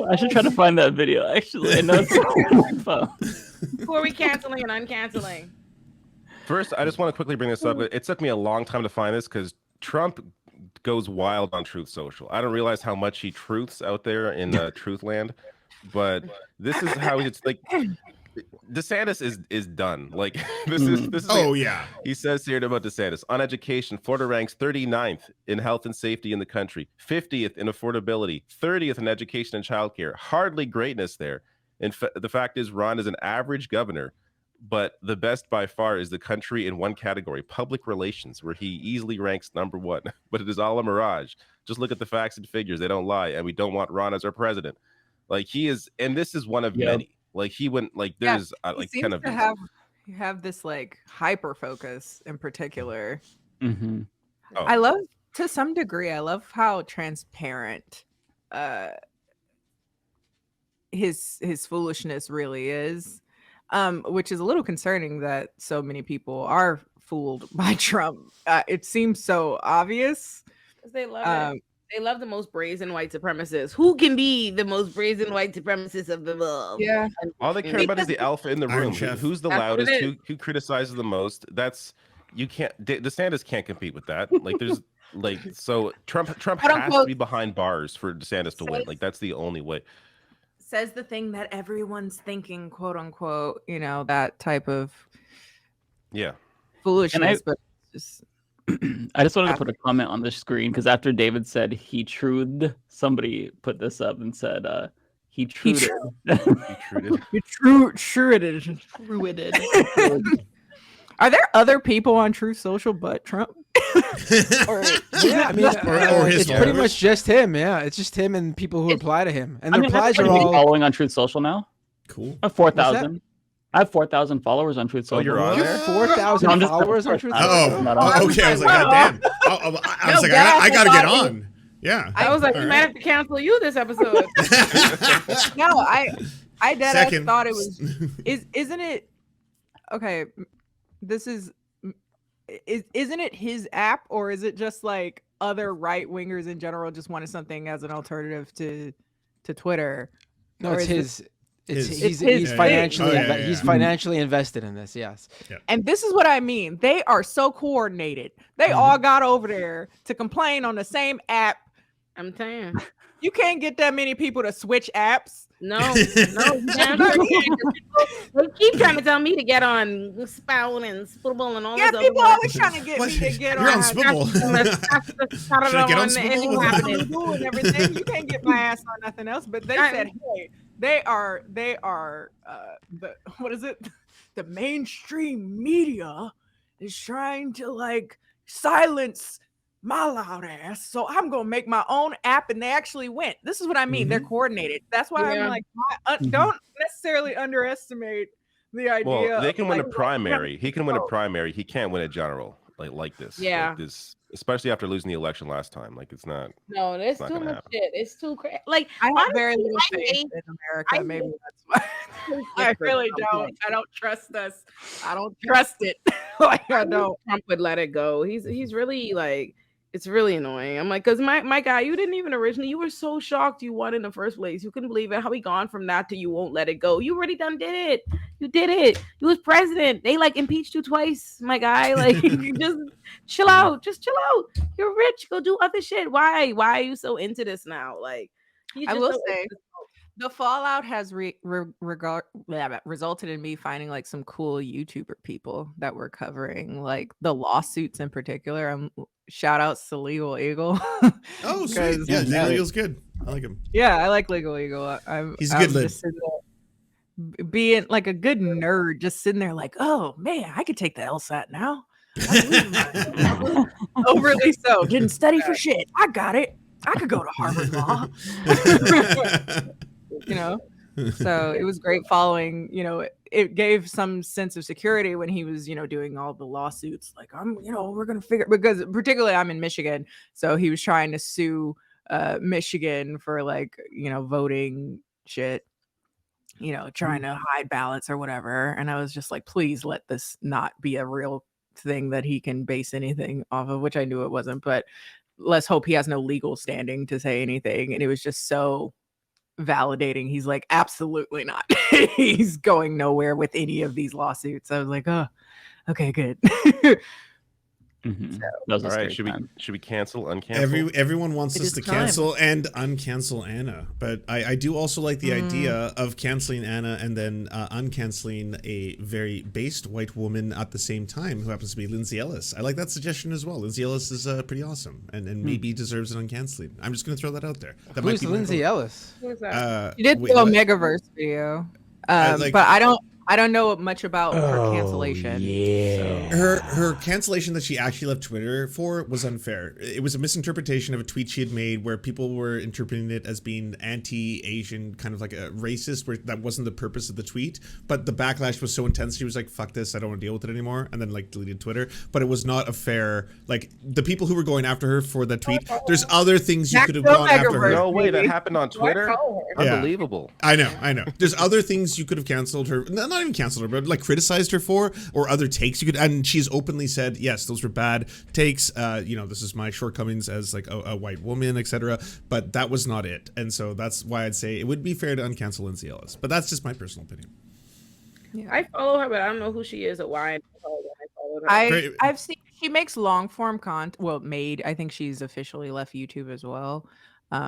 I should try to find that video. Actually, I know it's on my phone. Who are we canceling and uncanceling? First, I just want to quickly bring this up. It took me a long time to find this because Trump goes wild on Truth Social. I don't realize how much he truths out there in Truth Land, but this is how it's like. DeSantis is done. Like this is. Oh yeah. He says here about DeSantis on education. Florida ranks 39th in health and safety in the country, 50th in affordability, 30th in education and childcare. Hardly greatness there. And the fact is, Ron is an average governor, but the best by far is the country in one category, public relations, where he easily ranks #1. But it is all a mirage. Just look at the facts and figures; they don't lie, and we don't want Ron as our president. Like he is, and this is one of many. Like he went like there's like kind of have this like hyper focus in particular. Mm-hmm. I love to some degree. I love how transparent his foolishness really is, which is a little concerning that so many people are fooled by Trump. It seems so obvious because they love it. They love the most brazen white supremacists. Who can be the most brazen white supremacist of them all? Yeah. All they care about is the alpha in the room. Who's the loudest? Who criticizes the most? That's you can't. DeSantis can't compete with that. Like there's like so Trump has to be behind bars for DeSantis to win. Like that's the only way. Says the thing that everyone's thinking, quote unquote. You know that type of foolishness, but just. I just wanted to put a comment on the screen because after David said he truthed, somebody put this up and said he truthed. He truthed. Are there other people on Truth Social but Trump? Yeah, I mean, it's pretty much just him. Yeah, it's just him and people who reply to him, and the replies are all following on Truth Social now. Cool. 4,000. I have 4,000 followers on Truth Social. Oh, you're on there? 4,000 followers on Truth Social? Okay. I was like, God damn. I was like, I got to get on. Yeah. I was like, we might have to cancel you this episode. No, I dead thought it was. Isn't it? Okay. Isn't it his app, or is it just like other right wingers in general just wanted something as an alternative to Twitter? No, it's his. He's financially he's financially invested in this. Yes. Yeah. And this is what I mean. They are so coordinated. They all got over there to complain on the same app. I'm saying you can't get that many people to switch apps. No. They keep trying to tell me to get on Spout and Spibble and all that. Yeah, people always trying to get me to get You're on Spibble. Should I get on Spibble? And everything. You can't get my ass on nothing else. But they said, hey, they are the what is it? The mainstream media is trying to like silence my loud ass, so I'm gonna make my own app, and they actually went. This is what I mean. They're coordinated. That's why I'm like, don't necessarily underestimate the idea. Well, they can win a primary. He can win a primary. He can't win a general like this. Yeah. Like this, especially after losing the election last time. Like it's not. No, there's too much shit. It's too crazy. Like I have very little faith in America. Maybe that's why. I really don't. I don't trust us. I don't trust it. Like I don't. Trump would let it go. He's really like. It's really annoying. I'm like, because my guy, you didn't even originally, you were so shocked you won in the first place. You couldn't believe it. How he gone from that to you won't let it go. You already done did it. You did it. You was president. They like impeached you twice, my guy. Like, you just chill out. Just chill out. You're rich. Go do other shit. Why are you so into this now? Like, I will say, the fallout has resulted in me finding like some cool YouTuber people that were covering like the lawsuits in particular. Shout out to Legal Eagle. Oh, sweet. Yeah, Legal Eagle's good. I like him. Yeah, I like Legal Eagle. He's a good lid. being like a good nerd, just sitting there like, oh man, I could take the LSAT now. Overly so. Didn't study for shit. I got it. I could go to Harvard Law. You know? So it was great following, you know, it gave some sense of security when he was, you know, doing all the lawsuits. Like, we're going to figure, because particularly I'm in Michigan. So he was trying to sue Michigan for like, you know, voting shit, you know, trying to hide ballots or whatever. And I was just like, please let this not be a real thing that he can base anything off of, which I knew it wasn't, but let's hope he has no legal standing to say anything. And it was just so validating. He's like, absolutely not. He's going nowhere with any of these lawsuits. I was like, oh, okay, good. All right, should we cancel, uncancel? Everyone wants us to cancel and uncancel Anna, but I do also like the idea of canceling Anna and then uncanceling a very based white woman at the same time, who happens to be Lindsay Ellis. I like that suggestion as well. Lindsay Ellis is pretty awesome and maybe deserves an uncanceling. I'm just going to throw that out there. That Who's Lindsay Ellis? Who's that? She did the Megaverse video, but I don't know much about her cancellation. Yeah. Her cancellation that she actually left Twitter for was unfair. It was a misinterpretation of a tweet she had made where people were interpreting it as being anti-Asian, kind of like a racist, where that wasn't the purpose of the tweet. But the backlash was so intense, she was like, fuck this, I don't want to deal with it anymore, and then like deleted Twitter. But it was not a fair, like, the people who were going after her for the tweet, there's other things you could have gone after her. No way, that happened on Twitter? Unbelievable. I know. There's other things you could have canceled her, not even canceled her, but like criticized her for, or other takes you could, and she's openly said, yes, those were bad takes, you know, this is my shortcomings as like a white woman, etc. But that was not it. And so that's why I'd say it would be fair to uncancel Lindsay Ellis. But that's just my personal opinion. Yeah. I follow her, but I don't know who she is or why I followed her. I've seen she makes long form content. Well, I think she's officially left YouTube as well.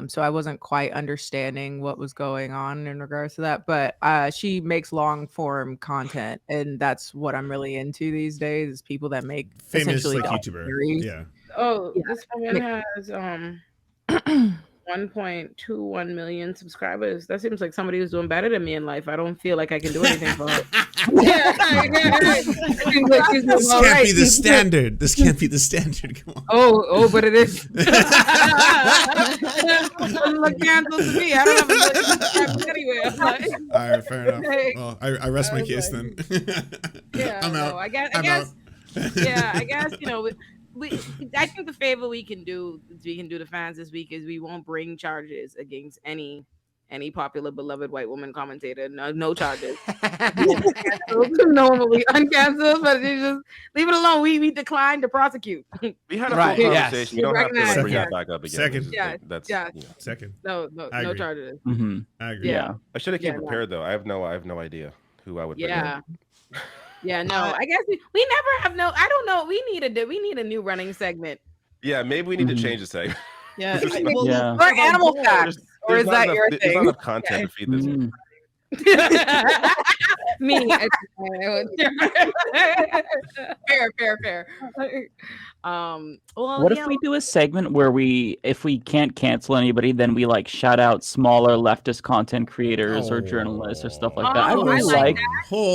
So I wasn't quite understanding what was going on in regards to that, but she makes long form content, and that's what I'm really into these days, is people that make famous essentially like YouTuber. Yeah. Oh, this woman has 1.21 million subscribers. That seems like somebody who's doing better than me in life. I don't feel like I can do anything for her. This can't be the standard. This can't be the standard. Come on. Oh, but it is. Look canceled to me. I don't have a anywhere. All right, fair enough. Well, I rest my case then. Yeah, I'm out. I guess. Yeah, I guess, you know. I think the favor we can do to fans this week is we won't bring charges against any popular beloved white woman commentator. No charges. Normally uncanceled, but they just leave it alone. We declined to prosecute. We had a full conversation. You don't have to bring that back up again. Second. Second. No charges. Mm-hmm. I agree. Yeah. I should have came prepared though. I have no idea who I would bring up. Yeah, no. I guess we never have I don't know. We need a new running segment. Yeah, maybe we need to change the segment. Yeah. Or animal facts. Or is that your thing? There's not enough content to feed this. Me. Fair. What if we do a segment where if we can't cancel anybody, then we like shout out smaller leftist content creators or journalists or stuff like that? I really like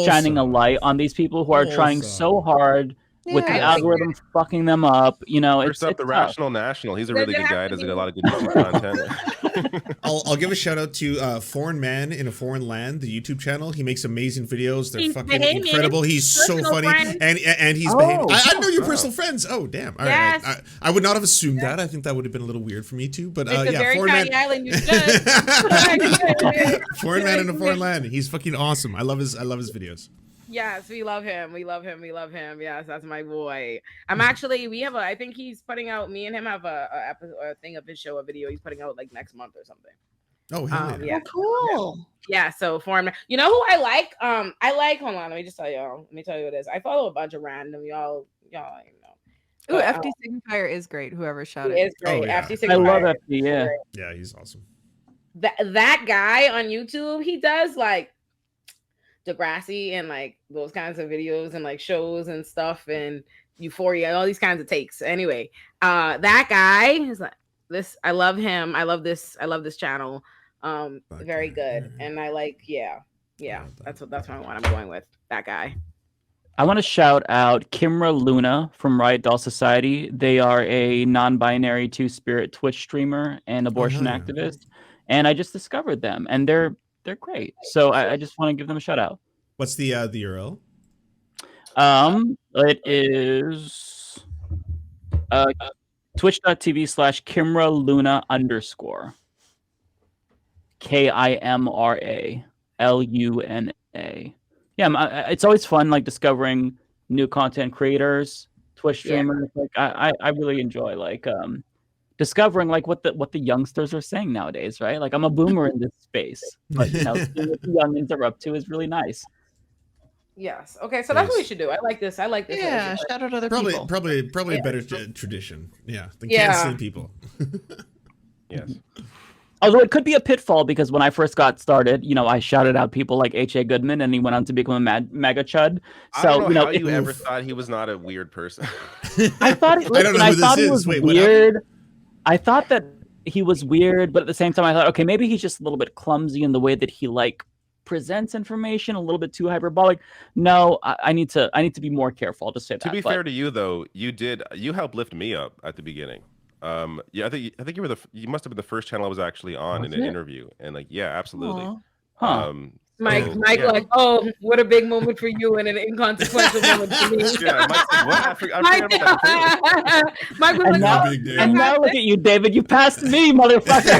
shining a light on these people who are trying so hard with the algorithm fucking them up. You know, First up, the tough. Rational National. He's a really good guy. Does a lot of good YouTube content. I'll give a shout out to Foreign Man in a Foreign Land, the YouTube channel. He makes amazing videos. They're fucking incredible. He's so funny, and he's behaving. I know your personal friends. Oh damn! All right. I would not have assumed that. I think that would have been a little weird for me too. But yeah, Foreign Man. Foreign Man in a Foreign Land. He's fucking awesome. I love his videos. Yes, we love him. Yes, that's my boy. I think he's putting out, me and him have a thing of his show, a video he's putting out like next month or something. Oh, hell yeah. Cool. Yeah, so Foreign Man. You know who I like? Hold on, let me just tell y'all. Let me tell you what it is. I follow a bunch of random y'all know. Ooh, FD Signifier is great. Whoever shouted. He is great. Yeah. FD Signifier. I love FD, yeah. Yeah, he's awesome. That guy on YouTube, he does like Degrassi and like those kinds of videos and like shows and stuff and Euphoria, all these kinds of takes. Anyway, that guy is like this. I love him. I love this channel. Very good. And I like, Yeah, that's my one. I'm going with that guy. I want to shout out Kimra Luna from Riot Doll Society. They are a non-binary two-spirit Twitch streamer and abortion activist, and I just discovered them, and they're great. So I just want to give them a shout out. What's the URL? It is twitch.tv/Kimra Luna _ KIMRA LUNA. It's always fun like discovering new content creators, Twitch streamers. Like I really enjoy like discovering like what the youngsters are saying nowadays, right? Like I'm a boomer in this space, but seeing what the youngins are up to is really nice. Yes. Okay. So that's what we should do. I like this. Yeah. Shout out other people. Probably a better tradition. Yeah. Than canceling people. Yes. Although it could be a pitfall because when I first got started, I shouted out people like H.A. Goodman, and he went on to become a mega chud. So I don't know how you ever thought he was not a weird person. I thought he was weird. I thought that he was weird, but at the same time, I thought, okay, maybe he's just a little bit clumsy in the way that he like presents information, a little bit too hyperbolic. No, I need to be more careful. I'll just say that. To be fair to you, though, you helped lift me up at the beginning. I think you must have been the first channel I was actually on in an interview, and like, yeah, absolutely. Mike, like, oh, what a big moment for you and an inconsequential moment for me. Yeah, Mike's like, what? I forgot that. Mike was and now look at you, David. You passed me, motherfucker.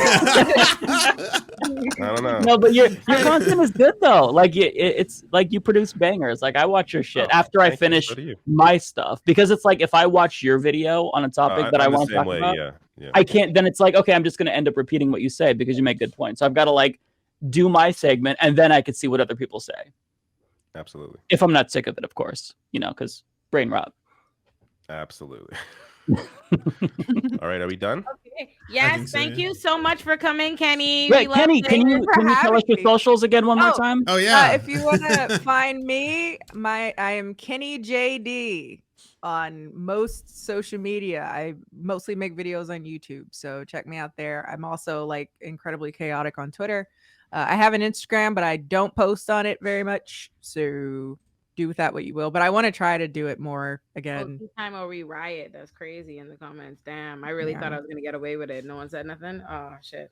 I don't know. No, but your content is good though. Like it's like you produce bangers. Like I watch your shit after I finish my stuff because it's like if I watch your video on a topic that I want to talk about, I can't. Then it's like okay, I'm just going to end up repeating what you say because you make good points. So I've got to like do my segment and then I could see what other people say. Absolutely. If I'm not sick of it, of course, because brain rot. Absolutely. All right, are we done? Okay. Yes, thank you so much for coming, Kenny. Wait, Kenny, can you tell us your socials again one more time? Oh yeah. If you want to find me, I am Kenny JD on most social media. I mostly make videos on YouTube, so check me out there. I'm also like incredibly chaotic on Twitter. I have an Instagram, but I don't post on it very much, so do with that what you will. But I want to try to do it more again. Time I'll riot. That's crazy in the comments. Damn, I really thought I was gonna get away with it. No one said nothing. Oh shit.